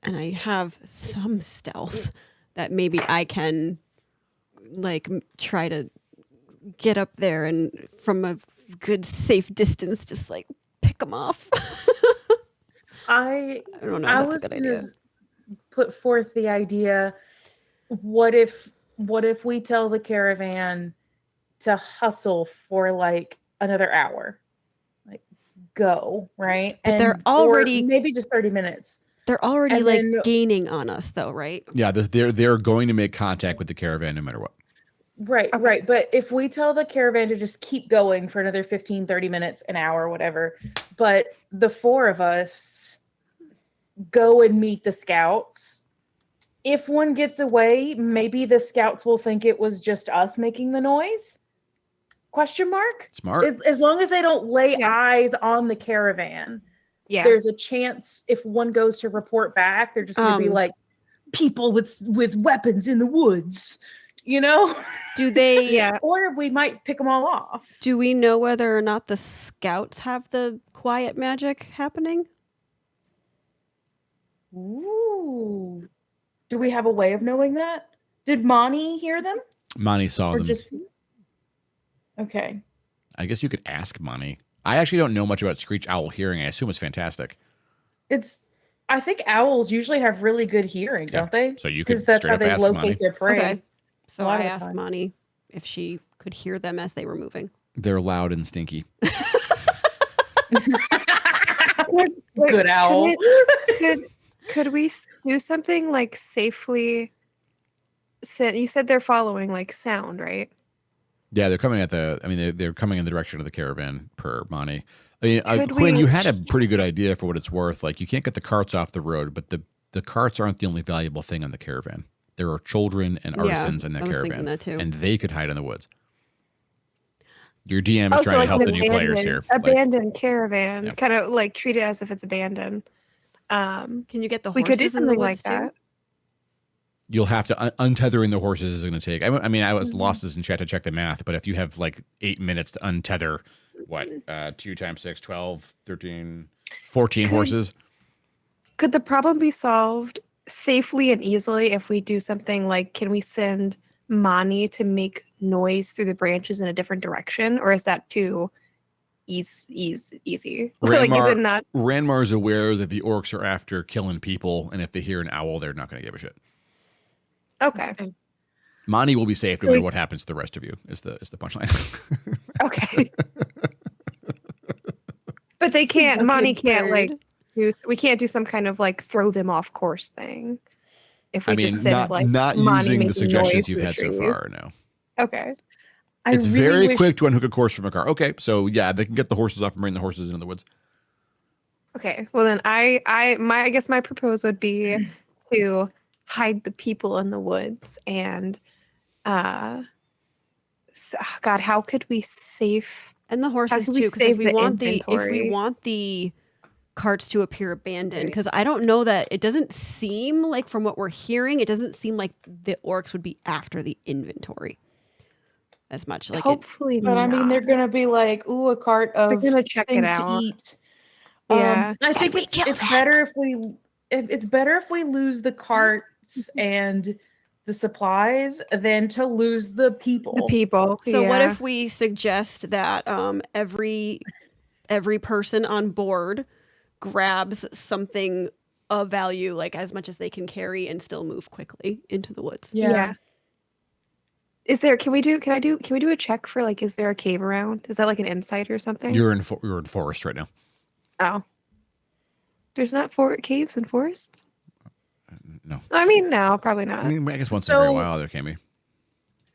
I have some stealth that maybe I can like try to get up there and from a good safe distance just like pick them off. I don't know. I If was that's a good gonna idea. put forth the idea. What if we tell the caravan to hustle for like another hour, like go right, But they're or already maybe just 30 minutes, like and then gaining on us, though, right? Yeah, they're going to make contact with the caravan no matter what. right, Okay. right. But if we tell the caravan to just keep going for another 15, 30 minutes, an hour, whatever, but the four of us go and meet the scouts. If one gets away, maybe the scouts will think it was just us making the noise. Question mark? Smart. As long as they don't lay Yeah. eyes on the caravan, Yeah. there's a chance if one goes to report back, they're just going to be like people with weapons in the woods, you know? Do they? Yeah. Or we might pick them all off. Do we know whether or not the scouts have the quiet magic happening? Ooh. Do we have a way of knowing that? Did Monty hear them? Monty saw Or them. just okay. I guess you could ask Monty. I actually don't know much about Screech Owl hearing. I assume it's fantastic. I think owls usually have really good hearing, Yeah. don't they? So you could Because that's straight how up they ask locate Monty. their prey. Okay. So a lot I of the asked time. Monty if she could hear them as they were moving. They're loud and stinky. Wait, Good owl. Could we do something like safely? You said they're following like sound, right? Yeah, they're coming at they're coming in the direction of the caravan per Monty. I mean, Could Quinn, we- you had a pretty good idea for what it's worth. Like, you can't get the carts off the road, but the carts aren't the only valuable thing on the caravan. There are children and artisans in that I was caravan, thinking that too. and they could hide in the woods. Your DM is Oh, so trying to like help an the new players here. Like, abandoned caravan, Yeah. kind of like treat it as if it's abandoned. Can you get the We horses could do in the something woods like too? that. you'll have to untethering the horses is going to take. I mean, I was Mhm. lost as in chat to check the math, but if you have like 8 minutes to untether, what 2 times 6, 12, 13, 14 Could- horses. Could the problem be solved safely and easily if we do something like, can we send Mani to make noise through the branches in a different direction, or is that too easy? Like, is Ranmar- it not? Ranmar is aware that the orcs are after killing people, and if they hear an owl, they're not going to give a shit. Okay. Monty will be safe So no matter we- what happens to the rest of you. Is the punchline? Okay. But they can't. Fucking Mani can't bird. like do. We can't do some kind of like throw them off course thing. If we I mean, just send like not Mani using the making suggestions noise you've through had the so trees. far. No, Okay. I it's really very wish- quick to unhook a course from a car. Okay, so yeah, they can get the horses off and bring the horses into the woods. Okay. Well then, I guess my proposal would be to hide the people in the woods and, God, how could we safe? And the horses could we too, because save if we the want if we inventory? want the carts to appear abandoned, Right. because I don't know that it doesn't seem like, from what we're hearing, it doesn't seem like the orcs would be after the inventory as much. Like, Hopefully, But I mean, they're not. gonna be like, "Ooh, a cart of They're gonna check it things out. to eat." Yeah. I think we kill it's them? better it's better if we lose the carts and the supplies than to lose the people. The people. so what yeah. if we suggest that every person on board grabs something of value, like as much as they can carry, and still move quickly into the woods? Yeah. Is there? Can we do a check for like? Is there a cave around? Is that like an insight or something? You're in forest right now. Oh. There's not caves and forests? No, I mean, no, probably not. I mean, I guess once in a great So- while there can be.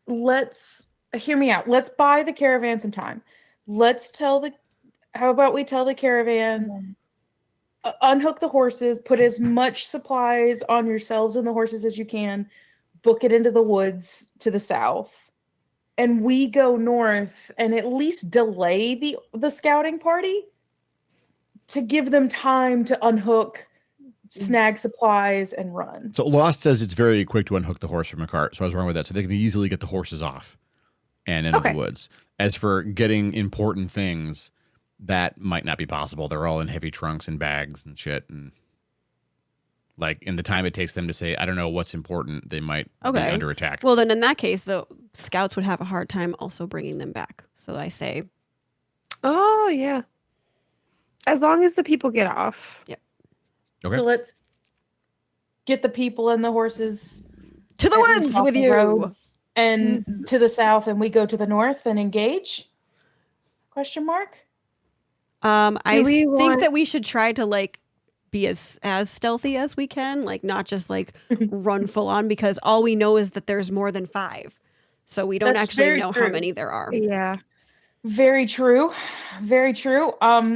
Let's hear me out. Let's buy the caravan some time. How about we tell the caravan, unhook the horses, put as much supplies on yourselves and the horses as you can, book it into the woods to the south, and we go north and at least delay the scouting party to give them time to unhook, snag supplies, and run. So Lost says it's very quick to unhook the horse from a cart. So I was wrong with that. So they can easily get the horses off and into Okay. the woods. As for getting important things, that might not be possible. They're all in heavy trunks and bags and shit. And like in the time it takes them to say, I don't know what's important, they might be Okay. under attack. Well, then in that case, the scouts would have a hard time also bringing them back. So I say, Oh, yeah. As long as the people get off. Yep. Okay. So let's get the people and the horses To the at least woods off with the you. road and to the south, and we go to the north and engage? Question mark. I we think want- that we should try to like be as stealthy as we can, like not just like run full on, because all we know is that there's more than 5. So we don't That's actually very know how true. many there are. Yeah. Very true. Very true. I'm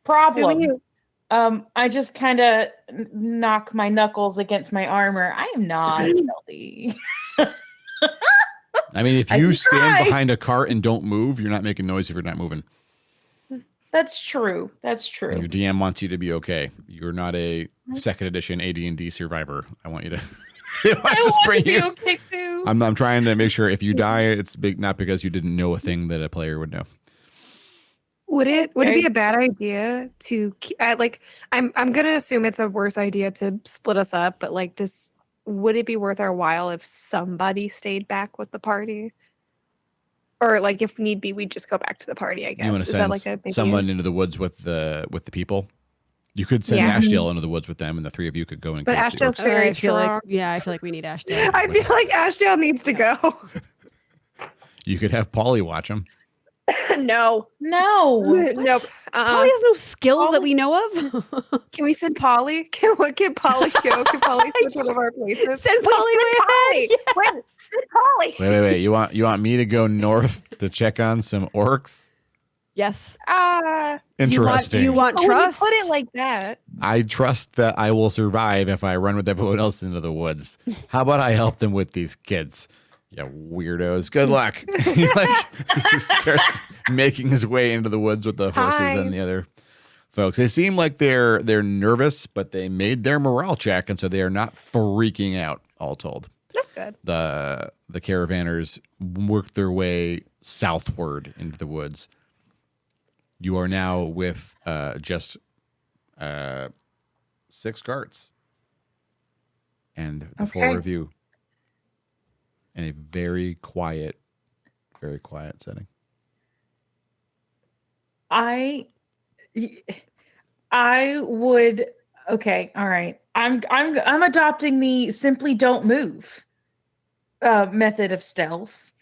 Problem. assuming you- I just kind of knock my knuckles against my armor. I am not stealthy. I mean, if I you can stand try. behind a cart and don't move, you're not making noise if you're not moving. That's true. That's true. Your DM wants you to be okay. You're not a second edition AD&D survivor. I want you to. I just want bring to be you. okay too. I'm trying to make sure if you die, it's big, not because you didn't know a thing that a player would know. Would it Okay. be a bad idea to like I'm gonna assume it's a worse idea to split us up, but like would it be worth our while if somebody stayed back with the party? Or like if need be, we'd just go back to the party, I guess. You want to Is that send like a maybe someone into the woods with the people? You could send Yeah. Ashdale into the woods with them, and the 3 of you could go and But catch the Ashdale's orcs. very I feel strong. I feel like we need Ashdale. I feel like Ashdale needs to go. You could have Polly watch them. No. No. Nope. Polly has no skills that we know of. Can we send Polly? Can Polly go? Can Polly switch one of our places? Send Polly Send way Polly. ahead. Wait, send Polly. Wait. You want me to go north to check on some orcs? Yes. Interesting. You want But when you trust? put it like that. I trust that I will survive if I run with everyone else into the woods. How about I help them with these kids? Yeah, weirdos. Good luck. He starts making his way into the woods with the horses Hi. and the other folks. They seem like they're nervous, but they made their morale check, and so they are not freaking out. All told, That's good. the caravanners work their way southward into the woods. You are now with just 6 carts and the 4 of you in a very quiet setting. I would. Okay. All right. I'm adopting the simply don't move method of stealth.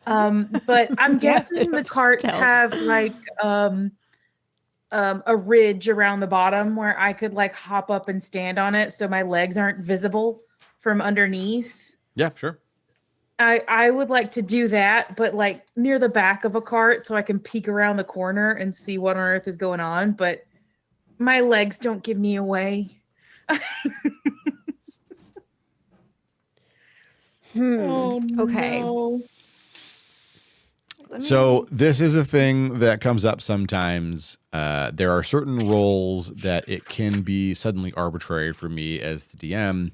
But I'm guessing the carts Stealth. have like a ridge around the bottom where I could like hop up and stand on it so my legs aren't visible from underneath. Yeah, sure. I would like to do that, but like near the back of a cart so I can peek around the corner and see what on earth is going on. But my legs don't give me away. Okay. No. So this is a thing that comes up sometimes. There are certain roles that it can be suddenly arbitrary for me as the DM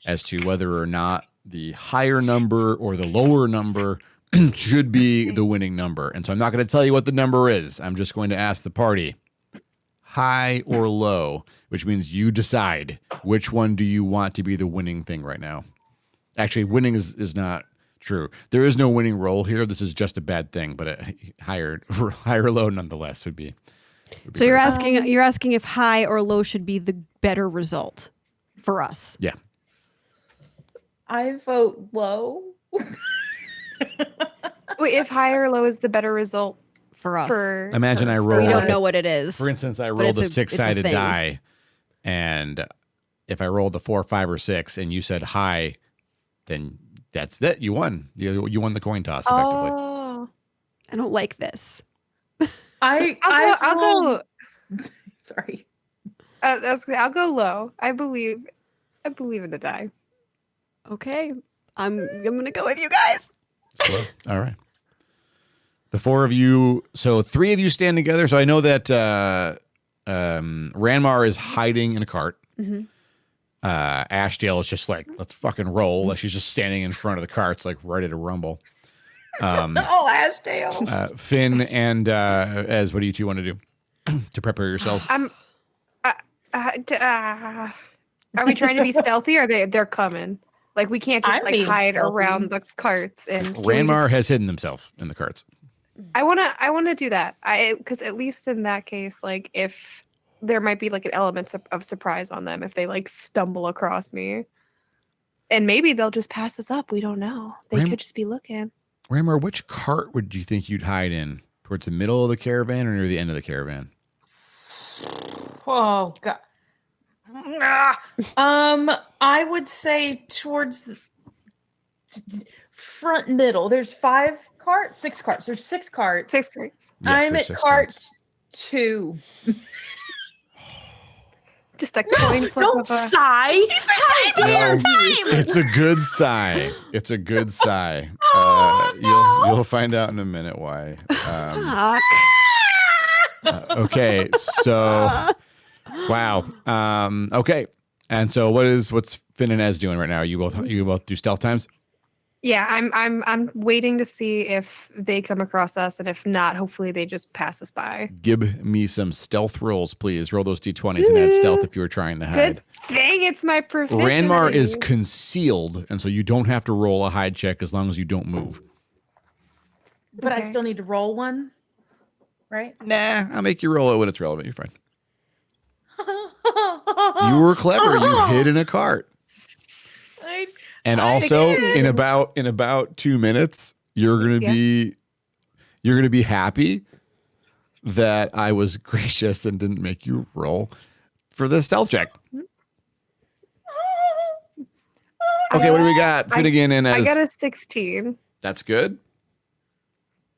as to whether or not the higher number or the lower number should be the winning number. And so I'm not going to tell you what the number is. I'm just going to ask the party, high or low, which means you decide which one do you want to be the winning thing right now. Actually, winning is not true. There is no winning role here. This is just a bad thing, but higher or low nonetheless would be So you're great. asking if high or low should be the better result for us. Yeah. I vote low. Wait, if high or low is the better result For us. for Imagine I for roll we don't a- know what it is. For instance, I But rolled it's a it's a 6-sided thing. die, and if I rolled a 4, 5, or 6, and you said high, then that's it. You won. You won the coin toss effectively. Oh, I don't like this. I'll go. Sorry. I'll go low. I believe in the die. Okay. I'm gonna go with you guys. Slow. All right. The 4 of you. So 3 of you stand together. So I know that Ranmar is hiding in a cart. Mhm. Ashdale is just like, let's fucking roll. Like she's just standing in front of the carts, like ready to rumble. Oh, Ashdale. Finn and Ez, what do you two want to do to prepare yourselves? Are we trying to be stealthy or they're coming? Like we can't just I'm like being hide stealthy. around the carts and can we Ranmar just- has hidden himself in the carts. I wanna do that. Because at least in that case, like if there might be like an element of surprise on them if they like stumble across me. And maybe they'll just pass us up. We don't know. They could just be looking. Rammer, which cart would you think you'd hide in? Towards the middle of the caravan or near the end of the caravan? Oh god. I would say towards the front middle. There's 6 carts. There's 6 carts. 6 carts. Yes, I'm there's at 6 cart carts. 2. Just a coin flip Don't of a... sigh. He's been saying the No, whole time. it's a good sigh. It's a good sigh. You'll find out in a minute why. Fuck. Okay, so wow. Okay, and so what's Finn and Ez doing right now? You both do stealth times? Yeah, I'm waiting to see if they come across us, and if not, hopefully they just pass us by. Give me some stealth rolls, please. Roll those d20s and add stealth if you were trying to hide. Good thing it's my proficiency. Ranmar is concealed, and so you don't have to roll a hide check as long as you don't move. But I Okay. still need to roll one, right? Nah, I'll make you roll it when it's relevant. You're fine. You were clever. You hid in a cart. And also in about 2 minutes, you're gonna be happy that I was gracious and didn't make you roll for the stealth check. Okay, what do we got? Finnegan and I Ez. got a 16. That's good.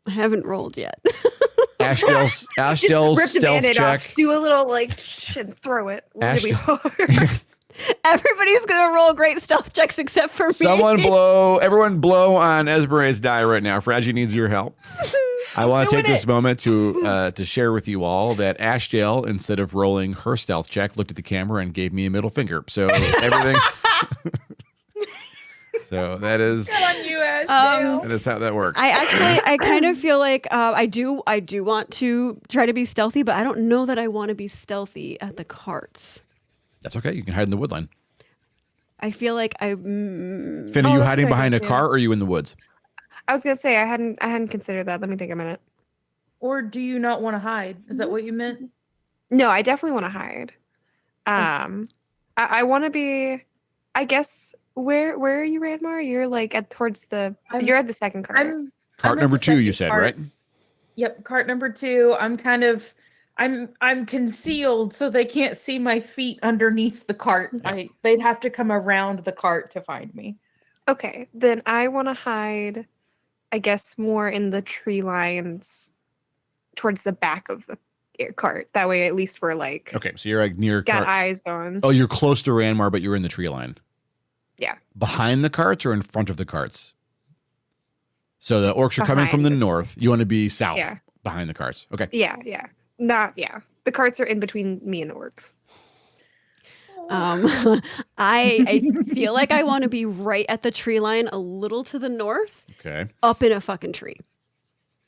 I haven't rolled yet. Ashdale's Rip the stealth band-aid check. off. Do a little like and throw it really Ashton- hard. Everybody's gonna roll great stealth checks except for me. Everyone blow on Esmeralda's die right now. Fraggy needs your help. I want to take this moment to share with you all that Ashdale, instead of rolling her stealth check, looked at the camera and gave me a middle finger. So everything. So that is on you, Ashdale. that is how that works. I kind of feel like I do want to try to be stealthy, but I don't know that I want to be stealthy at the carts. That's okay. You can hide in the woodline. I feel like Finn, are you that's hiding a good behind a idea. car or are you in the woods? I was gonna say I hadn't considered that. Let me think a minute. Or do you not want to hide? Is that what you meant? No, I definitely want to hide. I want to be. I guess where are you, Ranmar? You're like towards the. You're at the second cart. Cart I'm at number the 2, you second said, cart. right? Yep, cart number 2. I'm concealed so they can't see my feet underneath the cart. They'd have to come around the cart to find me. Okay, then I want to hide. I guess more in the tree lines, towards the back of the cart. That way, at least we're like Okay, so you're like near got cart. eyes on. Oh, you're close to Ranmar, but you're in the tree line. Yeah. Behind the carts or in front of the carts? So the orcs are coming from Behind. the north. You want to be south, Yeah. behind the carts. Okay. Yeah. The carts are in between me and the orcs. I feel like I want to be right at the tree line, a little to the north, Okay. up in a fucking tree.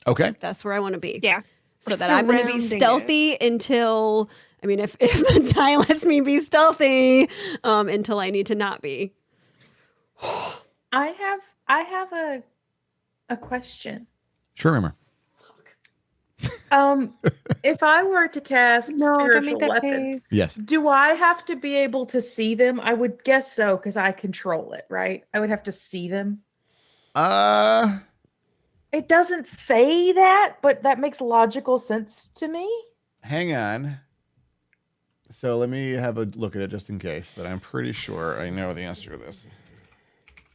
Okay. That's where I want to be. Yeah. So that I'm going to be Surrounding stealthy until, I mean, if the die lets me be stealthy, until I need to not be. I have a question. Sure, Ranmar. If I were to cast No, don't spiritual make that weapon, face. Yes. do I have to be able to see them? I would guess so because I control it, right? I would have to see them. It doesn't say that, but that makes logical sense to me. Hang on. So let me have a look at it just in case, but I'm pretty sure I know the answer to this.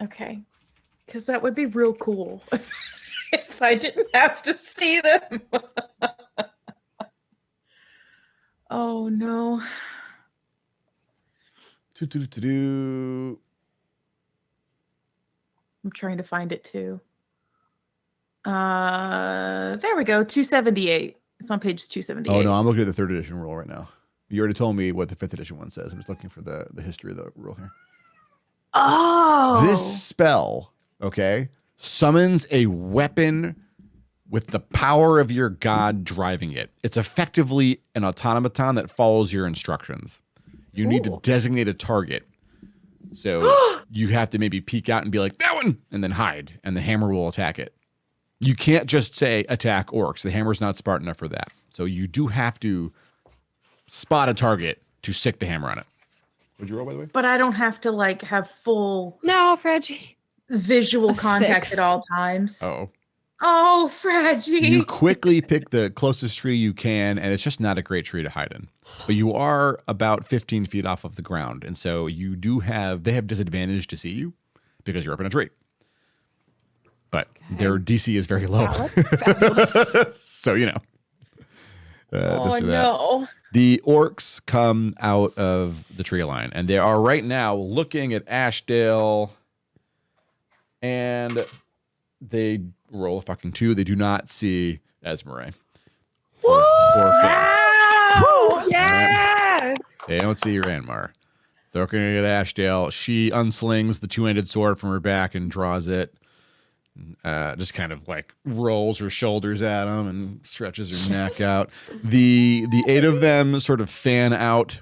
Okay. Because that would be real cool if I didn't have to see them. Oh, no. Do-do-do-do-do. I'm trying to find it too. There we go. 278. It's on page 278. Oh, no, I'm looking at the 3rd edition rule right now. You already told me what the 5th edition one says. I'm just looking for the history of the rule here. Oh. This spell, okay, summons a weapon with the power of your god driving it. It's effectively an automaton that follows your instructions. You need to designate a target. So you have to maybe peek out and be like, that one, and then hide, and the hammer will attack it. You can't just say attack orcs. The hammer's not smart enough for that. So you do have to spot a target to sick the hammer on it. Would you roll, by the way? But I don't have to like have full No, Fredgie. visual A contact 6. at all times. Oh. Oh, Fredgie. You quickly pick the closest tree you can, and it's just not a great tree to hide in. But you are about 15 feet off of the ground, and so they have disadvantage to see you because you're up in a tree. But their DC is very low. So, this or that. No. The orcs come out of the tree line, and they are right now looking at Ashdale, and they roll a fucking 2. They do not see Esmeralda or Finn. Wow! Yeah. They don't see your Anmar. They're looking at Ashdale. She unslings the two-handed sword from her back and draws it. Just kind of like rolls her shoulders at him and stretches her neck out. The 8 of them sort of fan out.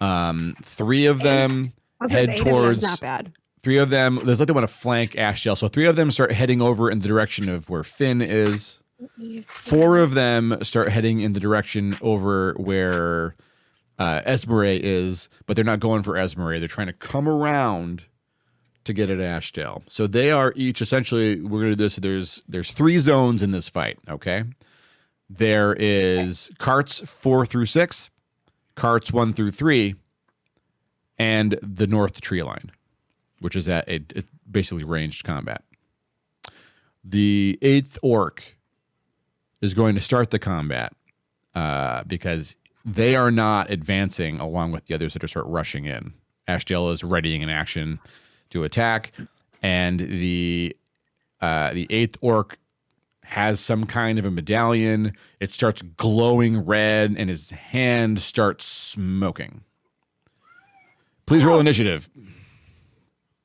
3 of them head towards. That's not bad. 3 of them, there's like they want to flank Ashdale. So 3 of them start heading over in the direction of where Finn is. 4 of them start heading in the direction over where Esmeralda is, but they're not going for Esmeralda. They're trying to come around to get at Ashdale. So they are each essentially, we're going to do this. There's 3 zones in this fight. Okay. There is carts 4 through 6, carts 1 through 3, and the north tree line, which is at a basically ranged combat. The 8th orc is going to start the combat because they are not advancing along with the others that are start rushing in. Ashdale is readying an action to attack, and the 8th orc has some kind of a medallion. It starts glowing red, and his hand starts smoking. Please roll initiative.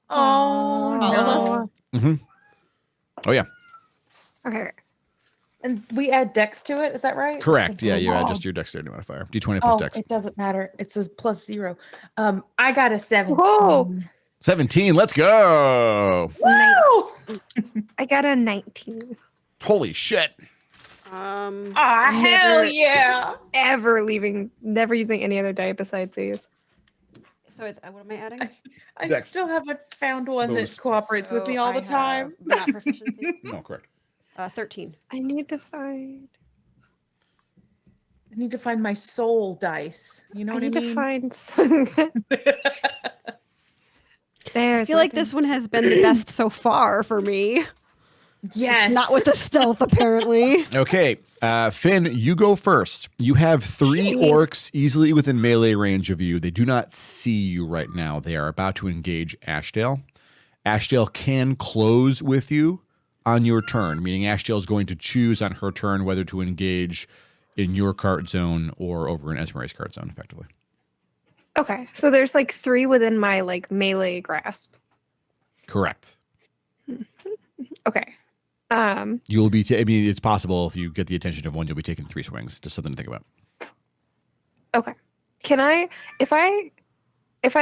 Oh, All of us? no. Mm-hmm. Oh, yeah. Okay. And we add dex to it, is that right? Correct. Yeah, you add just your dexterity modifier. D20 plus Oh, dex. it doesn't matter. It says +0. I got a 17. Whoa. 17. Let's go. Woo! I got a 19. Holy shit. Ah, hell Never- yeah. Never using any other die besides these. So it's what am I adding? I Dex. still haven't found one Those- that cooperates with me So all I the have time. Not proficiency. No, correct. 13. I need to find. I need to find my soul dice. You know I what I need to mean? find some. There's I feel like this one has been the best so far for me. Yes. It's not with the stealth, apparently. Okay. Finn, you go first. You have 3 orcs easily within melee range of you. They do not see you right now. They are about to engage Ashdale. Ashdale can close with you on your turn, meaning Ashdale is going to choose on her turn whether to engage in your cart zone or over in Esmeralda's cart zone, effectively. Okay, so there's like 3 within my like melee grasp. Correct. Okay. You'll be, I mean, it's possible if you get the attention of one, you'll be taking 3 swings. Just something to think about. Okay. Can I, if I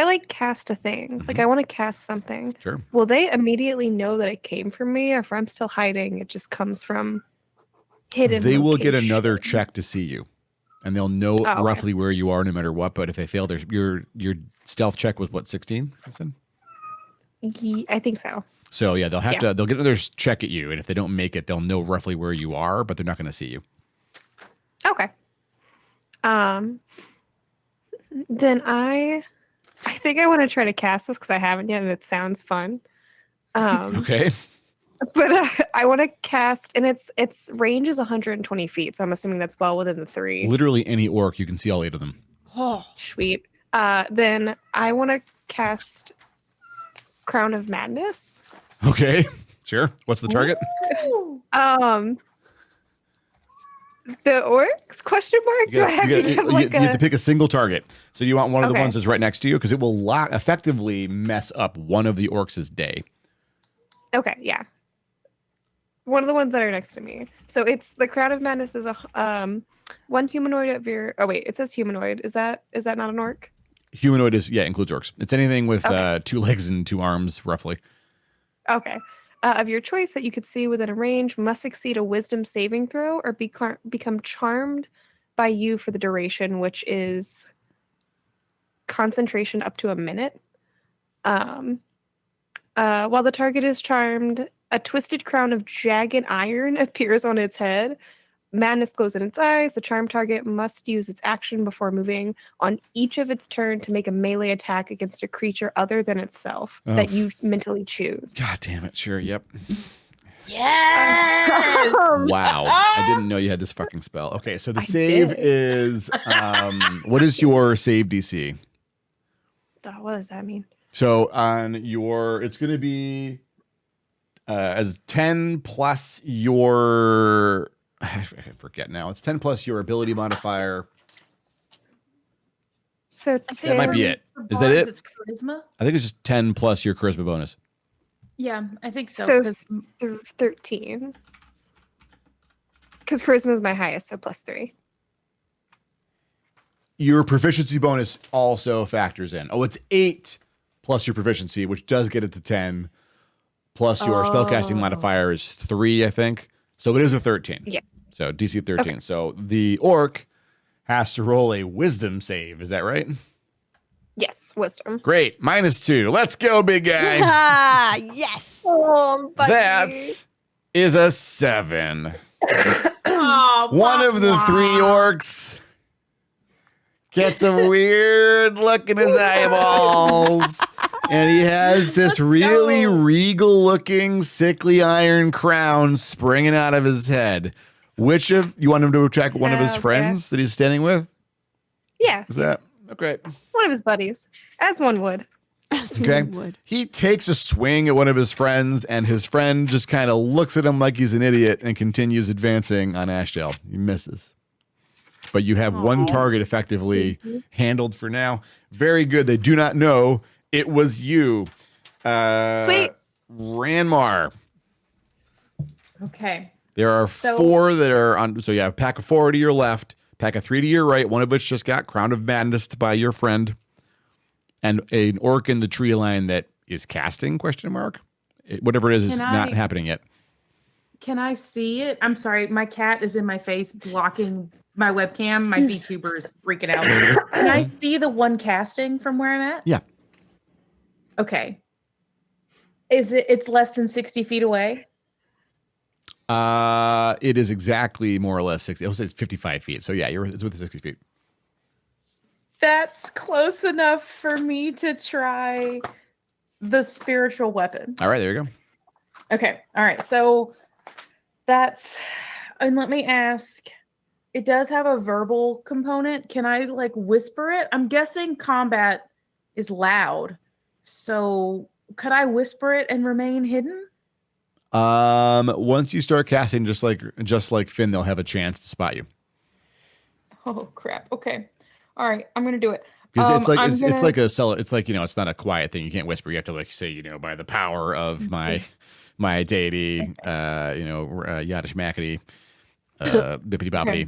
like cast a thing, like I want to cast something, Sure. will they immediately know that it came from me? Or if I'm still hiding, it just comes from hidden. They will get location? another check to see you, and they'll know okay. roughly where you are no matter what. But if they fail, your stealth check was what, 16? I said. I think so. So yeah, they'll have to. They'll get another check at you, and if they don't make it, they'll know roughly where you are, but they're not going to see you. Okay. Then I think I want to try to cast this because I haven't yet, and it sounds fun. Okay. But I want to cast, and its range is 120 feet, so I'm assuming that's well within the 3. Literally any orc, you can see all 8 of them. Oh, Sweet. Then I want to cast Crown of Madness. Okay. Sure. What's the target? The orcs? Question mark? Do I have to get like you have to pick a single target. So you want one of the Okay. ones that's right next to you because it will effectively mess up one of the orcs' day. Okay, yeah. One of the ones that are next to me. So it's the Crown of Madness is a one humanoid of your. Oh wait, it says humanoid. Is that not an orc? Humanoid includes orcs. It's anything with Okay. 2 legs and 2 arms, roughly. Okay. Of your choice that you could see within a range must succeed a wisdom saving throw or become charmed by you for the duration, which is concentration up to a minute. While the target is charmed, a twisted crown of jagged iron appears on its head. Madness glows in its eyes. The charmed target must use its action before moving on each of its turn to make a melee attack against a creature other than itself that you mentally choose. God damn it. Sure. Yep. Yes. Wow. I didn't know you had this fucking spell. Okay. So the save is, what is your save DC? What does that mean? So on your, it's going to be as 10 plus your, I forget now. It's 10 plus your ability modifier. So That might be it. For Is that bards, it? It's charisma. I think it's just 10 plus your charisma bonus. Yeah, I think so. So 'cause 13. Because charisma is my highest, so plus 3. Your proficiency bonus also factors in. Oh, it's 8 plus your proficiency, which does get it to 10. Plus your spellcasting modifier is 3, I think. So it is a 13. Yes. So DC 13. Okay. So the orc has to roll a wisdom save. Is that right? Yes, wisdom. Great. -2. Let's go, big guy. Ah, yes. Oh, That is a 7. oh, One of the 3 orcs gets a weird look in his eyeballs. And he has this really regal looking, sickly iron crown springing out of his head. Which of you want him to attack one of his friends that he's standing with? Yeah, Is that okay? one of his buddies, as one would. Okay. He takes a swing at one of his friends, and his friend just kind of looks at him like he's an idiot and continues advancing on Ashdale. He misses. But you have one target effectively handled for now. Very good. They do not know it was you. Sweet. Ranmar. Okay. There are 4 that are on. So you have a pack of 4 to your left, pack of 3 to your right, one of which just got Crown of Madness by your friend, and an orc in the tree line that is casting, ? Whatever it is not happening yet. Can I see it? I'm sorry. My cat is in my face blocking my webcam. My VTuber is freaking out. Can I see the one casting from where I'm at? Yeah. Okay. It's less than 60 feet away? It is exactly more or less 60. It'll say it's 55 feet. So yeah, it's within 60 feet. That's close enough for me to try the spiritual weapon. All right, there you go. Okay. All right. So that's, and let me ask, it does have a verbal component. Can I like whisper it? I'm guessing combat is loud. So could I whisper it and remain hidden? Once you start casting, just like Finn, they'll have a chance to spot you. Oh crap. Okay. All right. I'm going to do it. Because it's like a cellar. It's like, it's not a quiet thing. You can't whisper. You have to like say, by the power of my deity, Yadish Makity, bippity boppity.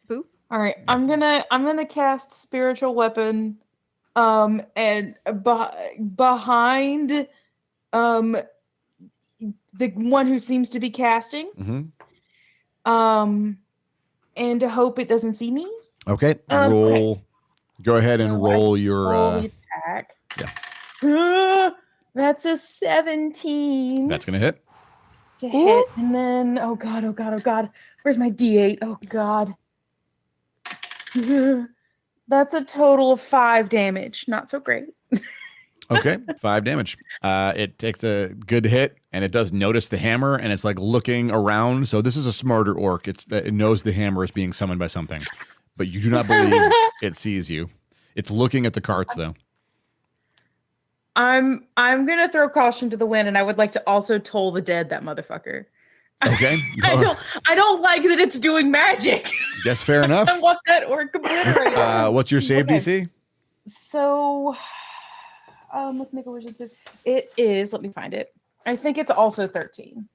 Boo. All right. I'm gonna cast spiritual weapon, and behind, the one who seems to be casting, and to hope it doesn't see me. Okay. Roll. Okay. Go ahead and roll your roll the attack. Yeah. That's a 17. That's gonna hit. To hit, and then oh god, where's my D8? Oh god. That's a total of 5 damage. Not so great. Okay, 5 damage. It takes a good hit, and it does notice the hammer, and it's like looking around. So this is a smarter orc. It knows the hammer is being summoned by something, but you do not believe it sees you. It's looking at the carts, though. I'm gonna throw caution to the wind, and I would like to also toll the dead that motherfucker. Okay. I don't like that it's doing magic. Yes, fair enough. I want that orc obliterated. What's your save DC? So, let's make a wisdom save. It is. Let me find it. I think it's also 13,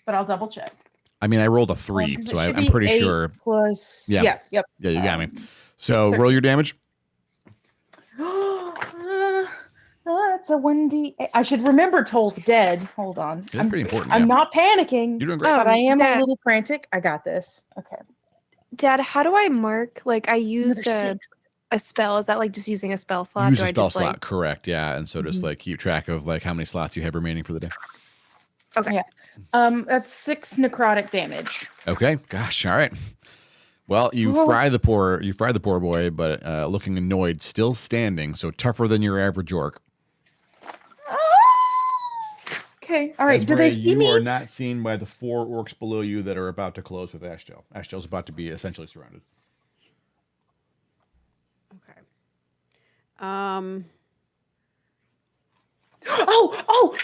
but I'll double check. I mean, I rolled a 3, so I'm pretty sure. Plus, yeah, yep. Yeah, you got me. So roll your damage. That's a 1d8. I should remember toll the dead. Hold on. That's pretty important. I'm not panicking. You're doing great. But I am Dad. a little frantic. I got this. Okay. Dad, how do I mark? Like, I used Another a spell. Is that like just using a spell slot? Use Do a I spell just slot, correct? Yeah, and so just Mhm. like keep track of like how many slots you have remaining for the day. Okay. Yeah. That's 6 necrotic damage. Okay, gosh, all right. Well, you Whoa. fry the poor boy, but looking annoyed, still standing, so tougher than your average orc. Okay. All right. Do Esbray, they see you me? are not seen by the 4 orcs below you that are about to close with Ashtel. Ashtel's about to be essentially surrounded. Okay. Um. Oh, hold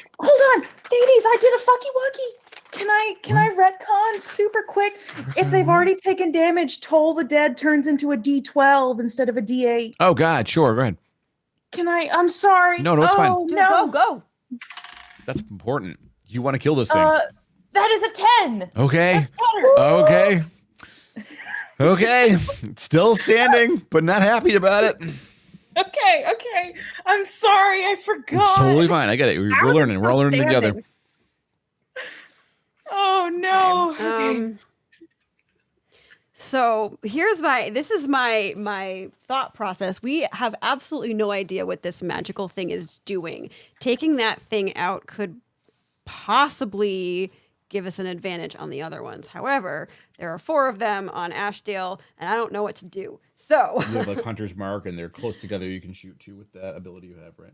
on. Ladies, I did a fucky wucky. Can I retcon super quick? If they've already taken damage, Toll the Dead turns into a D12 instead of a D8. Oh God, sure, go ahead. I'm sorry. No, it's fine. Dude, No. go. That's important. You want to kill this thing. That is a 10. Okay. That's better. Okay. Okay. It's still standing, but not happy about it. Okay. I'm sorry. I forgot. It's totally fine. I get it. We're learning. We're all learning together. Outstanding. Oh no. Okay. So this is my thought process. We have absolutely no idea what this magical thing is doing. Taking that thing out could possibly give us an advantage on the other ones. However, there are 4 of them on Ashdale, and I don't know what to do. So You have like Hunter's Mark, and they're close together. You can shoot 2 with that ability you have, right?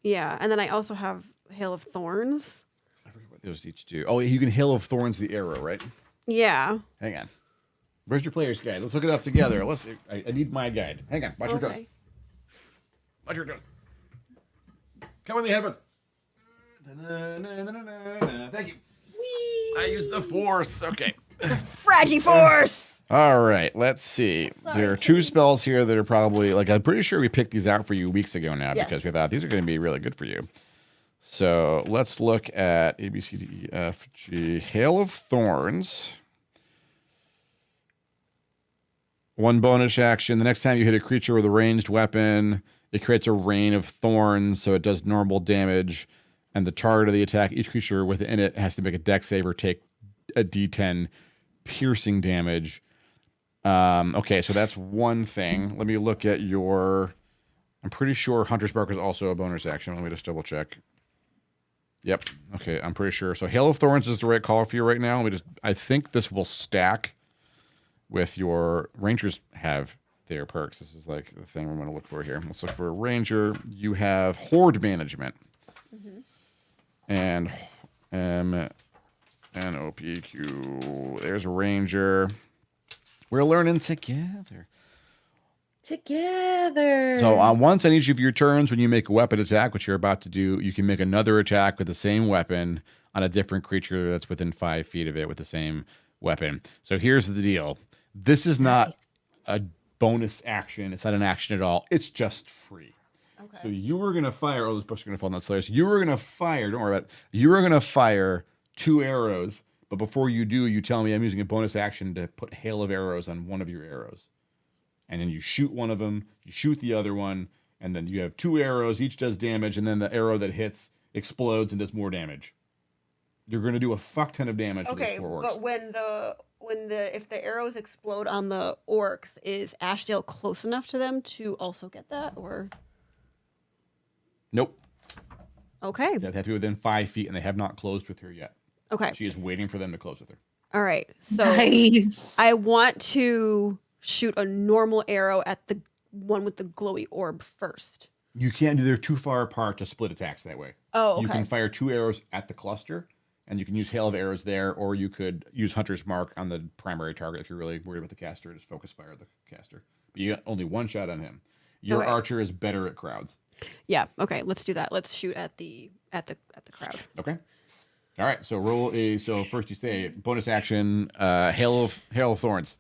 yeah, and then I also have Hail of Thorns. I forget what those each do. Oh, you can Hail of Thorns the arrow, right? Yeah. Hang on. Where's your player's guide? Let's look it up together. I need my guide. Hang on. Watch your toes. Okay. Watch your toes. Come with me, headphones. Thank you. I use the force. Okay. Fragiforce. All right. Let's see. There are 2 spells here that are probably like I'm pretty sure we picked these out for you weeks ago now Yes. because we thought these are going to be really good for you. So let's look at A, B, C, D, E, F, G. Hail of Thorns. 1 bonus action. The next time you hit a creature with a ranged weapon, it creates a rain of thorns, so it does normal damage. And the target of the attack, each creature within it has to make a dex save or take a D10 piercing damage. Okay, so that's one thing. Let me look at your... I'm pretty sure Hunter's Mark is also a bonus action. Let me just double check. Yep. Okay, I'm pretty sure. So Hail of Thorns is the right call for you right now. I think this will stack with your Rangers have their perks. This is like the thing we're going to look for here. Let's look for a Ranger. You have Horde Management. Mm-hmm. And NOPQ. There's a Ranger. We're learning together. So once on each of your turns, when you make a weapon attack, which you're about to do, you can make another attack with the same weapon on a different creature that's within 5 feet of it with the same weapon. So here's the deal. This is not a bonus action. It's not an action at all. It's just free. Okay. So you were going to fire, those books are going to fall down the You were going to fire, don't worry about it. You were going to fire 2 arrows, but before you do, you tell me I'm using a bonus action to put hail of arrows on one of your arrows. And then you shoot one of them, you shoot the other one, and then you have 2 arrows, each does damage, and then the arrow that hits explodes and does more damage. You're going to do a fuck ton of damage to those 4 orcs. But if the arrows explode on the orcs, is Ashdale close enough to them to also get that, or? Nope. Okay. They have to be within 5 feet, and they have not closed with her yet. Okay. She is waiting for them to close with her. All right. So Nice. I want to shoot a normal arrow at the one with the glowy orb first. You can't do. They're too far apart to split attacks that way. Oh, okay. You can fire 2 arrows at the cluster, and you can use hail of arrows there, or you could use Hunter's Mark on the primary target if you're really worried about the caster. Just focus fire the caster. But you got only 1 shot on him. Your Okay. archer is better at crowds. Yeah. Okay. Let's do that. Let's shoot at the crowd. Okay. All right. So roll a. So first you say bonus action, hail of thorns.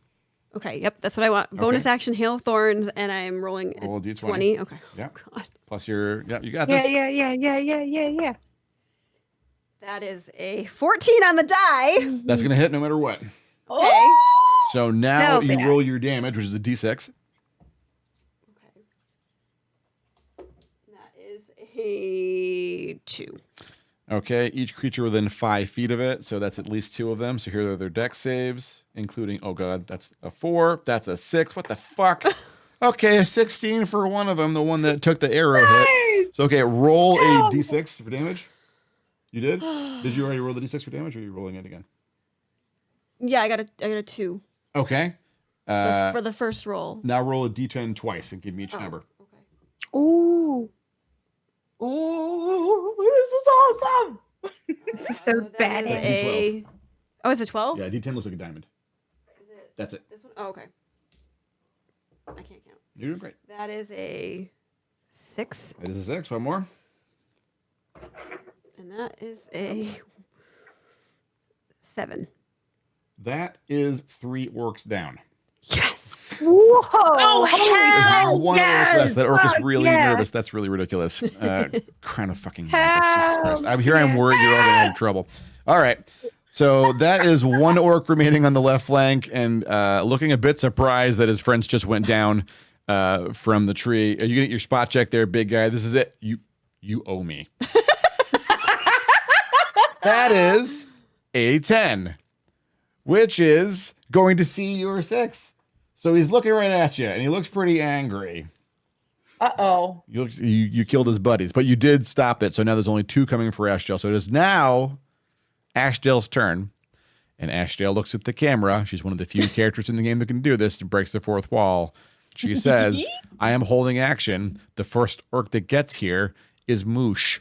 Okay. Yep. That's what I want. Bonus action, Hail of Thorns, and I'm rolling Roll a a d20. 20. Okay. Yeah. God. Plus your. Yeah. You got this. Yeah. That is a 14 on the die. That's gonna hit no matter what. Okay. So now No you bad. roll your damage, which is a d6. Okay. That is a 2. Okay, each creature within 5 feet of it, so that's at least 2 of them. So here are their dex saves, including, oh god, that's a 4, that's a 6. What the fuck? Okay, a 16 for one of them, the one that took the arrow hit. So okay, roll a d6 for damage. You did? Did you already roll the d6 for damage, or are you rolling it again? Yeah, I got a 2 Okay. for the first roll. Now roll a d10 twice and give me each number. Okay. Ooh, Ooh, this is awesome. this is so That is badass. a. Oh, is it 12? Yeah, d10 looks like a diamond. Is it That's it. this one? Oh, okay. I can't count. You're doing great. That is a 6, It is a 6. One more. and that is a 7. That is 3 orcs down. Yes. Whoa! Oh, hell One orc less. That orc is Fuck really yeah. nervous. That's really ridiculous. Crown of fucking Help, I'm here. I'm worried you're all gonna have trouble. All right. So that is 1 orc remaining on the left flank, and looking a bit surprised that his friends just went down from the tree. Are you gonna get your spot check there, big guy? This is it. You owe me. That is a 10, which is going to see your 6. So he's looking right at you, and he looks pretty angry. Uh-oh. You killed his buddies, but you did stop it. So now there's only 2 coming for Ashdale. So it is now Ashdale's turn. And Ashdale looks at the camera. She's one of the few characters in the game that can do this and breaks the 4th wall. She says, I am holding action. The first orc that gets here is Moosh.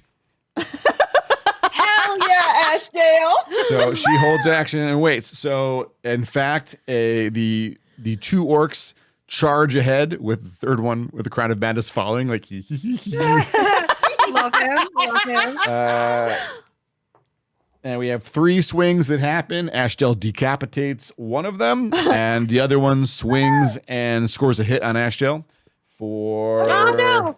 Hell yeah, Ashdale. So she holds action and waits. So in fact, the 2 orcs charge ahead with the third one with the crown of madness following. Like, Love him. Love him. and we have 3 swings that happen. Ashdale decapitates one of them, and the other one swings and scores a hit on Ashdale for Oh no!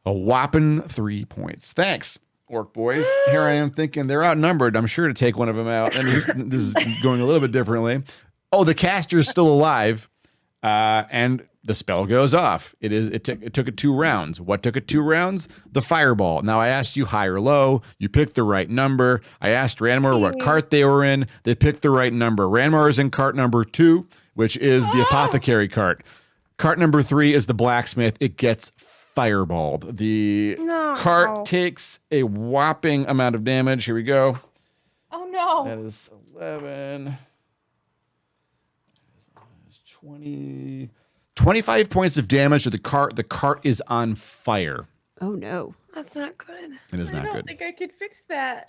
a whopping 3 points. Thanks, orc boys. Here I am thinking they're outnumbered. I'm sure to take one of them out. And this is going a little bit differently. Oh, the caster is still alive, and the spell goes off. It took it 2 rounds. What took it 2 rounds? The fireball. Now I asked you high or low. You picked the right number. I asked Ranmar what cart they were in. They picked the right number. Ranmar is in cart number 2, which is the apothecary cart. Cart number 3 is the blacksmith. It gets fireballed. The cart takes a whopping amount of damage. Here we go. Oh no. That is 11. 20, 25 points of damage to the cart. The cart is on fire. Oh no. That's not good. It is I not don't good. think I could fix that.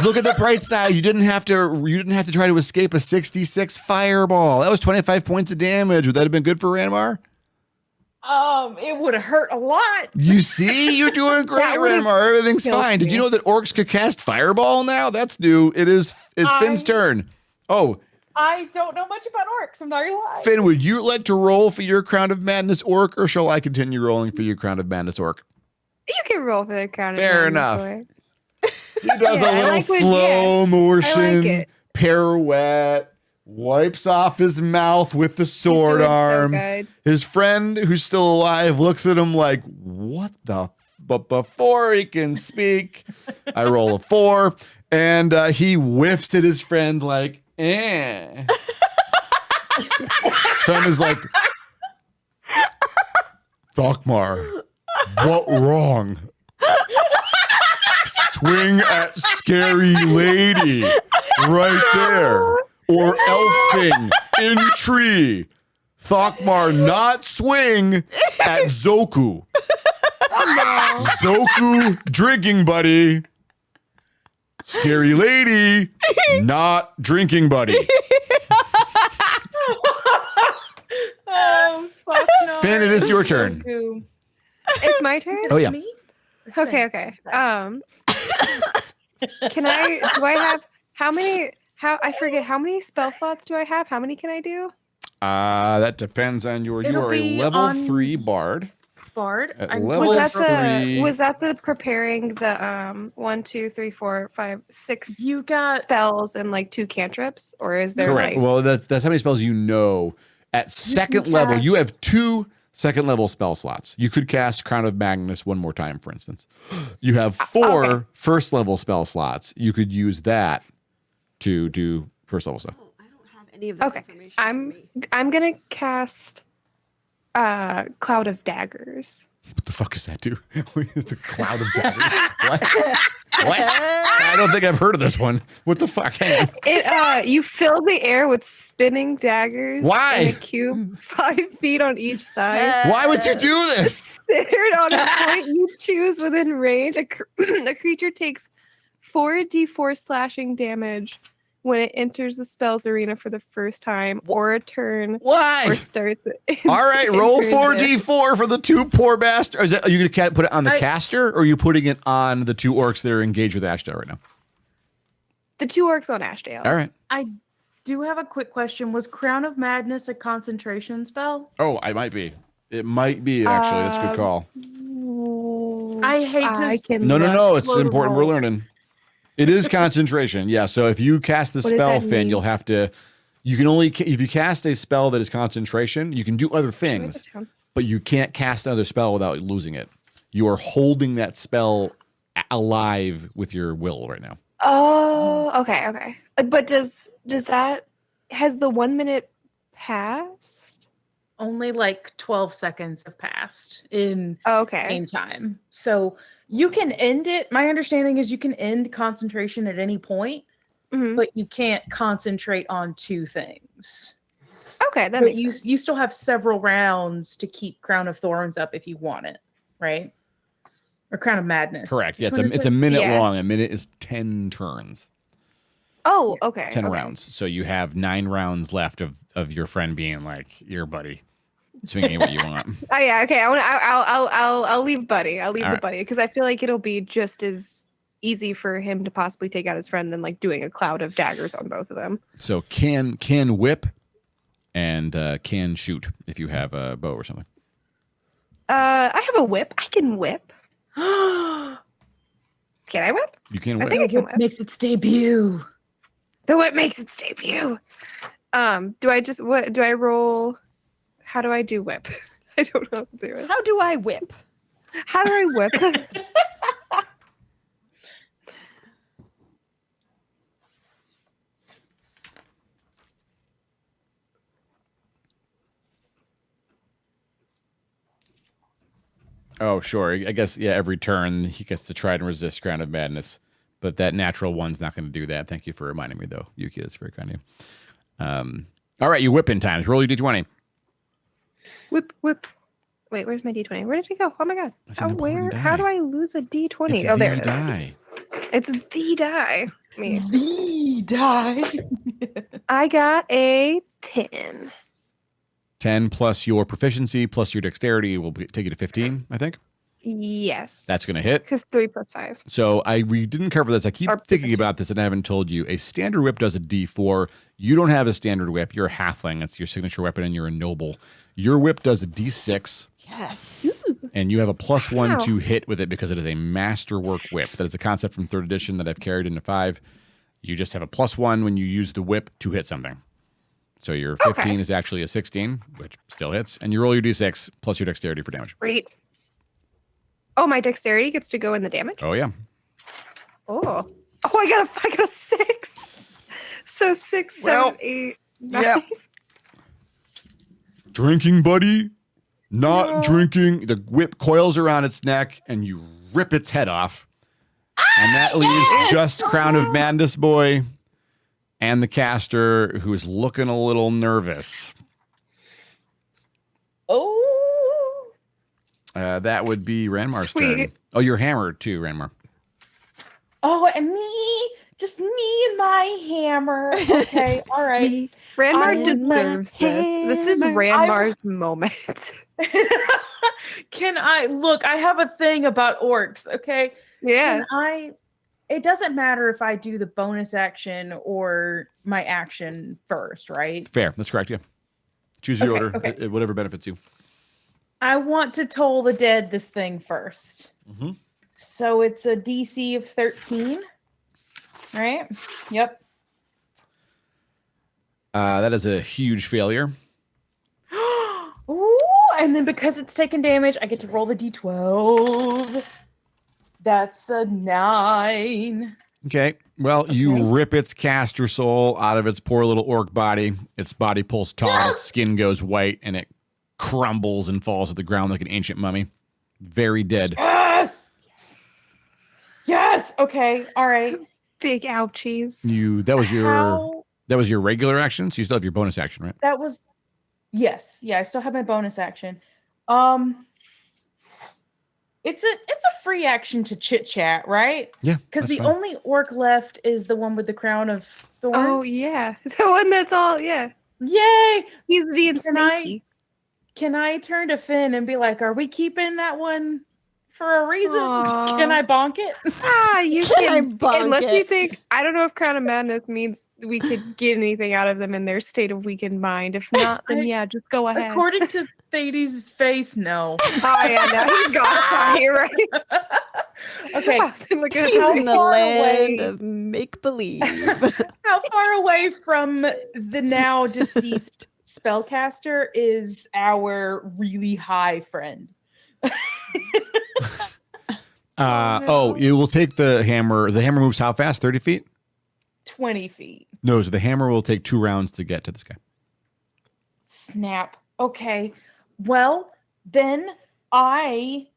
Look at the bright side. You didn't have to try to escape a 66 fireball. That was 25 points of damage. Would that have been good for Ranmar? It would have hurt a lot. You see, you're doing great, That would've Ranmar. Everything's killed fine. Did you me. know that orcs could cast fireball now? That's new. It's Finn's turn. Oh, I don't know much about orcs. I'm not gonna lie. Finn, would you like to roll for your Crown of Madness orc, or shall I continue rolling for your Crown of Madness orc? You can roll for the crown. of Fair madness, enough. boy. He does Yeah, a I little like when- slow yeah, motion, it. pirouette, wipes off his mouth with the He's sword doing so arm. good. His friend, who's still alive, looks at him like, what the? But before he can speak, I roll a 4, and he whiffs at his friend like, eh. His friend is like, Thokmar, what wrong? Swing at scary lady right there. Or elf thing in tree. Thokmar not swing at Zoku. Zoku drinking buddy. Scary lady not drinking buddy. Oh, fuck no. Finn, it is your turn. It's my turn. Oh yeah. Me? Okay. Can I? Do I have how many? I forget how many spell slots do I have? How many can I do? That depends on you It'll are a be level on- 3 bard. Bard. At I'm level Was that three. the preparing the 1, 2, 3, 4, 5, 6 You got spells and like 2 cantrips, or is there Correct. like Well, that's how many spells you know. At second level, cast- you have 2 second level spell slots. You could cast Crown of Magnus one more time, for instance. You have 4 first level spell slots. You could use that to do first level stuff. Oh, I don't have any of that Okay. information. for me. I'm gonna cast Cloud of Daggers. What the fuck does that do? It's a cloud of daggers. What? What? I don't think I've heard of this one. What the fuck? Hang on. You fill the air with spinning daggers. Why? In a cube, 5 feet on each side. Why would you do this? Centered on a point you choose within range. A creature takes 4d4 slashing damage when it enters the spell's arena for the first time, or a turn, Why? or starts. All right, roll enters it. 4d4 for the 2 poor bastards. Are you going to put it on the caster, or are you putting it on the 2 orcs that are engaged with Ashdale right now? The 2 orcs on Ashdale. All right. I do have a quick question. Was Crown of Madness a concentration spell? Oh, I might be. It might be, actually. That's a good call. I hate to. I can No. It's Slow to important. We're roll. learning. It is concentration. Yeah. So if you cast the What does spell, that Finn, mean? you'll have to. You can only if you cast a spell that is concentration. You can do other Write things, this down. but you can't cast another spell without losing it. You are holding that spell alive with your will right now. Oh, okay. But does that has the 1 minute passed? Only like 12 seconds have passed in Oh, okay. game time. So you can end it. My understanding is you can end concentration at any point, Mhm. but you can't concentrate on 2 things. Okay, that But makes you sense. you still have several rounds to keep Crown of Thorns up if you want it, right? Or Crown of Madness. Correct. Yeah, Which one is it's it? a minute Yeah. long. A minute is 10 turns, Oh, okay. 10 okay. rounds. So you have 9 rounds left of your friend being like your buddy, swinging what you want. Oh yeah, okay. I'll leave Buddy. I'll leave All the right. Buddy because I feel like it'll be just as easy for him to possibly take out his friend than like doing a cloud of daggers on both of them. So can whip and can shoot if you have a bow or something. I have a whip. I can whip. Can I whip? You can I whip. think I can Whip whip. makes its debut. The whip makes its debut. Do I roll? How do I do whip? I don't know how to do it. How do I whip? How do I whip? Oh, sure. I guess, yeah, every turn he gets to try and resist Crown of Madness. But that natural one's not going to do that. Thank you for reminding me, though, Yuki. That's very kind of you. All right, you whipping times. Roll your d20. Whip. Wait, where's my d20? Where did it go? Oh my god. That's an important die. How do I lose a d20? It's Oh, there the it is. die. It's the die. Me. The die. I got a 10. 10 plus your proficiency plus your dexterity will take you to 15, I think. Yes. That's going to hit. Because 3 plus 5. So we didn't cover this. I keep Or thinking about this and I haven't told you. A standard whip does a d4. You don't have a standard whip. You're a halfling. That's your signature weapon and you're a noble. Your whip does a d6 Yes. and you have a +1 Wow. to hit with it because it is a masterwork whip. That is a concept from 3rd edition that I've carried into 5. You just have a +1 when you use the whip to hit something. So your 15 Okay. is actually a 16, which still hits. And you roll your d6 plus your dexterity for damage. Great. Oh, my dexterity gets to go in the damage? Oh, yeah. Oh, I got a 6. So 6, Well, 7, 8, 9. Yeah. Drinking, buddy. Not No. drinking. The whip coils around its neck and you rip its head off. And that leaves just Crown of Madness boy and the caster who is looking a little nervous. Oh. That would be Ranmar's turn. Sweet. Oh, you're hammered too, Ranmar. Oh, and me. Just me and my hammer. Okay. All right. Ranmar I deserves this. This is hammer. Ranmar's moment. Can I look? I have a thing about orcs. Okay. Yeah. It doesn't matter if I do the bonus action or my action first, right? Fair. That's correct. Yeah. Choose your Okay, order. okay. Whatever benefits you. I want to toll the dead this thing first. Mm-hmm. So it's a DC of 13. Right? Yep. That is a huge failure. Ooh, And then because it's taking damage, I get to roll the d12. That's a 9. Okay. Well, you Okay. rip its caster soul out of its poor little orc body. Its body pulls taut, its skin goes white, and it crumbles and falls to the ground like an ancient mummy. Very dead. Yes! Yes! Okay, all right. Big ouchies. That was How- your regular action, so you still have your bonus action, right? That was... Yes, yeah, I still have my bonus action. It's a free action to chit-chat, right? Yeah. Because that's the fine. only orc left is the one with the crown of thorns. Oh yeah, the one that's all yeah. Yay! He's being Can I- sneaky. Can I turn to Finn and be like, are we keeping that one for a reason? Aw. Can I bonk it? Ah, you Can I can. bonk Unless you it? think, I don't know if Crown of Madness means we could get anything out of them in their state of weakened mind. If not, then yeah, just go ahead. According to Thades' face, no. Oh yeah, no, he's gone. Sorry, you're right. Okay, I was looking at He's How his in the far land away- of make believe. how far away from the now deceased spellcaster is our really high friend? It will take the hammer. The hammer moves how fast? 30 feet? 20 feet. No, so the hammer will take 2 rounds to get to this guy. Snap. Okay. Well, then I.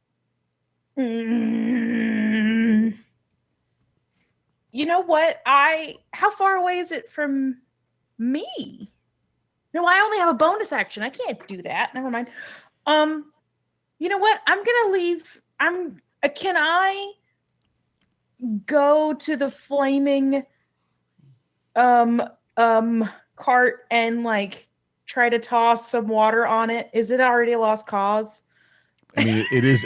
You know what? How far away is it from me? No, I only have a bonus action. I can't do that. Never mind. You know what? I'm gonna leave. Can I go to the flaming cart and like try to toss some water on it? Is it already a lost cause? I mean, it is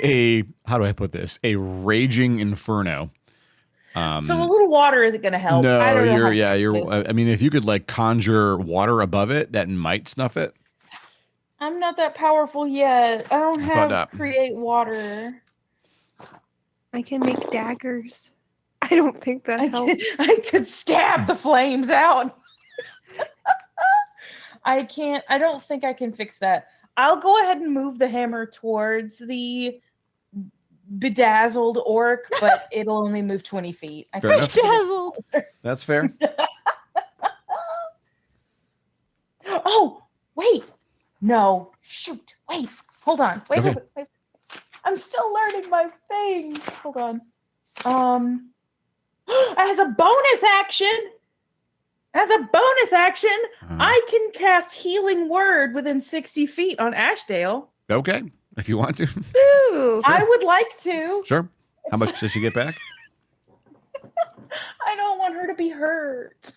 how do I put this? A raging inferno. So a little water isn't going to help. No, I don't know how to you're. fix this. I mean, if you could like conjure water above it, that might snuff it. I'm not that powerful yet. I don't I thought have not. create water. I can make daggers. I don't think that helps. I could stab the flames out. I can't. I don't think I can fix that. I'll go ahead and move the hammer towards the bedazzled orc, but it'll only move 20 feet. I Fair enough. Dazzled. That's fair. Oh, wait. No. Shoot. Wait. Hold on. Wait, Okay. wait. I'm still learning my things. Hold on. As a bonus action, I can cast Healing Word within 60 feet on Ashdale. Okay, if you want to. Ooh. I would like to. Sure. How much does she get back? I don't want her to be hurt.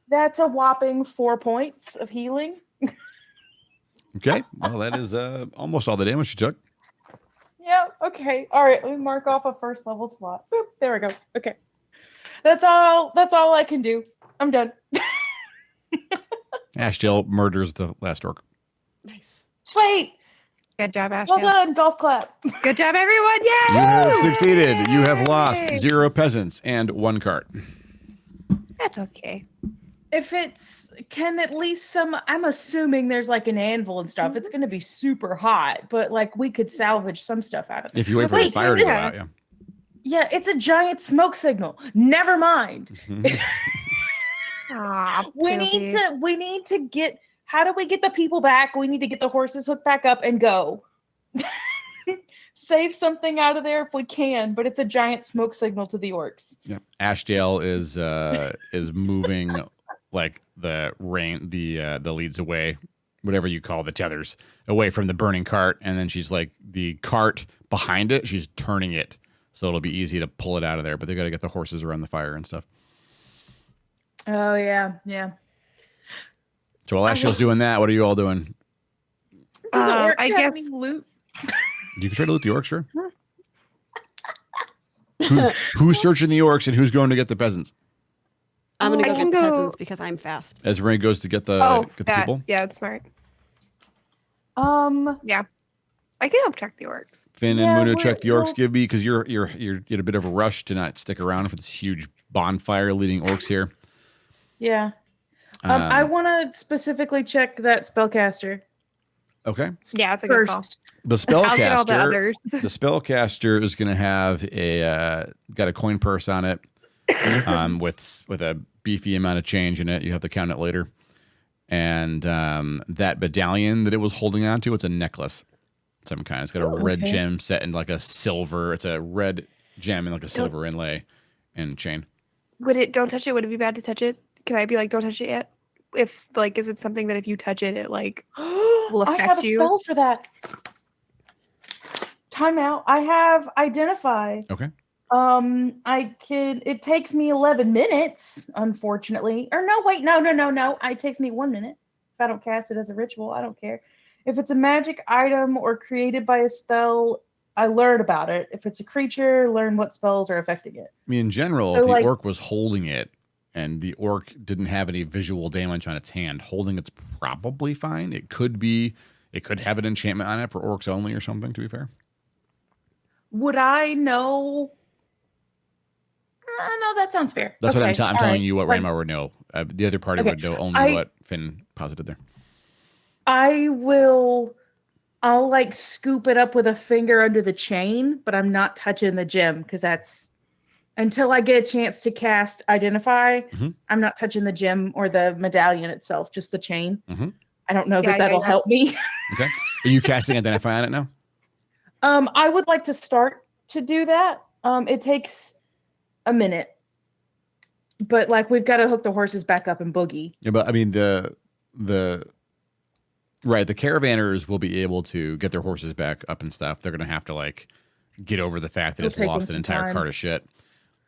That's a whopping 4 points of healing. Okay. Well, that is almost all the damage she took. Yeah, okay. All right, let me mark off a first level slot. Boop, there we go. Okay. That's all I can do. I'm done. Ashdale murders the last orc. Nice. Sweet. Good job, Well Ashley. done. Golf clap. Good job, everyone. Yay! You have succeeded. You have lost Yay! 0 peasants and 1 cart. That's okay. If can at least I'm assuming there's like an anvil and stuff. It's going to be super hot, but like we could salvage some stuff out of it. If you wait for the Wait, fire to go yeah. out, yeah. Yeah, it's a giant smoke signal. Never mind. Ah, We need to get, how do we get the people back? We need to get the horses hooked back up and go. Save something out of there if we can, but it's a giant smoke signal to the orcs. Yeah. Ashdale is moving like the leads away, whatever you call the tethers, away from the burning cart, and then she's like the cart behind it, she's turning it so it'll be easy to pull it out of there, but they got to get the horses around the fire and stuff. Oh yeah, yeah. So while Ashdale's doing that, what are you all doing? Do the orcs I have guess any loot? You can try to loot the orcs, sure. Who's searching the orcs and who's going to get the peasants? I'm gonna I go can get the go- peasants because I'm fast. As Ray goes to get the that. people. Yeah, it's smart. Yeah. I can help track the orcs. Finn Yeah, and Muno check the orcs. we'll- Give me because you're in a bit of a rush to not stick around for this huge bonfire leading orcs here. Yeah. I want to specifically check that spellcaster. Okay. Yeah, it's a good call. first. The I'll get all the spellcaster, others. the spellcaster is going to have got a coin purse on it, with a beefy amount of change in it. You have to count it later. And that medallion that it was holding on to, it's a necklace of some kind. It's got a red okay. gem set in like a silver. It's a red gem in like a silver inlay and chain. Don't touch it? Would it be bad to touch it? Can I be like, don't touch it yet? If like, is it something that if you touch it, it like will I have affect a you? spell for that. Time out. I have identify. Okay. It takes me 11 minutes, unfortunately. Or no, wait, no. It takes me 1 minute. If I don't cast it as a ritual, I don't care. If it's a magic item or created by a spell, I learn about it. If it's a creature, learn what spells are affecting it. I mean, in general, So, if the like- orc was holding it and the orc didn't have any visual damage on its hand, holding it's probably fine. It could have an enchantment on it for orcs only or something, to be fair. Would I know? No, that sounds fair. That's what I'm all telling right. you what Like, Ramar would know. The other party Okay, would know only what Finn posited there. I'll like scoop it up with a finger under the chain, but I'm not touching the gem because that's until I get a chance to cast Identify. Mhm. I'm not touching the gem or the medallion itself, just the chain. Mhm. I don't know Yeah, that that'll yeah. help me. Okay. Are you casting Identify on it now? I would like to start to do that. It takes a minute, but like we've got to hook the horses back up and boogie. Yeah, but I mean the caravanners will be able to get their horses back up and stuff. They're gonna have to like get over the fact that It'll it's take them lost an some entire time. cart of shit.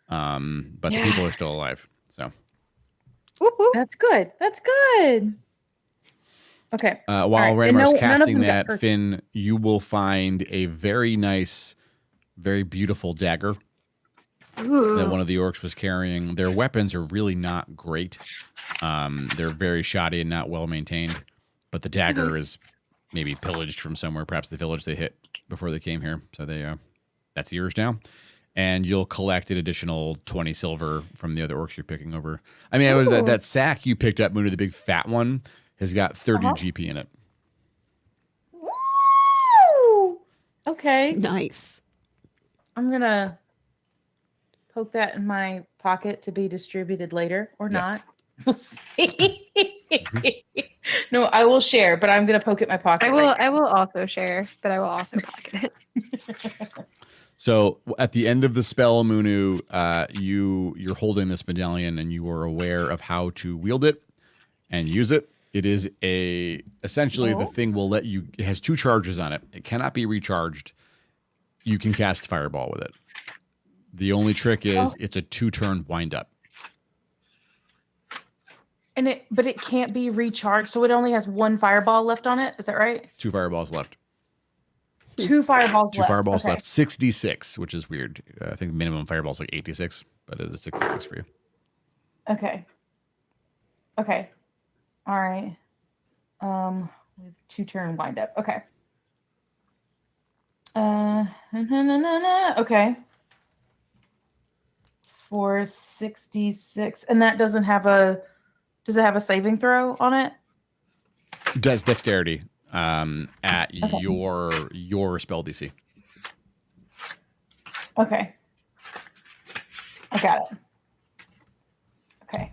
But Yeah. the people are still alive. So Whoop, whoop. That's good. That's good. Okay. while right, and Ramar's none of casting them got that, hurt. Finn, you will find a very nice, very beautiful dagger that Ooh. one of the orcs was carrying. Their weapons are really not great. They're very shoddy and not well maintained. But the dagger is maybe pillaged from somewhere, perhaps the village they hit before they came here. So that's yours now. And you'll collect an additional 20 silver from the other orcs you're picking over. I mean, that sack you picked up, Moon, the big fat one, has got 30 GP in it. Woo! Okay. Nice. I'm gonna poke that in my pocket to be distributed later or Yeah. not. We'll see. No, I will share, but I'm gonna poke it in my pocket. I will also share, but I will also pocket it. So at the end of the spell, Munu, you're holding this medallion and you are aware of how to wield it and use it. It is essentially the thing will let you. It has 2 charges on it. It cannot be recharged. You can cast Fireball with it. The only trick is it's a 2-turn wind up. But it can't be recharged, so it only has 1 fireball left on it. Is that right? 2 fireballs left. 2 fireballs 2 left. fireballs Okay. left. 66, which is weird. I think minimum fireball is like 86, but it is 66 for you. Okay. Okay. All right. With 2-turn wind up. Okay. Okay. For 66, and that does it have a saving throw on it? Does dexterity at your spell DC. Okay. I got it. Okay.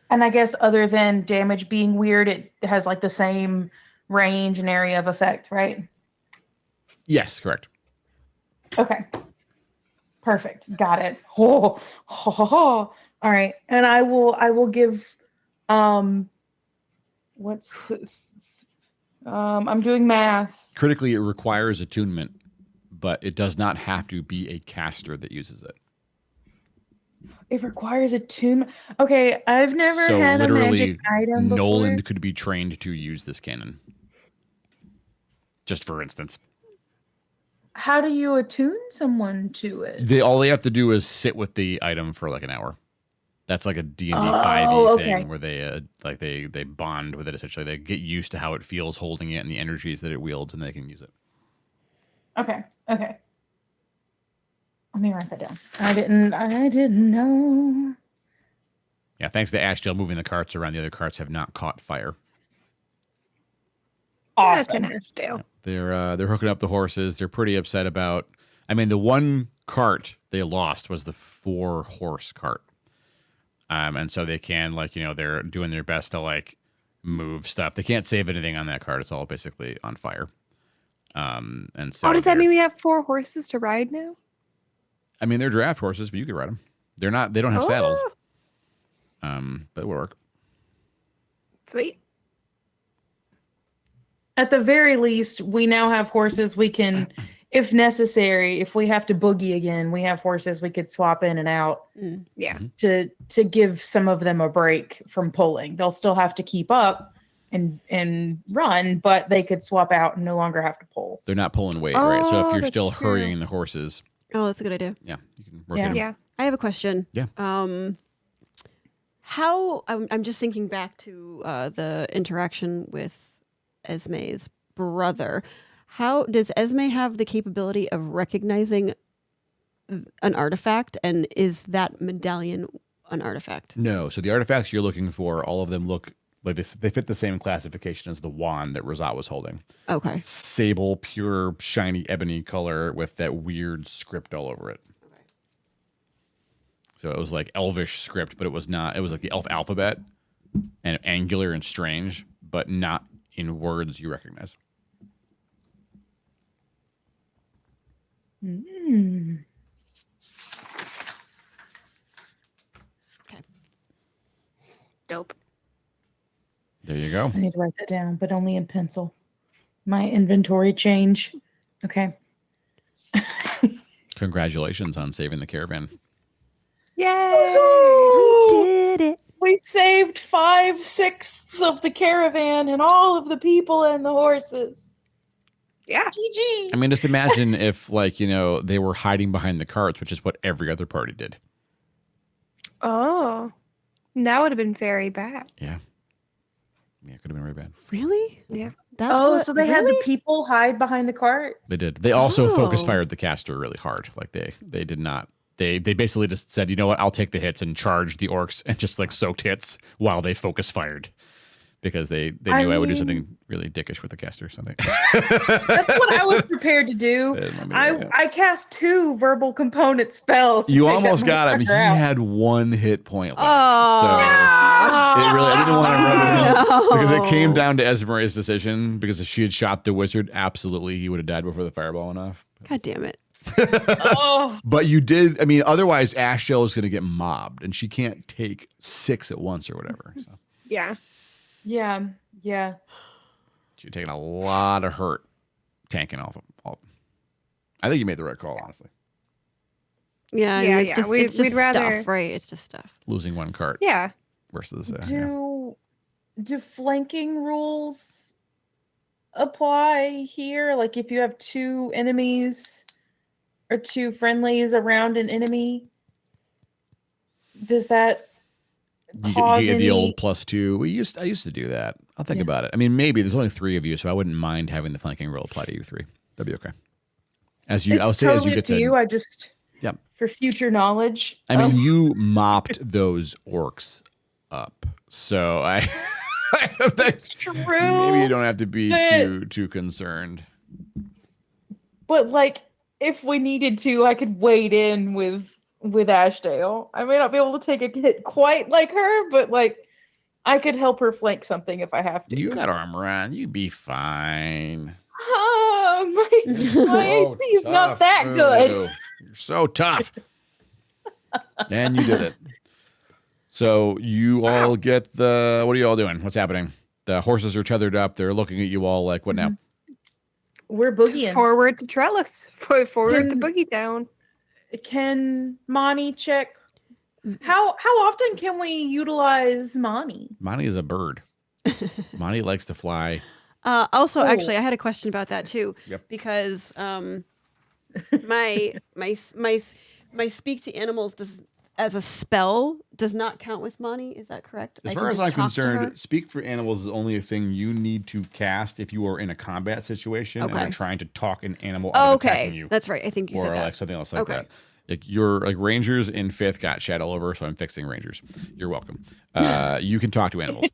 And I guess other than damage being weird, it has like the same range and area of effect, right? Yes, correct. Okay. Perfect. Got it. Oh, All right. And I will give I'm doing math. Critically, it requires attunement, but it does not have to be a caster that uses it. It requires attunement. Okay, I've never So had a literally, magic item before. Nolan could be trained to use this cannon. Just for instance. How do you attune someone to it? All they have to do is sit with the item for like an hour. That's like a D&D 5e okay. thing where they bond with it essentially. They get used to how it feels holding it and the energies that it wields, and they can use it. Okay. Let me write that down. I didn't know. Yeah, thanks to Ashtel moving the carts around, the other carts have not caught fire. That's an Awesome. Ashdale. They're hooking up the horses. They're pretty upset about. I mean, the one cart they lost was the 4-horse cart, and so they can they're doing their best to move stuff. They can't save anything on that cart. It's all basically on fire. And so. Oh, does that mean we have 4 horses to ride now? I mean, they're draft horses, but you can ride them. They're not. They don't have saddles. Oh. But it will work. Sweet. At the very least, we now have horses we can, if necessary, if we have to boogie again, we have horses we could swap in and out Yeah. to give some of them a break from pulling. They'll still have to keep up and run, but they could swap out and no longer have to pull. They're not pulling weight, right? So if Oh, you're that's still true. hurrying the horses, Oh, that's a good idea. yeah, you can rotate them. Yeah. I have a question. Yeah. How I'm just thinking back to the interaction with Esme's brother. How does Esme have the capability of recognizing an artifact, and is that medallion an artifact? No. So the artifacts you're looking for, all of them look like this. They fit the same classification as the wand that Razat was holding. Okay. Sable, pure, shiny ebony color with that weird script all over it. So it was like elvish script, but it was not. It was like the elf alphabet, and angular and strange, but not in words you recognize. Mm. Dope. There you go. I need to write that down, but only in pencil. My inventory change. Okay. Congratulations on saving the caravan. Yay! Did it? We saved 5/6 of the caravan and all of the people and the horses. Yeah. GG. I mean, just imagine if, they were hiding behind the carts, which is what every other party did. Oh. That would have been very bad. Yeah. Yeah, it could have been very bad. Really? Yeah. That's So they had the really? people hide behind the carts? They did. They also focus Oh. fired the caster really hard. Like they did not. They basically just said, you know what, I'll take the hits and charged the orcs and just soaked hits while they focus fired. Because they knew I would do something really dickish with the caster or something. That's what I was prepared to do. I cast 2 verbal component spells. to You take almost that got him. He motherfucker out. had 1 hit point left. Oh. So I didn't want to run it in. No. Because it came down to Esmeralda's decision. Because if she had shot the wizard, absolutely he would have died before the fireball went off. God damn it. Oh, But you did. I mean, otherwise Ashdale is going to get mobbed, and she can't take 6 at once or whatever. So Yeah. yeah. she's taking a lot of hurt tanking off. I think you made the right call, honestly. Yeah, Yeah, it's yeah. just We'd- it's just we'd rather- stuff, right? It's just stuff. Losing 1 cart Yeah. versus. Do flanking rules apply here? Like if you have 2 enemies or 2 friendlies around an enemy, does that You cause get the any- old +2. I used to do that. I'll think about it. I mean, maybe there's only 3 of you, so I wouldn't mind having the flanking rule apply to you 3. That'd be okay. I'll say as you totally get up to to you. I just Yeah. for future knowledge. I mean, you mopped those orcs up, so I don't think true. maybe you don't have to be But- too concerned. But if we needed to, I could wade in with Ashdale. I may not be able to take a hit quite like her, but I could help her flank something if I have to. You got armor on. You'd be fine. My AC is not that good. You're so tough. And you did it. So you all get the. What are you all doing? What's happening? The horses are tethered up. They're looking at you all like, what now? We're boogieing. Forward to Trellis. Forward to Can- Boogie Down. Can Monty check? How often can we utilize Monty? Monty is a bird. Monty likes to fly. Also, Oh. actually, I had a question about that too. Yep. Because my speak to animals as a spell does not count with Monty. Is that correct? As I far can as just I'm talk to her? concerned, speak for animals is only a thing you need to cast if you are in a combat situation and Okay. are trying to talk an animal out of attacking Okay, you, that's right. I think you or said that. like something else like Okay. that. Your rangers in 5th got shadow over, so I'm fixing rangers. You're welcome. You can talk to animals.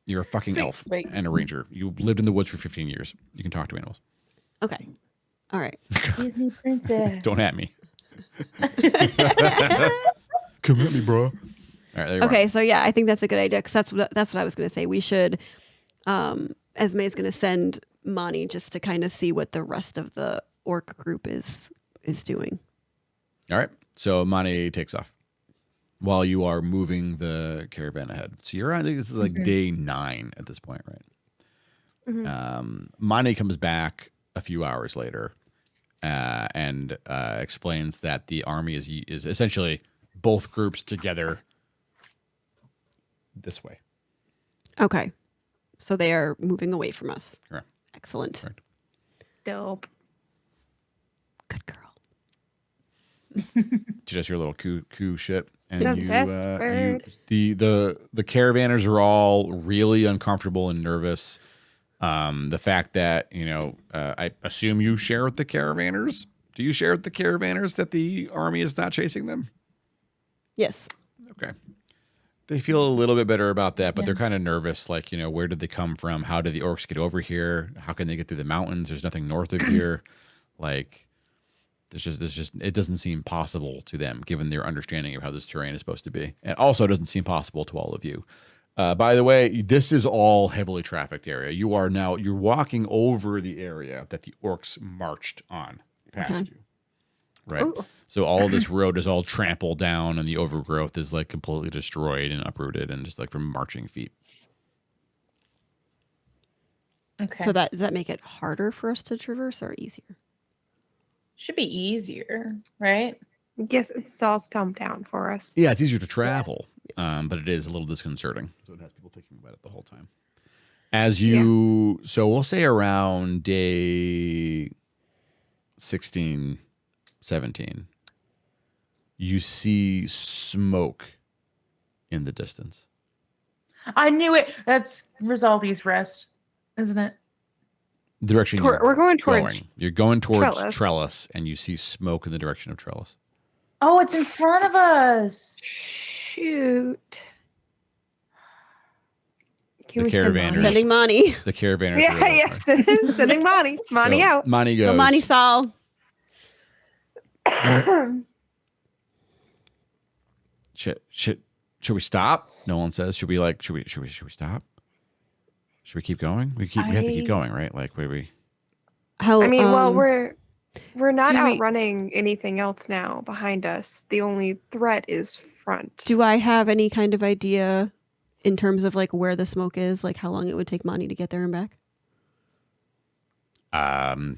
You're a fucking Sweet. elf Wait. and a ranger. You lived in the woods for 15 years. You can talk to animals. Okay. All right. Disney princess. Don't at me. Come at me, bro. All right, there you Okay, so yeah, I think that's a good idea because that's what I was going to say. We should, Esme's going to send Mani just to kind of see what the rest of the orc group is doing. All right. So Mani takes off while you are moving the caravan ahead. So you're on, I think this is like day 9 at this point, right? Mani comes back a few hours later and explains that the army is essentially both groups together this way. Okay, so they are moving away from us. Correct. Excellent. Correct. Dope. Good girl. Just your little coup shit. And The you, best bird. the caravanners are all really uncomfortable and nervous. The fact that, I assume you share with the caravanners. Do you share with the caravanners that the army is not chasing them? Yes. Okay. They feel a little bit better about that, but they're kind of nervous. Like, where did they come from? How did the orcs get over here? How can they get through the mountains? There's nothing north of here. Like, there's just, it doesn't seem possible to them given their understanding of how this terrain is supposed to be. And also doesn't seem possible to all of you. By the way, this is all heavily trafficked area. You're walking over the area that the orcs marched on past you. Right. Ooh. So all of this road is all trampled down and the overgrowth is like completely destroyed and uprooted and just like from marching feet. Okay. So does that make it harder for us to traverse or easier? Should be easier, right? Yes, it's all stumped down for us. Yeah, it's easier to travel, but it is a little disconcerting. So it has people thinking about it the whole time. So we'll say around day 16, 17, you see smoke in the distance. I knew it. That's Rizaldi's rest, isn't it? The direction We're going towards you're going towards Trellis. Trellis, and you see smoke in the direction of Trellis. Oh, it's in front of us. shoot. Can The we send caravanners. Mani? Sending Mani. The caravanners. Yeah, yes. Sending Mani. Mani out. Mani goes. Go Mani Sal. Should we stop? Nolan says. Should we stop? Should we keep going? We have to keep going, right? Like, what do we? How? I mean, well, we're not do we- outrunning anything else now behind us. The only threat is front. Do I have any kind of idea in terms of like where the smoke is, like how long it would take Mani to get there and back? Mani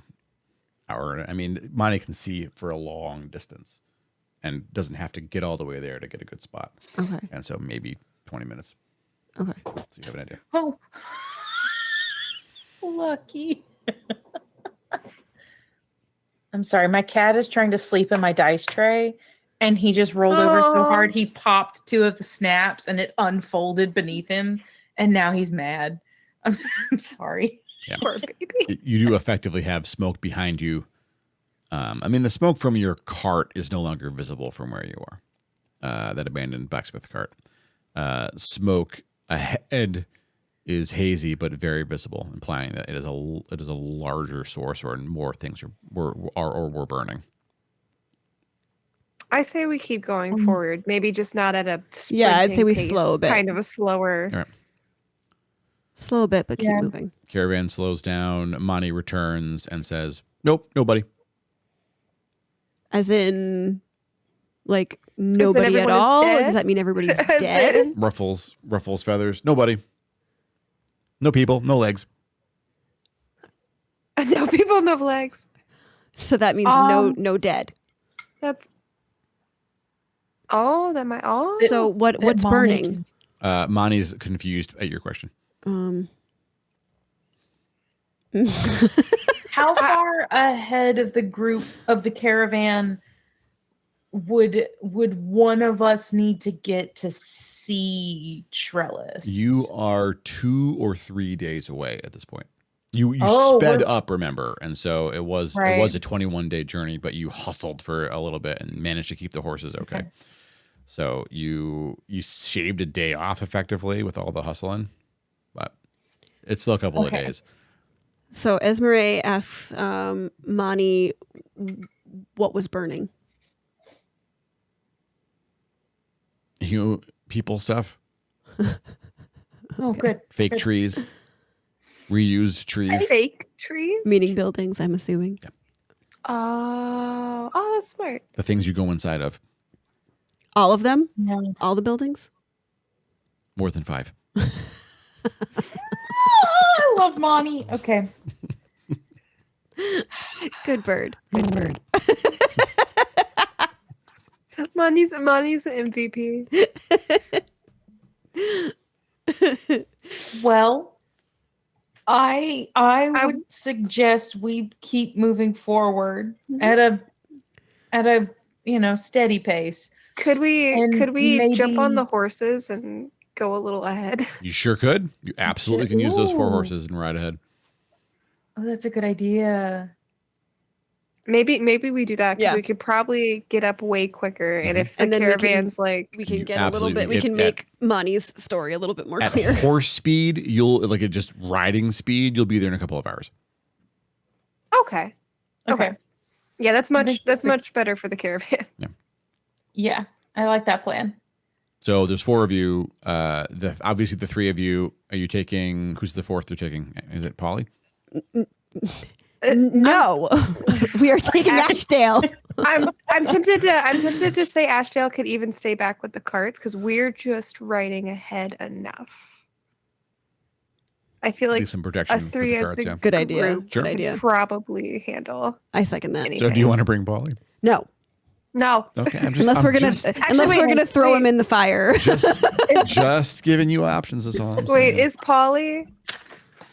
can see for a long distance, and doesn't have to get all the way there to get a good spot. Okay. And so maybe 20 minutes. Okay. So you have an idea. Oh, lucky. I'm sorry. My cat is trying to sleep in my dice tray, and he just rolled over so hard he popped 2 of the snaps, and it unfolded beneath him, and now he's mad. I'm sorry. Yeah. Poor baby. You do effectively have smoke behind you. The smoke from your cart is no longer visible from where you are. That abandoned blacksmith cart. Smoke ahead is hazy but very visible, implying that it is a larger source or more things were burning. I say we keep going forward. Maybe just not at a Yeah, I'd say sprinting we pace, slow a bit. Kind of a slower. All right. Slow a bit, but keep Yeah. moving. Caravan slows down. Mani returns and says, "Nope, nobody." As in, like nobody at everyone is all? dead? Does that mean everybody's As dead? in- Ruffles feathers. Nobody. No people. No legs. No people, no legs. So that means no dead. That's. Oh, that might. Oh, So what's Mani burning? Mani's confused at your question. How far ahead of the group of the caravan would one of us need to get to see Trellis? You are 2 or 3 days away at this point. You Oh, sped we're- up, remember, and so it was Right. a 21-day journey, but you hustled for a little bit and managed to keep the horses okay. So you shaved a day off effectively with all the hustling. but it's still a couple of Okay. days. So Esmeralda asks Mani what was burning. People stuff, Oh, good. fake Good. trees, reused trees. Fake trees? Meaning buildings, I'm assuming. Oh, that's smart. The things you go inside of. All of them? No. All the buildings? More than 5. I love Monty. Okay. Good bird. Good bird. Money's the MVP. Well, I would suggest we keep moving forward at a steady pace. Could we And jump on maybe- the horses and go a little ahead? You sure could. You absolutely can use those 4 Ooh. horses and ride ahead. Oh, that's a good idea. Maybe we do that because Yeah. we could probably get up way quicker. And if the And then we can- caravan's like, We can You get a little absolutely bit, we get can that- make Mani's story a little bit more At clear. horse speed, you'll like it just riding speed, you'll be there in a couple of hours. okay, okay, yeah, that's think much that's a- better for the caravan. Yeah, I like that plan. So there's 4 of you. Obviously the 3 of you. Are you taking? Who's the 4th you're taking? Is it Polly? No, we are taking Ashdale. I'm tempted to say Ashdale could even stay back with the carts because we're just riding ahead enough. I feel like Leave some protection us for 3 the as carts, the yeah. Good idea. group Sure. Good could idea. probably handle I second that. anything. So do you want to bring Polly? No, No, Okay, I'm just, unless I'm we're gonna just, unless we're wait, gonna throw wait. him in the fire. just giving you options. That's all I'm saying. wait, is Polly?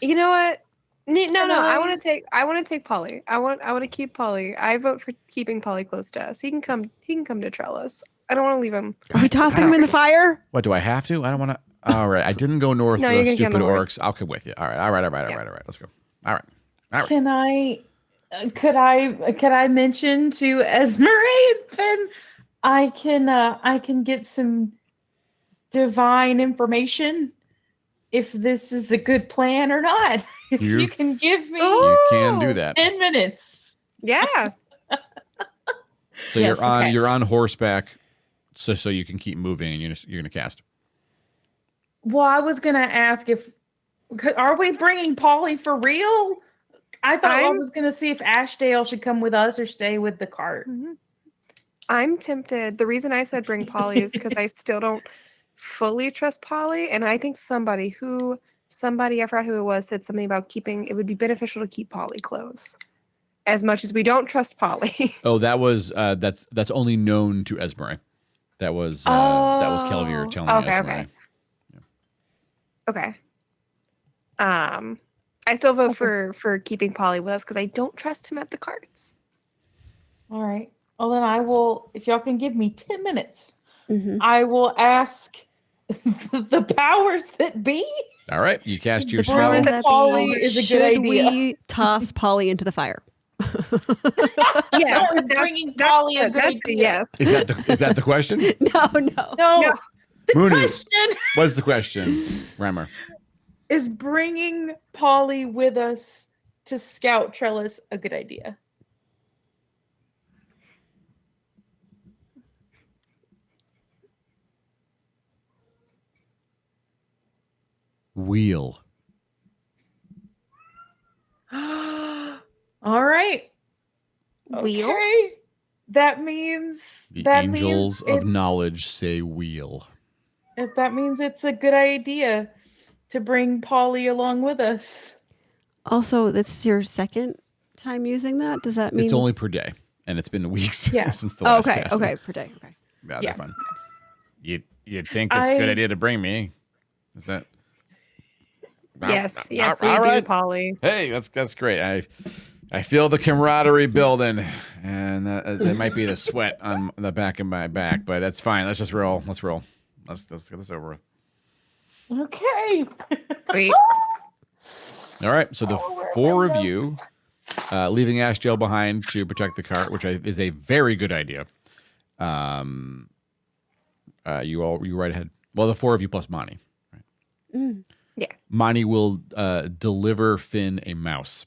You know what? No. Can I I- want to take Polly. I want to keep Polly. I vote for keeping Polly close to us. He can come to Trellis. I don't want to leave him. Are we tossing him in the fire? What do I have to? I don't want to. All right, I didn't go north No, for you're those gonna get on stupid the horse. orcs. I'll come with you. All right. Let's go. All right. Can I? Could I mention to Esmeralda and Finn? I can get some divine information if this is a good plan or not. If You- you can give me You can do that. 10 minutes. Yeah. So Yes, you're on horseback, so you can keep moving and you're gonna cast. Well, I was gonna ask are we bringing Polly for real? I thought I I'm- was gonna see if Ashdale should come with us or stay with the cart. I'm tempted. The reason I said bring Polly is because I still don't fully trust Polly, and I think somebody I forgot who it was said something about it would be beneficial to keep Polly close, as much as we don't trust Polly. Oh, that was that's only known to Esmeralda. That was Kelvier telling okay, Esmeralda. Okay. I still vote for keeping Polly with us because I don't trust him at the carts. All right. Well, then I will, if y'all can give me 10 minutes, Mhm. I will ask the powers that be. All right, you cast your The spell. powers That that Polly be, is a good should idea. we toss Polly into the fire? Yeah, Is bringing Polly a good that's idea? yes. Is that the question? No. No. No. The Mooney. question What's the question, Reimer? is bringing Polly with us to scout Trellis a good idea? Wheel. All right. Wheel? Okay. That means The that angels means of it's- knowledge say wheel. That means it's a good idea to bring Polly along with us. Also, that's your second time using that. Does that mean It's only per day, and it's been weeks Yeah. since the Oh, last okay, cast. okay, per day. Okay. Yeah, Yeah. they're fun. You'd think it's a good I- idea to bring me. Is that? Yes, All yes, we all do, right. Polly. Hey, that's great. I feel the camaraderie building, and that might be the sweat on the back of my back, but that's fine. Let's just roll. Let's roll. Let's get this over with. Okay. Sweet. All right. So the 4 of you, leaving Ashjail behind to protect the cart, which is a very good idea. You ride ahead. Well, the 4 of you plus Monty. Right? Yeah. Monty will deliver Finn a mouse.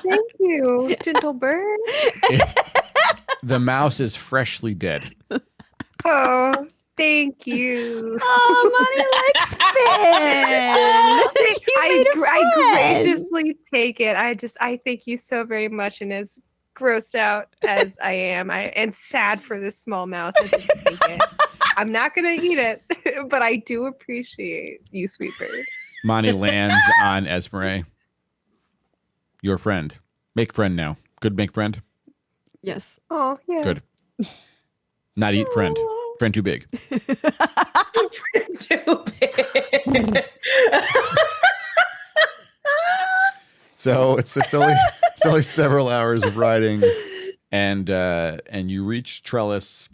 Thank you, gentle bird. The mouse is freshly dead. Oh, thank you. Oh, Money likes Finn. I graciously take it. I thank you so very much, and as grossed out as I am, and sad for this small mouse, I just take it. I'm not gonna eat it, but I do appreciate you, sweet bird. Monty lands on Esmeralda. Your friend. Make friend now. Good make friend? Yes. Oh yeah. Good. Not eat friend. Friend too big. Too big. So it's only several hours of riding, and you reach Trellis,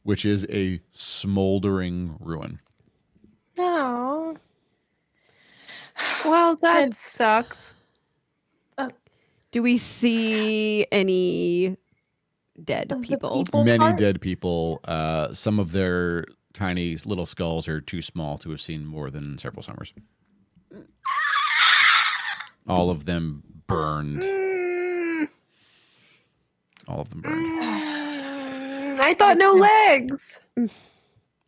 which is a smoldering ruin. No. Well, that sucks. Do we see any dead people? Many parts? dead people. Some of their tiny little skulls are too small to have seen more than several summers. All of them burned. All of them burned. I thought no legs.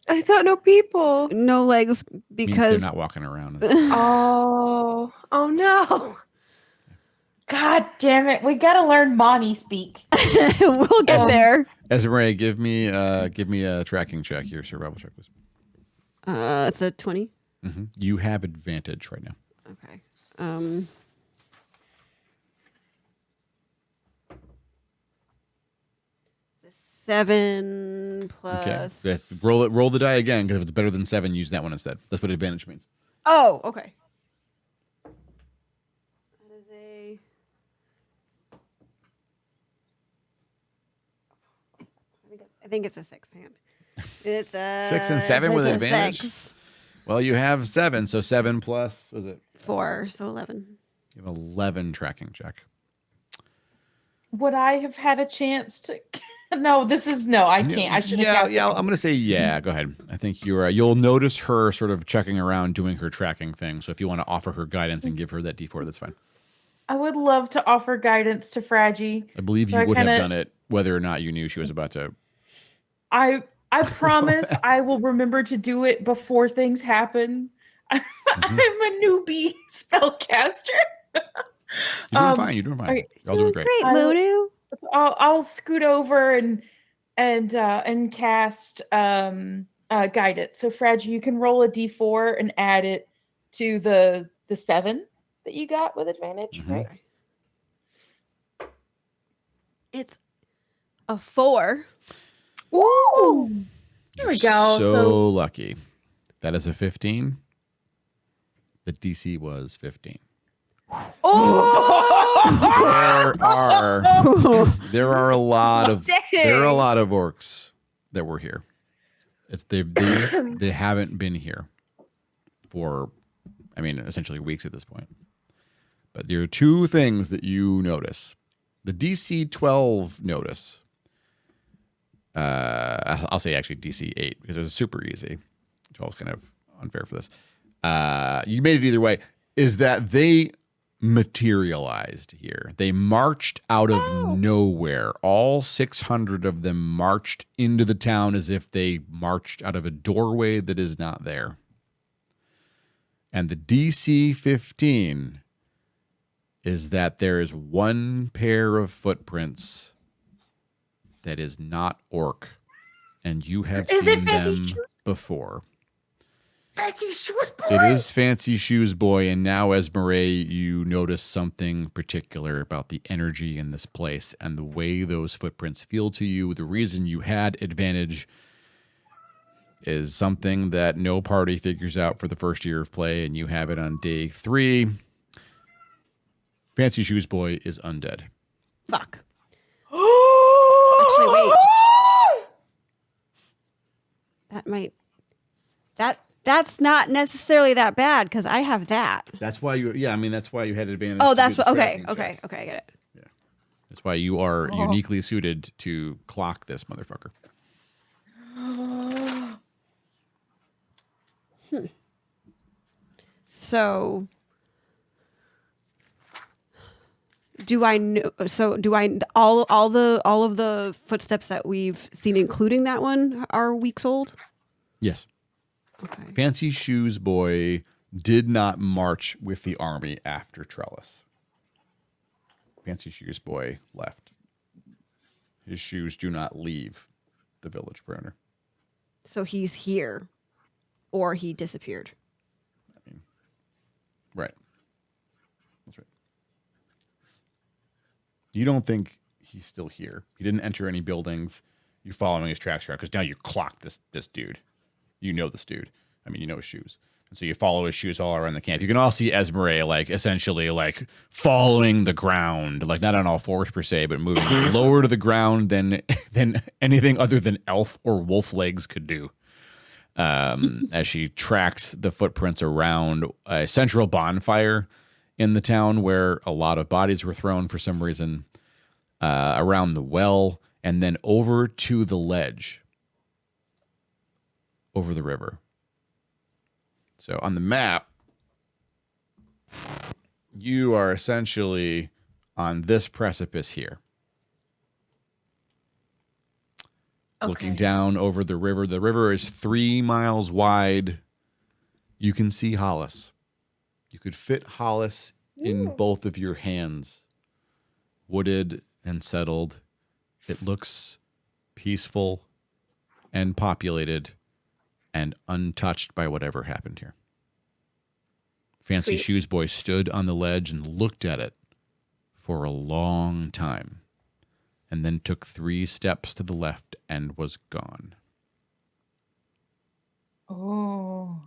I thought no people. No legs Means because they're not walking around. Oh no. God damn it. We got to learn Monty speak. we'll get there. Esmeralda, give me a tracking check, your survival check, please. It's a 20. You have advantage right now. Okay. 7 plus. Okay. Yes. Roll the die again, because if it's better than 7, use that one instead. That's what advantage means. Oh, okay. That is a. I think it's a 6 hand. It's a 6 and 7 with it's a advantage? 6. Well, you have 7, so 7 plus, was it? 4, so 11. You have 11 tracking check. Would I have had a chance to? No, I can't. I should have. Yeah. I'm gonna say yeah. Go ahead. I think you'll notice her sort of checking around, doing her tracking thing. So if you want to offer her guidance and give her that D4, that's fine. I would love to offer guidance to Fraggy. I believe you would have done it whether or not you knew she was about to. I promise I will remember to do it before things happen. I'm a newbie spellcaster. You're doing fine. You're doing fine. Okay. Y'all doing great. Great, Moodoo. I'll scoot over and cast guidance. So Fraggy, you can roll a d4 and add it to the 7 that you got with advantage, right? It's a 4. Ooh. There we go. So lucky. That is a 15. The DC was 15. There are a lot of orcs that were here. They haven't been here for, essentially weeks at this point. But there are 2 things that you notice. The DC 12 notice. I'll say actually DC 8 because it was super easy. 12 is kind of unfair for this. You made it either way. Is that they materialized here. They marched out of nowhere. All 600 of them marched into the town as if they marched out of a doorway that is not there. And the DC 15 is that there is 1 pair of footprints that is not orc. And you have seen them before. Fancy shoes, boy. It is Fancy Shoes Boy, and now, Esmeralda, you notice something particular about the energy in this place and the way those footprints feel to you. The reason you had advantage is something that no party figures out for the first year of play, and you have it on day 3. Fancy Shoes Boy is undead. Fuck. Actually, wait. That's not necessarily that bad because I have that. That's why that's why you had advantage. Oh, that's what. Okay, I get it. Yeah, that's why you are uniquely suited to clock this motherfucker. So do I know? So do I? All of the footsteps that we've seen, including that one, are weeks old. Yes. Okay. Fancy Shoes Boy did not march with the army after Trellis. Fancy Shoes Boy left. His shoes do not leave the village perimeter. So he's here, or he disappeared. Right. That's right. You don't think he's still here. He didn't enter any buildings. You're following his tracks around because now you clock this dude. You know this dude. I mean, you know his shoes. And so you follow his shoes all around the camp. You can all see Esmeralda, like, essentially, like, following the ground. Like, not on all fours, per se, but moving lower to the ground than anything other than elf or wolf legs could do. As she tracks the footprints around a central bonfire in the town where a lot of bodies were thrown for some reason, around the well, and then over to the ledge over the river. So on the map, you are essentially on this precipice here. Okay. Looking down over the river. The river is 3 miles wide. You can see Hollice. You could fit Hollice in both of your hands. Wooded and settled. It looks peaceful and populated and untouched by whatever happened here. Fancy Sweet. Shoes Boy stood on the ledge and looked at it for a long time, and then took 3 steps to the left and was gone. Oh.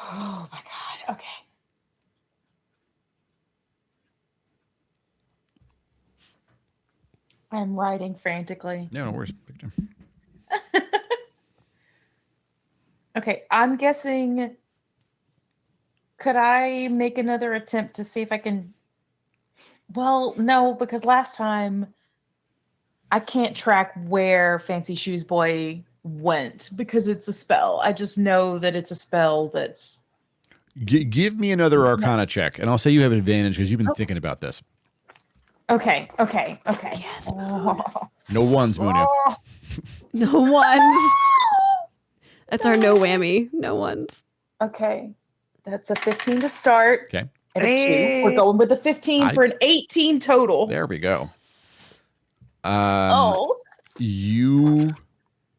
Oh my God. Okay. I'm writing frantically. Yeah, no worries. Picture. Okay, I'm guessing. Could I make another attempt to see if I can? Well, no, because last time I can't track where Fancy Shoes Boy went because it's a spell. I just know that it's a spell that's. Give me another Arcana check, and I'll say you have advantage because you've been thinking about this. Okay. Yes, Moon. No ones, Munu. No ones. That's our no whammy. No ones. Okay, that's a 15 to start. Okay, And a 2. We're going with a 15 for an 18 total. there we go. Oh. You.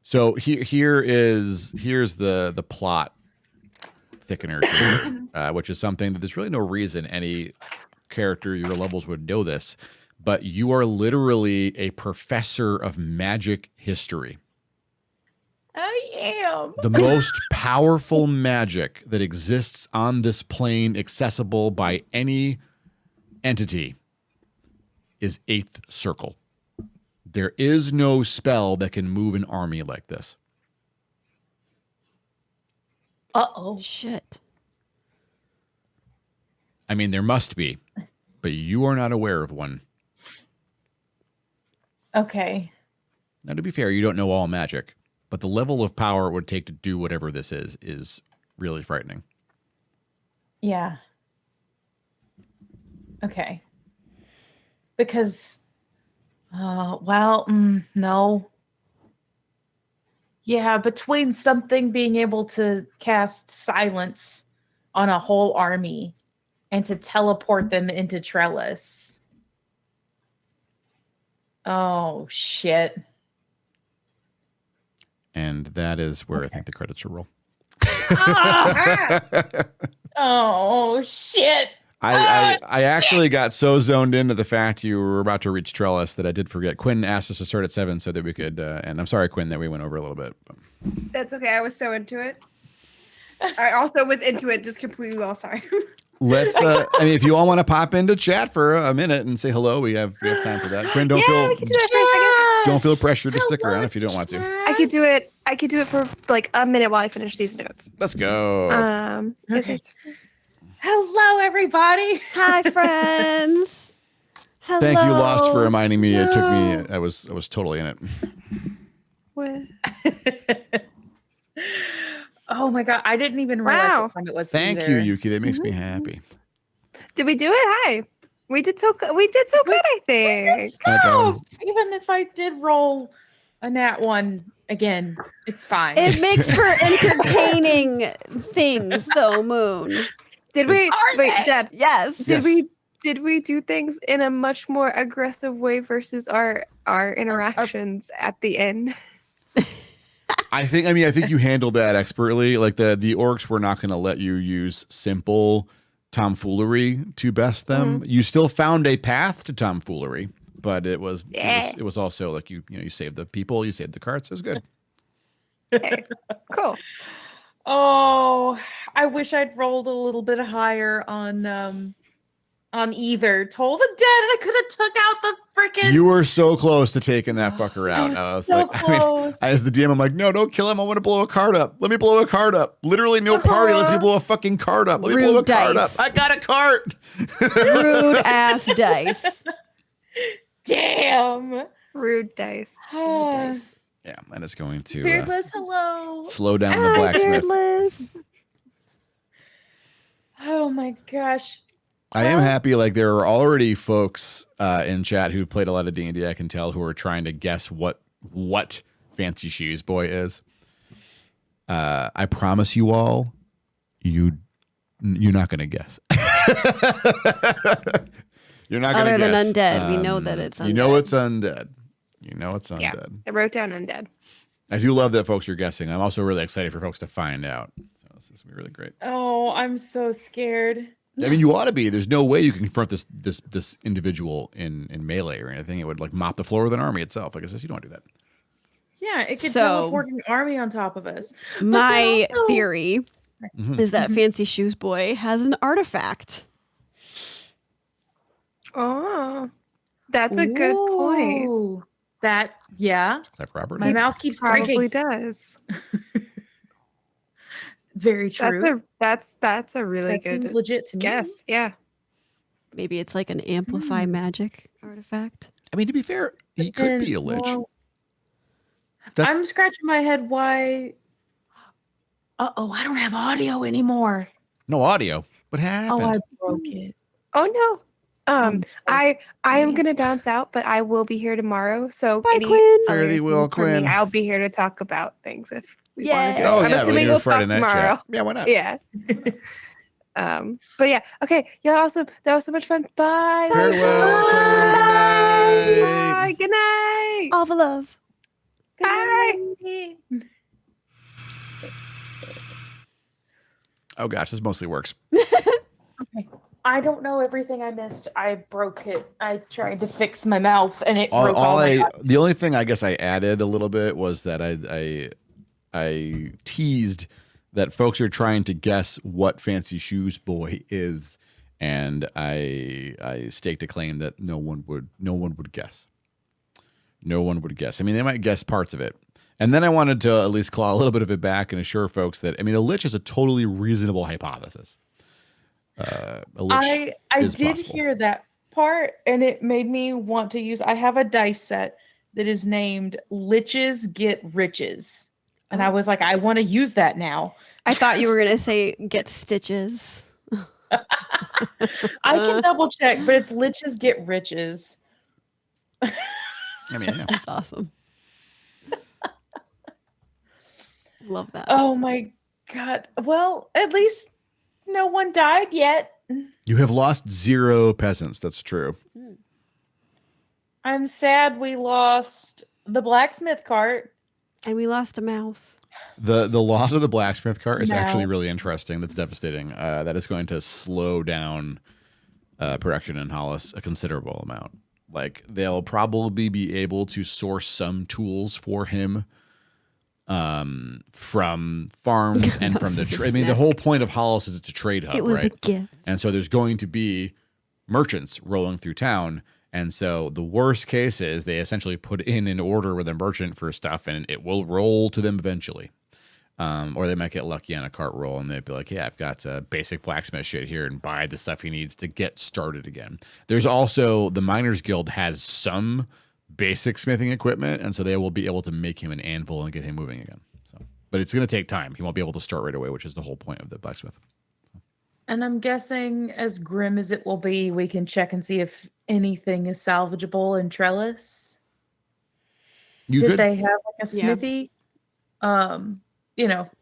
So here's the plot thickener here, which is something that there's really no reason any character your levels would know this, but you are literally a professor of magic history. I am. The most powerful magic that exists on this plane, accessible by any entity, is 8th Circle. There is no spell that can move an army like this. Uh-oh. Shit. I mean, there must be, but you are not aware of one. Okay. Now, to be fair, you don't know all magic, but the level of power it would take to do whatever this is really frightening. Yeah. Okay. Because, no. Yeah, between something being able to cast silence on a whole army and to teleport them into Trellis. Oh, shit. And that is where I think the credits will roll. Oh, shit. I actually got so zoned into the fact you were about to reach Trellis that I did forget. Quinn asked us to start at 7 so that we could, and I'm sorry, Quinn, that we went over a little bit. That's okay. I was so into it. I also was into it, just completely lost time. Let's. I mean, if you all want to pop into chat for a minute and say hello, we have time for that. Quinn, don't we can do that for a second. don't feel pressured to stick around if you don't want to. I could do it. I could do it for like a minute while I finish these notes. Let's go. Yes, it's- Hello, everybody. Hi, friends. Hello. Thank you, Lost, for reminding me. It took me. I was totally in it. what? Oh my god, I didn't even realize Wow. what time it was. Thank either. you, Yuki. That makes me happy. Did we do it? Hi. We did so good. I think. Oh, even if I did roll a nat one again, it's fine. It makes for entertaining things, though, Moon. Did we? Are Wait, they? Dad. Yes. Did we do things in a much more aggressive way versus our interactions at the end? I think you handled that expertly. Like the orcs were not going to let you use simple tomfoolery to best them. You still found a path to tomfoolery, but it was also like you saved the people, you saved the carts. It was good. Okay, cool. Oh, I wish I'd rolled a little bit higher on either Toll the Dead, and I could have took out the freaking. You were so close to taking that fucker out. I was was so like, close. as the DM, I'm like, no, don't kill him. I want to blow a card up. Let me blow a card up. Literally, no party lets me blow a fucking card up. Let me blow a Rude card up. dice. I got a cart. Rude ass dice. Damn. Rude dice. Rude dice. Yeah, and it's going to Beardless, hello. slow down the blacksmith. Beardless. Oh my gosh. I am happy. Like there are already folks in chat who've played a lot of D&D. I can tell who are trying to guess what Fancy Shoes Boy is. I promise you all, you're not going to guess. You're not going to Other than guess. undead, we know that it's undead. You know it's undead. You know it's undead. Yeah, I wrote down undead. I do love that folks are guessing. I'm also really excited for folks to find out. So this is gonna be really great. Oh, I'm so scared. I mean, you ought to be. There's no way you can confront this individual in melee or anything. It would like mop the floor with an army itself. Like I said, you don't do that. Yeah, it could So- teleport an army on top of us. But My they also- theory Mhm. is that Fancy Shoes Boy has an artifact. Oh, that's a good point. Ooh, That, yeah. Like Robert. My mouth keeps Probably breaking. does. Very true. That's a really That good seems legit to me. guess. Yeah. Maybe it's like an amplify magic artifact. I mean, to be fair, he could be a lich. Well, That's- I'm scratching my head why. Uh-oh, I don't have audio anymore. No audio. What happened? Oh, I broke it. Oh no. Oh, I am gonna bounce out, but I will be here tomorrow. So Bye, any Quinn. other Fare thee well, things from me, Quinn. I'll be here to talk about things if we want to do Yay. it. Oh I'm yeah, assuming we do we'll a Friday talk night tomorrow. chat. Yeah, why not? Yeah. But yeah. Okay. Yeah. Awesome. That was so much fun. Bye. Farewell, Quinn. Good night. Bye. Good night. All the love. Bye. Oh gosh, this mostly works. Okay. I don't know everything I missed. I broke it. I tried to fix my mouth and it broke all my The only thing I guess I added a little bit was that I teased that folks are trying to guess what Fancy Shoes Boy is, and I staked a claim that no one would guess. No one would guess. I mean, they might guess parts of it. And then I wanted to at least claw a little bit of it back and assure folks that, I mean, a lich is a totally reasonable hypothesis. A lich I is did possible. hear that part and it made me want to use. I have a dice set that is named Liches Get Riches. And I was like, I want to use that now. I thought you were going to say get stitches. I can double check, but it's Liches Get Riches. I mean, yeah. That's awesome. Love that. Oh my God. Well, at least no one died yet. You have lost 0 peasants. That's true. I'm sad we lost the blacksmith cart. And we lost a mouse. The loss of the blacksmith cart is actually No. really interesting. That's devastating. That is going to slow down production in Hollice a considerable amount. Like they'll probably be able to source some tools for him from farms and from the Mouse is a I mean, the snack. whole point of Hollice is it's a trade hub, It was right? a gift. And so there's going to be merchants rolling through town. And so the worst case is they essentially put in an order with a merchant for stuff and it will roll to them eventually. Or they might get lucky on a cart roll and they'd be like, yeah, I've got basic blacksmith shit here and buy the stuff he needs to get started again. There's also the Miners Guild has some basic smithing equipment. And so they will be able to make him an anvil and get him moving again. So but it's going to take time. He won't be able to start right away, which is the whole point of the blacksmith. And I'm guessing, as grim as it will be, we can check and see if anything is salvageable in Trellis. You Did could. they have like a Yeah. smithy?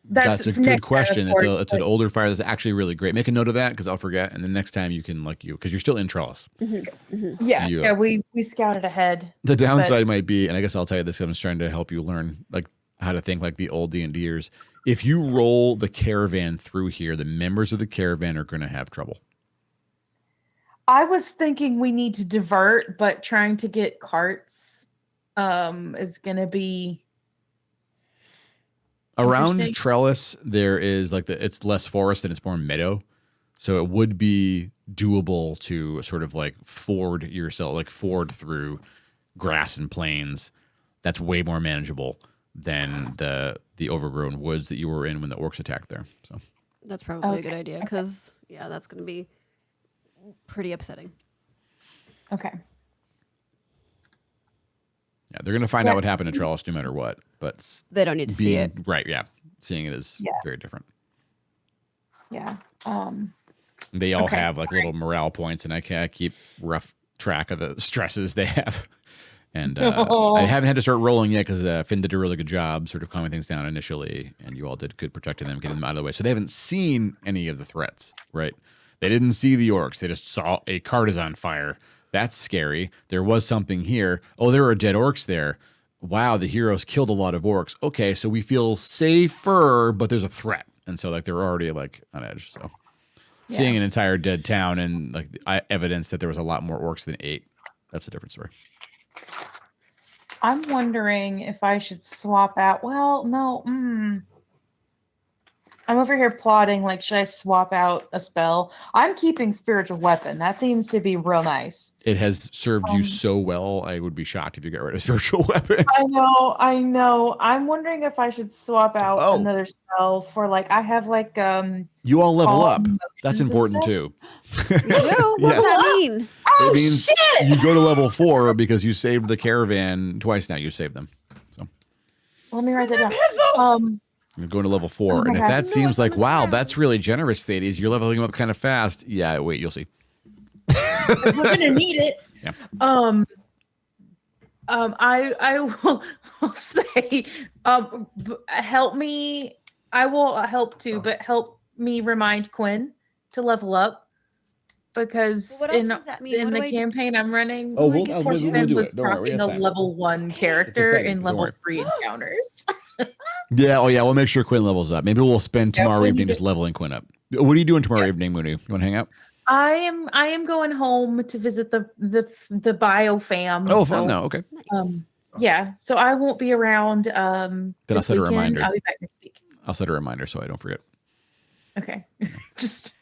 That's a good next question. time, of It's an course, older fire that's actually really great. Make a note of that because I'll forget. And then next time you can because you're still in Trellis. yeah, you- yeah, we scouted ahead. The downside might be, and I guess I'll tell you this, I'm just trying to help you learn like how to think like the old D&Ders. If you roll the caravan through here, the members of the caravan are going to have trouble. I was thinking we need to divert, but trying to get carts is going to be Around Interesting. Trellis, there is it's less forest and it's more meadow. So it would be doable to sort of like ford through grass and plains. That's way more manageable than the overgrown woods that you were in when the orcs attacked there. So That's probably a good Okay, idea because that's going to be pretty upsetting. okay. yeah, they're going to find out Yeah. what happened to Trellis no matter what. But They don't need to see it. right, yeah, seeing it is Yeah. very different. Yeah. They all Okay. have like little morale points, and I keep rough track of the stresses they have. And I haven't had to start rolling yet because Finn did a really good job sort of calming things down initially, and you all did good protecting them, getting them out of the way. So they haven't seen any of the threats, right? They didn't see the orcs. They just saw a cart is on fire. That's scary. There was something here. Oh, there are dead orcs there. Wow, the heroes killed a lot of orcs. Okay, so we feel safer, but there's a threat. And so like they're already like on edge. So seeing an entire dead town and like evidence that there was a lot more orcs than 8, that's a different story. I'm wondering if I should swap out. Well, no. I'm over here plotting, like, should I swap out a spell? I'm keeping spiritual weapon. That seems to be real nice. It has served you so well. I would be shocked if you got rid of spiritual weapon. I know. I'm wondering if I should swap out Oh. another spell for like I have like You all level up. calm That's motions and important stuff. too. Whoa, what Yes. does that mean? Oh It means shit! you go to level 4 because you saved the caravan twice now. You saved them. So Let me write that down. you're going to level 4. Oh my and if God. that seems like, wow, that's really generous, Thades, you're leveling up kind of fast. Yeah, wait, you'll see. We're gonna need it. Yeah. I will say, help me. I will help too, but help me remind Quinn to level up because What else in does that mean? in What the do I- campaign I'm running, Oh, we'll we'll Quinn do was it. Don't worry, we dropping got a time. level 1 character exciting, in don't level worry. 3 encounters. Yeah, oh yeah, we'll make sure Quinn levels up. Maybe we'll spend Yeah, tomorrow we evening need just to- leveling Quinn up. What are you doing tomorrow evening, Mooney? You want to hang out? I am going home to visit the bio fam. Oh, so, fun though. Okay. Nice. Yeah, so I won't be around. I'll This set a weekend. reminder. I'll be back next week. I'll set a reminder so I don't forget. Okay, just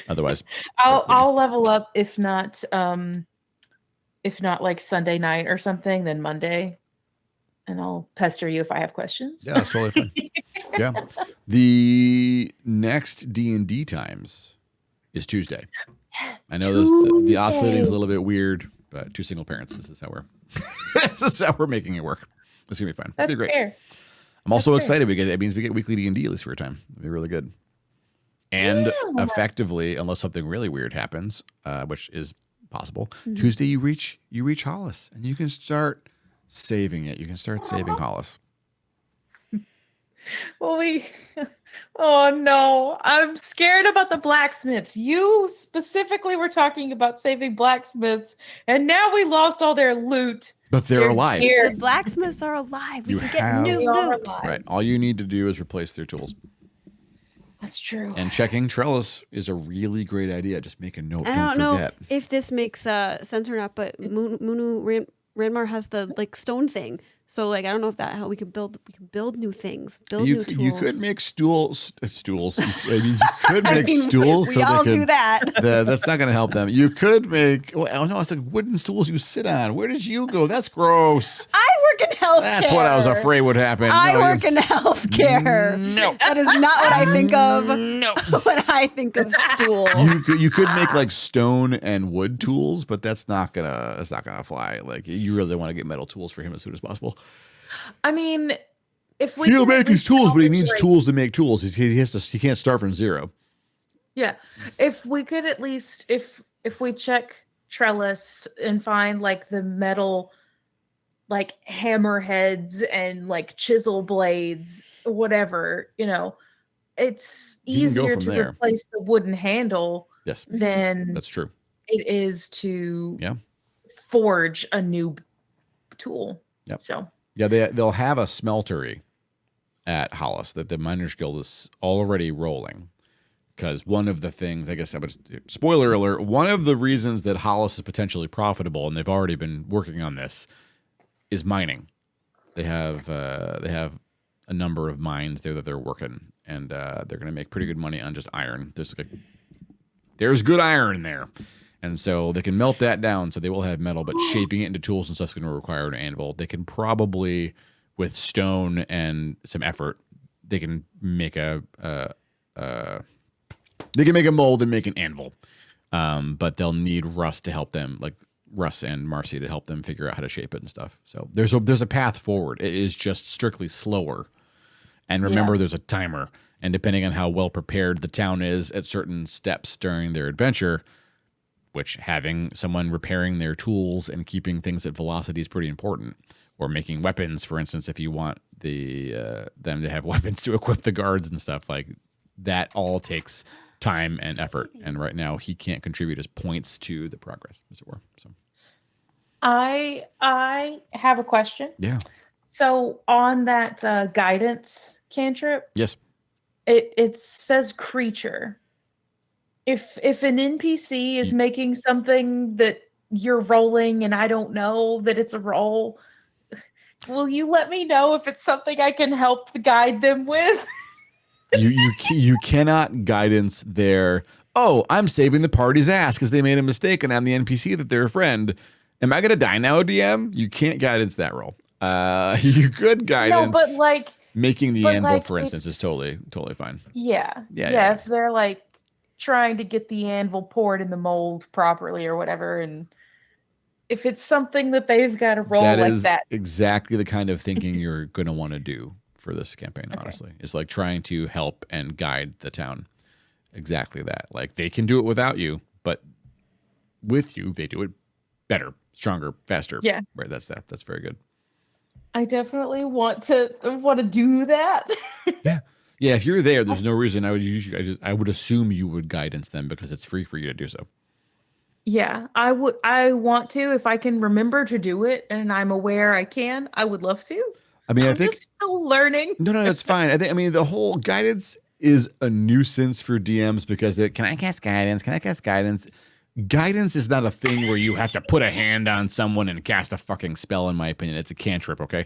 Otherwise, I'll level up if not like Sunday night or something, then Monday, and I'll pester you if I have questions. yeah, that's totally fine. Yeah. The next D&D times is Tuesday. I know the oscillating is a little bit weird, but 2 single parents. This is how we're this is how we're making it work. It's gonna be fun. It's gonna That's be great. fair. I'm also That's fair. excited. It means we get weekly D&D at least for a time. It'll be really good. And Yeah. effectively, unless something really weird happens, which is possible, Tuesday you reach Hollice and you can start saving it. You can start saving Hollice. Well, oh no, I'm scared about the blacksmiths. You specifically were talking about saving blacksmiths, and now we lost all their loot. But they're alive. The blacksmiths are alive. We You can get have- new They are loot. alive. Right. All you need to do is replace their tools. That's true. And checking Trellis is a really great idea. Just make a note. I don't know forget. if this makes sense or not, but Munu Ranmar has the like stone thing. So like I don't know if that how we can build new things, build new tools. You could make stools. I mean, you could make stools. We so all they could, do that. That's not going to help them. You could make. Well, no, it's like wooden stools you sit on. Where did you go? That's gross. I work in healthcare. That's what I was afraid would happen. I No, work in healthcare. No. That is not what I think of No. when I think of stool. You could make like stone and wood tools, but that's not gonna fly. Like you really want to get metal tools for him as soon as possible. I mean, if we He'll can at make his least tools, but he salvage, needs like- tools to make tools. He can't start from zero. Yeah, if we could at least, if we check trellis and find like the metal, like hammer heads and like chisel blades, whatever, it's You can go easier from to there. replace the wooden handle Yes, than that's true. it is to Yeah. forge a new tool. Yep. So Yeah, they'll have a smeltery at Hollice that the Miners Guild is already rolling. Because one of the things, I guess I would, spoiler alert, one of the reasons that Hollice is potentially profitable, and they've already been working on this, is mining. They have a number of mines there that they're working, and they're going to make pretty good money on just iron. There's good iron in there. And so they can melt that down, so they will have metal, but shaping it into tools and stuff is going to require an anvil. They can probably, with stone and some effort, they can make a mold and make an anvil. But they'll need Russ to help them, like Russ and Marcy, to help them figure out how to shape it and stuff. So there's a path forward. It is just strictly slower. And remember, there's a timer. And depending on how well prepared the town is at certain steps during their adventure, which having someone repairing their tools and keeping things at velocity is pretty important. Or making weapons, for instance, if you want them to have weapons to equip the guards and stuff, like that all takes time and effort. And right now he can't contribute his points to the progress, as it were. So I have a question. yeah. So on that guidance cantrip, Yes. it says creature. If an NPC is making something that you're rolling and I don't know that it's a roll, will you let me know if it's something I can help guide them with? You cannot guidance their, oh, I'm saving the party's ass because they made a mistake and I'm the NPC that they're a friend. Am I going to die now, DM? You can't guidance that roll. You could guidance. No, but like making the but anvil, like for if- instance, is totally fine. Yeah. Yeah. If they're like trying to get the anvil poured in the mold properly or whatever, and if it's something that they've got to roll That like is that. exactly the kind of thinking you're going to want to do for this campaign, Okay. honestly. It's like trying to help and guide the town. Exactly that. Like they can do it without you, but with you, they do it better, stronger, faster. Yeah. Right. That's that. That's very good. I definitely want to do that. Yeah. If you're there, there's no reason I would assume you would guidance them because it's free for you to do so. Yeah, I want to if I can remember to do it and I'm aware I can. I would love to. I mean, I I'm think just still learning. No, it's fine. I mean, the whole guidance is a nuisance for DMs because can I cast guidance? Can I cast guidance? Guidance is not a thing where you have to put a hand on someone and cast a fucking spell, in my opinion. It's a cantrip, okay?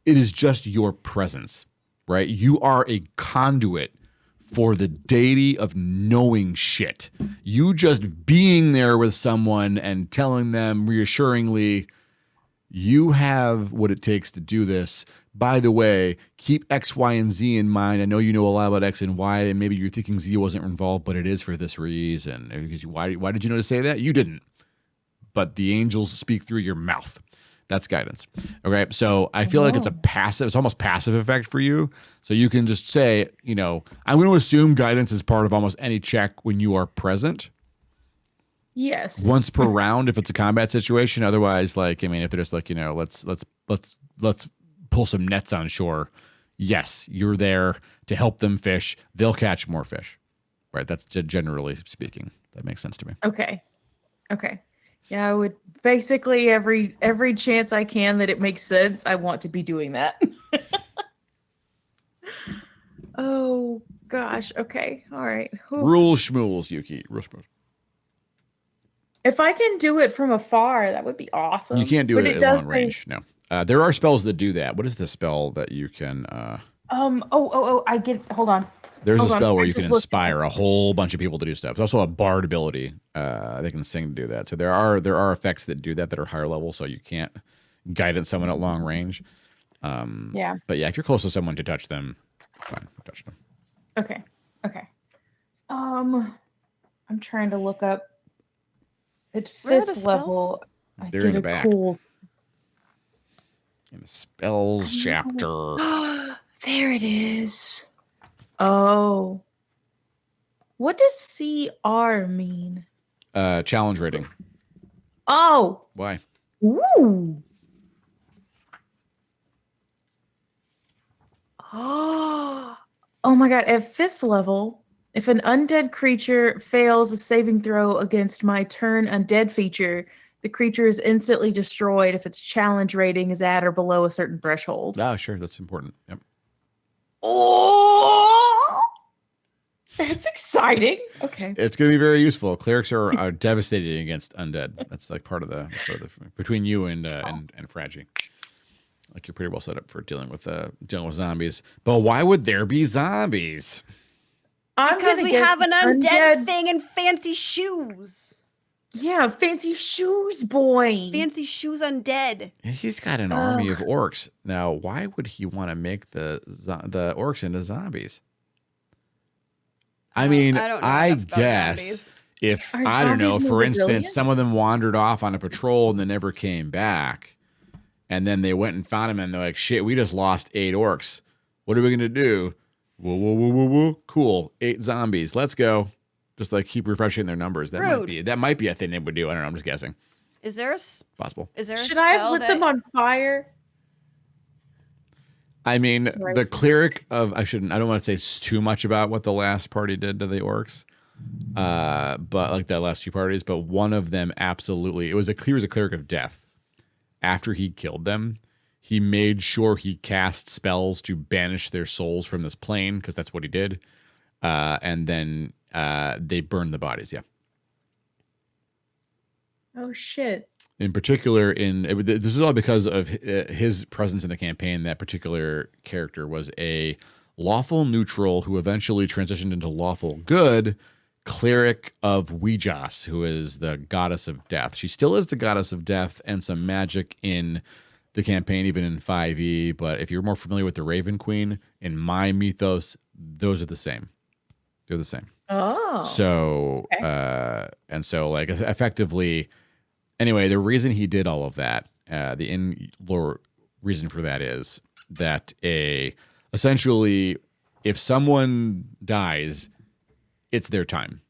It is just your presence, right? You are a conduit for the deity of knowing shit. You just being there with someone and telling them reassuringly, you have what it takes to do this. By the way, keep X, Y, and Z in mind. I know you know a lot about X and Y, and maybe you're thinking Z wasn't involved, but it is for this reason. Because why did you know to say that? You didn't. But the angels speak through your mouth. That's guidance. Okay. So I feel like it's almost passive effect for you. So you can just say, I'm going to assume guidance is part of almost any check when you are present. Yes. Once per round if it's a combat situation. Otherwise, if they're just like, let's pull some nets on shore. Yes, you're there to help them fish. They'll catch more fish. Right. That's generally speaking. That makes sense to me. Okay. Yeah, I would basically every chance I can that it makes sense, I want to be doing that. Oh gosh. Okay. All right. Whew. Rule schmools, Yuki. Rule schmools. If I can do it from afar, that would be awesome. You can't do But it at long range. No. There are spells that do that. What is the spell that you can? I get. Hold on. There's Hold a on, spell where I you can just looked inspire a whole bunch of people to do stuff. There's also a bard ability. They can sing to do that. So there are effects that do that are higher level. So you can't guidance someone at long range. Yeah. But yeah, if you're close to someone to touch them, it's fine. Touch them. Okay. I'm trying to look up. At Where are the 5th level, I They're get in the a back. cool. In the spells chapter. There it is. Oh. What does CR mean? Challenge rating. Oh. Why? Ooh. Oh my god. At 5th level, if an undead creature fails a saving throw against my turn undead feature, the creature is instantly destroyed if its challenge rating is at or below a certain threshold. Oh, sure. That's important. Yep. Oh, that's exciting. Okay. It's going to be very useful. Clerics are devastating against undead. That's like part of the between you and Fragi. Like you're pretty well set up for dealing with zombies. But why would there be zombies? Because we have an undead thing and fancy shoes. Yeah, fancy shoes, boy. Fancy shoes undead. He's got an army of orcs. Now, why would he want to make the orcs into zombies? I mean, I don't know I enough about guess zombies. if, Are I don't know, zombies for more instance, resilient? some of them wandered off on a patrol and they never came back. And then they went and found him and they're like, shit, we just lost 8 orcs. What are we going to do? Whoa, whoa, whoa, whoa, whoa. Cool. 8 zombies. Let's go. Just like keep refreshing their numbers. That might be a thing they would do. I don't know. I'm just guessing. Is there a Possible. Should I have lit them on fire? I mean, Sorry. the cleric of I don't want to say too much about what the last party did to the orcs. But like the last 2 parties, but one of them absolutely he was a cleric of death. After he killed them, he made sure he cast spells to banish their souls from this plane, because that's what he did. And then they burned the bodies. Yeah. Oh shit. In particular, this is all because of his presence in the campaign. That particular character was a lawful neutral who eventually transitioned into lawful good cleric of Ouijas, who is the goddess of death. She still is the goddess of death and some magic in the campaign, even in 5e. But if you're more familiar with the Raven Queen, in my mythos, those are the same. They're the same. Oh. So, and so like effectively, anyway, the reason he did all of that, the in-lore reason for that is that essentially, if someone dies, it's their time.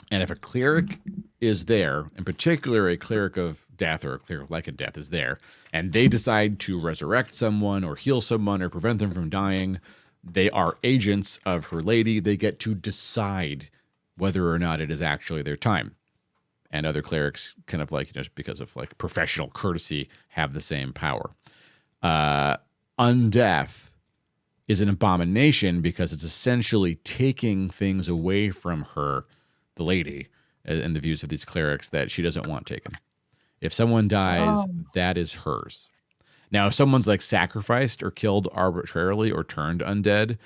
And if a cleric is there, in particular a cleric of death or a cleric like a death is there, and they decide to resurrect someone or heal someone or prevent them from dying, they are agents of Her Lady. They get to decide whether or not it is actually their time. And other clerics kind of like, because of like professional courtesy, have the same power. Undeath is an abomination because it's essentially taking things away from her, the lady, in the views of these clerics, that she doesn't want taken. If someone dies, that is hers. Now, if someone's like sacrificed or killed arbitrarily or turned undead,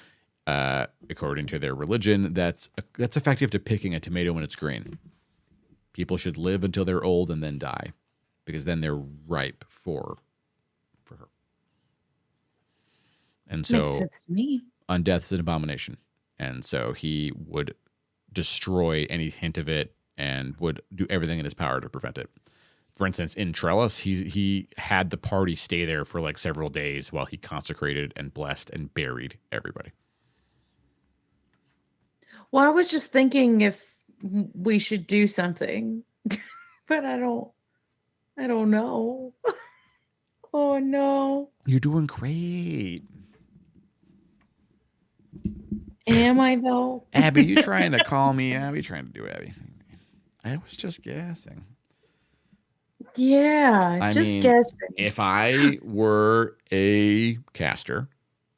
according to their religion, that's effective to picking a tomato when it's green. People should live until they're old and then die, because then they're ripe for her. And so Makes sense to me. undeath's an abomination. And so he would destroy any hint of it and would do everything in his power to prevent it. For instance, in Trellis, he had the party stay there for like several days while he consecrated and blessed and buried everybody. Well, I was just thinking if we should do something, but I don't know. Oh no. You're doing great. Am I though? Abby, you trying to call me? Abby trying to do Abby. I was just guessing. Yeah, I just mean, guessing. If I were a caster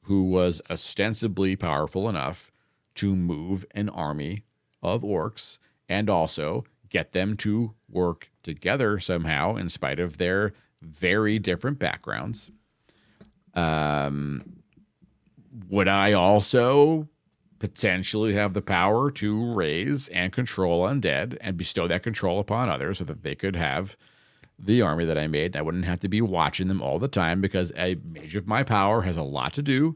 who was ostensibly powerful enough to move an army of orcs and also get them to work together somehow in spite of their very different backgrounds, would I also potentially have the power to raise and control undead and bestow that control upon others so that they could have the army that I made? I wouldn't have to be watching them all the time, because a mage of my power has a lot to do.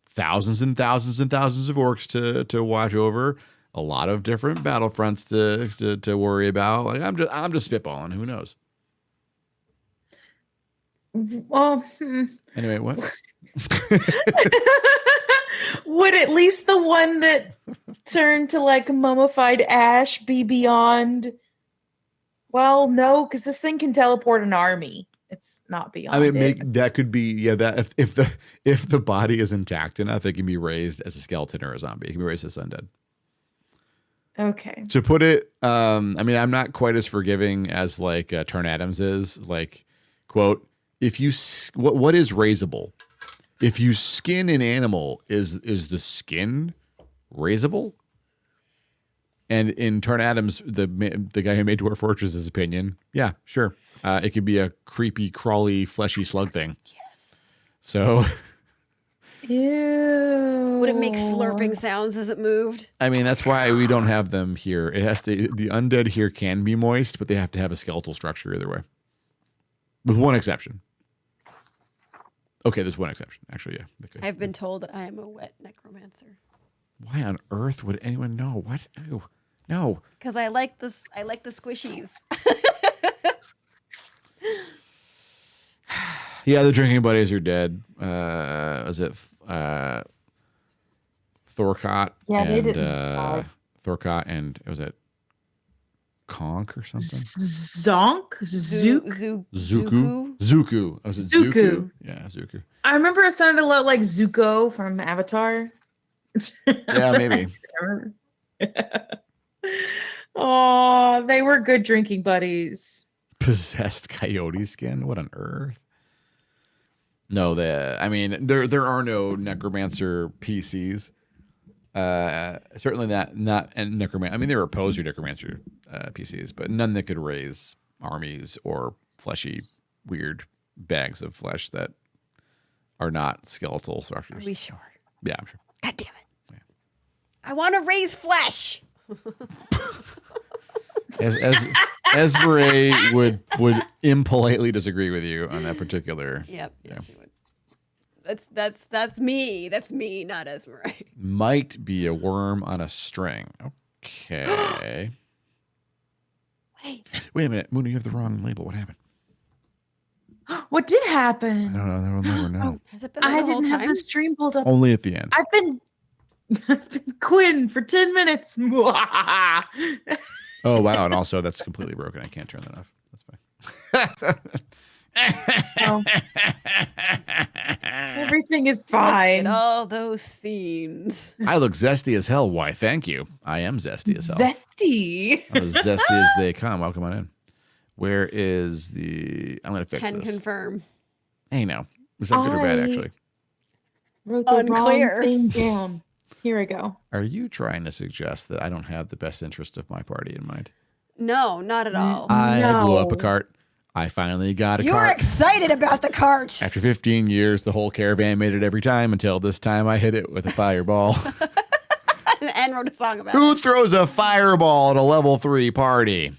Thousands and thousands and thousands of orcs to watch over. A lot of different battlefronts to worry about. Like I'm just spitballing. Who knows? Well, Anyway, what? would at least the one that turned to like mummified ash be beyond? Well, no, because this thing can teleport an army. It's not beyond. I mean, it. that could be that if the body is intact enough, it can be raised as a skeleton or a zombie. It can be raised as undead. Okay. To put it, I mean, I'm not quite as forgiving as like Turn Adams is. Like, quote, if you what is raisable? If you skin an animal, is the skin raisable? And in Turn Adams, the guy who made Dwarf Fortress's opinion, yeah, sure, it could be a creepy, crawly, fleshy slug thing. Yes. So, Ew. Would it make slurping sounds as it moved? I mean, that's why we don't have them here. It has to. The undead here can be moist, but they have to have a skeletal structure either way, with one exception. Okay, there's one exception. Actually, yeah. They could. I've been told that I am a wet necromancer. Why on earth would anyone know? What? Ew. No. Because I like this. I like the squishies. Yeah, the drinking buddies are dead. Was it Thorcott? Yeah, they and, didn't die. Thorcott and was it Conk or something? Zonk? Zook? Zuku. Zuku. Was it Zuku? Zuku. Yeah, Zuku. I remember it sounded a lot like Zuko from Avatar. Yeah, maybe. Oh, they were good drinking buddies. Possessed coyote skin. What on earth? No, I mean, there are no necromancer PCs. Certainly not and necromancer. I mean, there are opposer necromancer PCs, but none that could raise armies or fleshy, weird bags of flesh that are not skeletal structures. Are we sure? Yeah, I'm sure. God damn it. Yeah. I want to raise flesh. As Esmeralda would impolitely disagree with you on that particular. Yep. Yeah, she would. That's me. That's me, not Esmeralda. Might be a worm on a string. Okay. Wait a minute, Mooney, you have the wrong label. What happened? What did I happen? don't know. We'll never know. Has it been I the whole didn't have time? the stream pulled up. Only at the end. I've been Quinn for 10 minutes. Oh wow! And also, that's completely broken. I can't turn that off. That's fine. Oh. Everything is Look fine. at all those scenes. I look zesty as hell. Why? Thank you. I am zesty as hell. Zesty. I'm as zesty as they come. Welcome on in. Where is the? I'm gonna fix Can this. confirm. Hey, no. Is that good or bad? Actually, Wrote the Unclear. wrong thing down. Here we go. are you trying to suggest that I don't have the best interest of my party in mind? No, not at all. I blew up a No. cart. I finally got a You were cart. excited about the cart. After 15 years, the whole caravan made it every time until this time I hit it with a fireball. And wrote a song about Who it. throws a fireball at a level 3 party?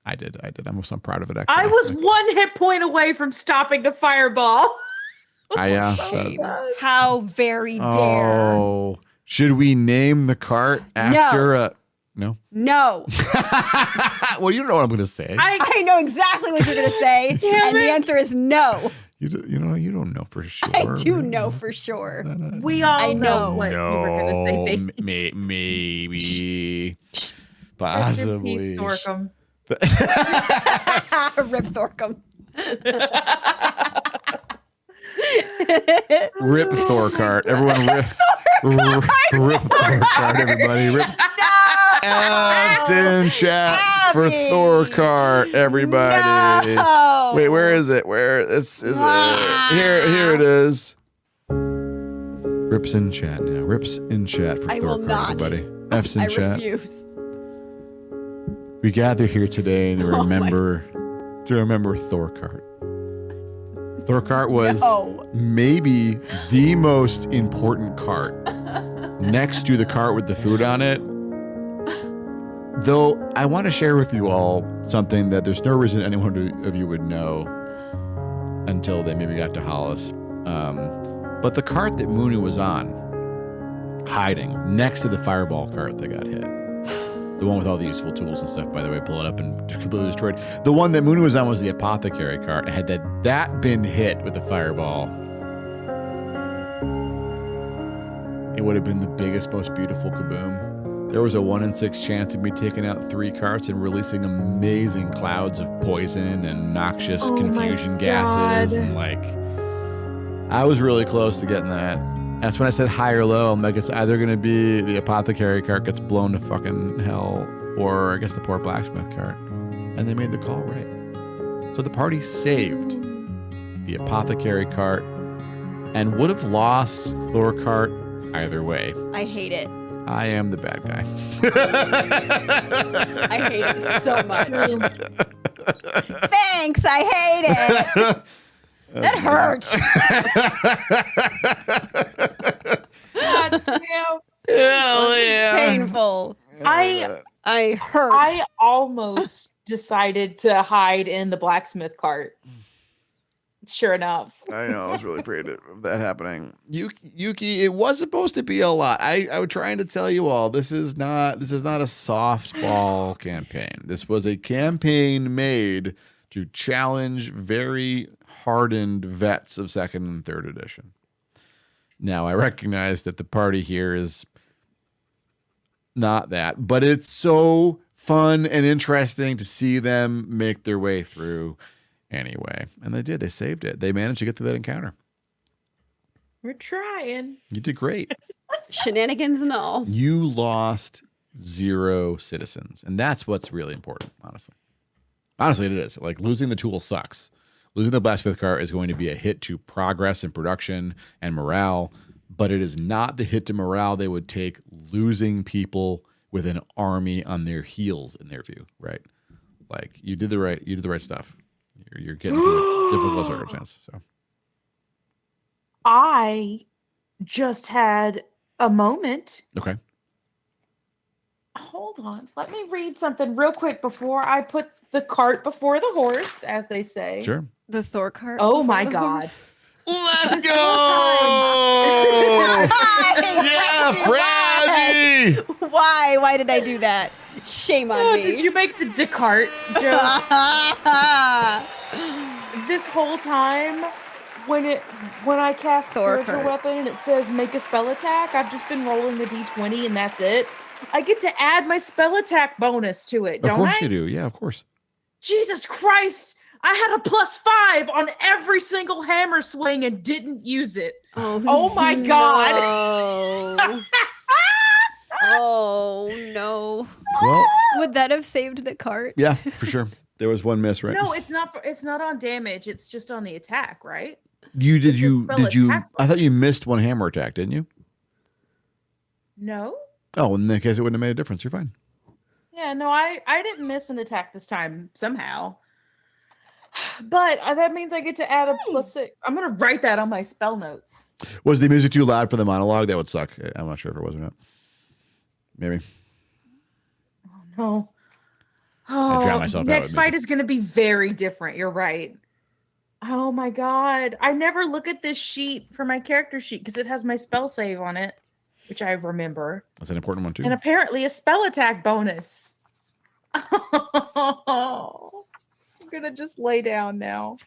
I did. I'm proud of it, actually. I was 1 hit point away from stopping the fireball. Shame. How very dare. Oh. Should we name the cart after a... No? No. Well, you don't know what I'm going to say. I know exactly what you're going to say. Damn and the it. answer is no. You don't know for sure. I do know for sure. We all I know. know what you were going to say. No, baby. maybe. Rest in Possibly. peace, Thorcum. Rip Thorcum. Rip Thorcart. Everyone rip Thorcart, everybody. Rip Abs in chat for Abby. Thorcart, everybody. No. Wait, where is it? Where is it? Here it is. Rips in chat now. Rips in chat for I will Thorcart, not. everybody. F's in I chat. refuse. We gather here today to Oh my- remember Thorcart. Thorcart was No. maybe the most important cart next to the cart with the food on it. Though I want to share with you all something that there's no reason anyone of you would know until they maybe got to Hollice. But the cart that Mooney was on, hiding next to the fireball cart that got hit, The one with all the useful tools and stuff, by the way, blow it up and completely destroyed. The one that Moon was on was the apothecary cart. Had that been hit with a fireball, it would have been the biggest, most beautiful kaboom. There was a 1 in 6 chance of me taking out 3 carts and releasing amazing clouds of poison and noxious confusion gases. And I was really close to getting that. That's when I said high or low. I'm like, it's either going to be the apothecary cart gets blown to fucking hell, or I guess the poor blacksmith cart. And they made the call right. So the party saved the apothecary cart and would have lost Thor cart either way. I hate it. I am the bad guy. I hate it so much. Thanks, I hate it. That hurts. God damn. Hell yeah. Painful. I hurt. I almost decided to hide in the blacksmith cart. Sure enough. I know. I was really afraid of that happening. Yuki, it was supposed to be a lot. I was trying to tell you all, this is not a softball campaign. This was a campaign made to challenge very hardened vets of 2nd and 3rd edition. Now, I recognize that the party here is not that, but it's so fun and interesting to see them make their way through anyway. And they did. They saved it. They managed to get through that encounter. We're trying. You did great. Shenanigans and all. You lost 0 citizens. And that's what's really important, honestly. Honestly, it is. Like, losing the tool sucks. Losing the blacksmith cart is going to be a hit to progress and production and morale, but it is not the hit to morale they would take losing people with an army on their heels, in their view, right? Like, you did the right stuff. You're getting through a difficult circumstance. So I just had a moment. Okay. Hold on. Let me read something real quick before I put the cart before the horse, as they say. Sure. The Thor cart. Oh before my the God. horse. Let's go! Yeah, Fraggy! Why? Why did I do that? Shame on me. Did you make the Descartes joke? This whole time, when I cast Thor spiritual card. weapon and it says make a spell attack, I've just been rolling the d20 and that's it. I get to add my spell attack bonus to it, Of don't course I? you do. Yeah, of course. Jesus Christ! I had a +5 on every single hammer swing and didn't use it. Oh my God. No. Oh no. Well, Would that have saved the cart? yeah, for sure. There was one miss, right? No, it's not. It's not on damage. It's just on the attack, right? You did It's you a spell did you attack I thought you missed one hammer attack, didn't you? No. Oh, in that case it wouldn't have made a difference. You're fine. Yeah, no, I didn't miss an attack this time somehow. But that means I get to add a +6. I'm gonna write that on my spell notes. Was the music too loud for the monologue? That would suck. I'm not sure if it was or not. Maybe. No. I drowned myself out Next with fight music. is gonna be very different. You're right. Oh my God. I never look at this sheet for my character sheet because it has my spell save on it, which I remember. That's an important one too. And apparently a spell attack bonus. I'm gonna just lay down now.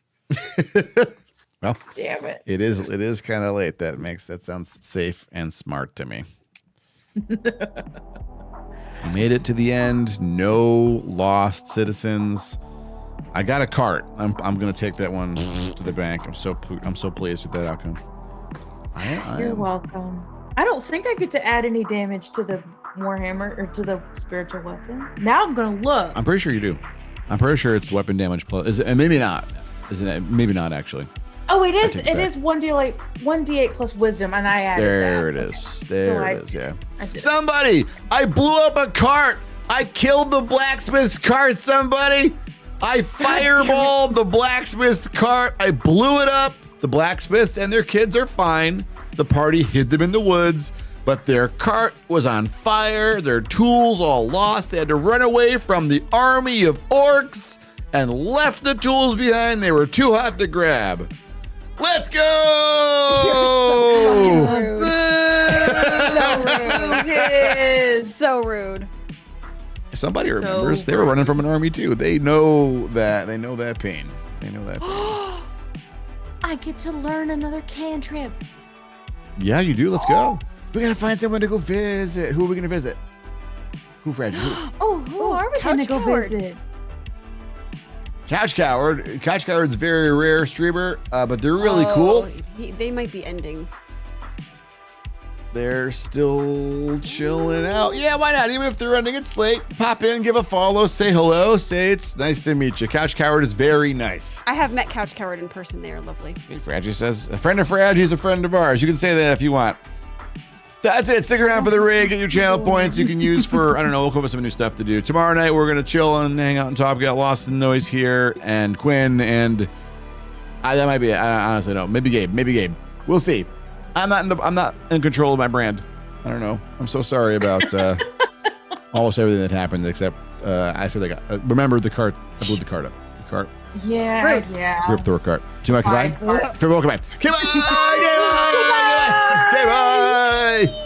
Well, Damn it. it is kind of late. That sounds safe and smart to me. We made it to the end. No lost citizens. I got a cart. I'm gonna take that one to the bank. I'm so pleased with that outcome. You're welcome. I don't think I get to add any damage to the Warhammer or to the spiritual weapon. Now I'm gonna look. I'm pretty sure you do. I'm pretty sure it's weapon damage plus. And maybe not. Isn't it? Maybe not actually. Oh, it is. take it It back. is 1d8 plus wisdom, and I added There that. it is. There I- it is. Yeah. I did it. Somebody! I blew up a cart! I killed the blacksmith's cart, somebody! I fireballed the blacksmith's cart. I blew it up. The blacksmiths and their kids are fine. The party hid them in the woods, but their cart was on fire. Their tools all lost. They had to run away from the army of orcs and left the tools behind. They were too hot to grab. Let's go! You're so fucking rude. Boo! So rude. Yes. So rude. Somebody So remembers. They were running from an army too. They know that. They know that pain. They know that pain. I get to learn another cantrip. Yeah, you do. Let's go. We gotta find someone to go visit. Who are we gonna visit? Who, Fred? Who? Oh, who are we gonna Couch go Coward. visit? Couch Coward. Couch Coward's very rare streamer, but they're really cool. They might be ending. They're still chilling out. Yeah, why not? Even if they're running, it's late. Pop in, give a follow, say hello, say it's nice to meet you. Couch Coward is very nice. I have met Couch Coward in person. They are lovely. Hey, Fraggy says, a friend of Fraggy's a friend of ours. You can say that if you want. That's it. Stick around for the raid. Get your channel points you can use for, I don't know, we'll come up with some new stuff to do. Tomorrow night, we're going to chill and hang out on top. Got Lost in Noise here, and Quinn, and that might be it. I honestly don't. Maybe Gabe. We'll see. I'm not in control of my brand. I don't know. I'm so sorry about almost everything that happened, except I said remember the cart. I blew the cart up. The cart. Yeah, Rude. yeah. Rip the cart. Too much. Goodbye. Bye. Farewell. Goodbye. Goodbye. Goodbye. Goodbye. Goodbye.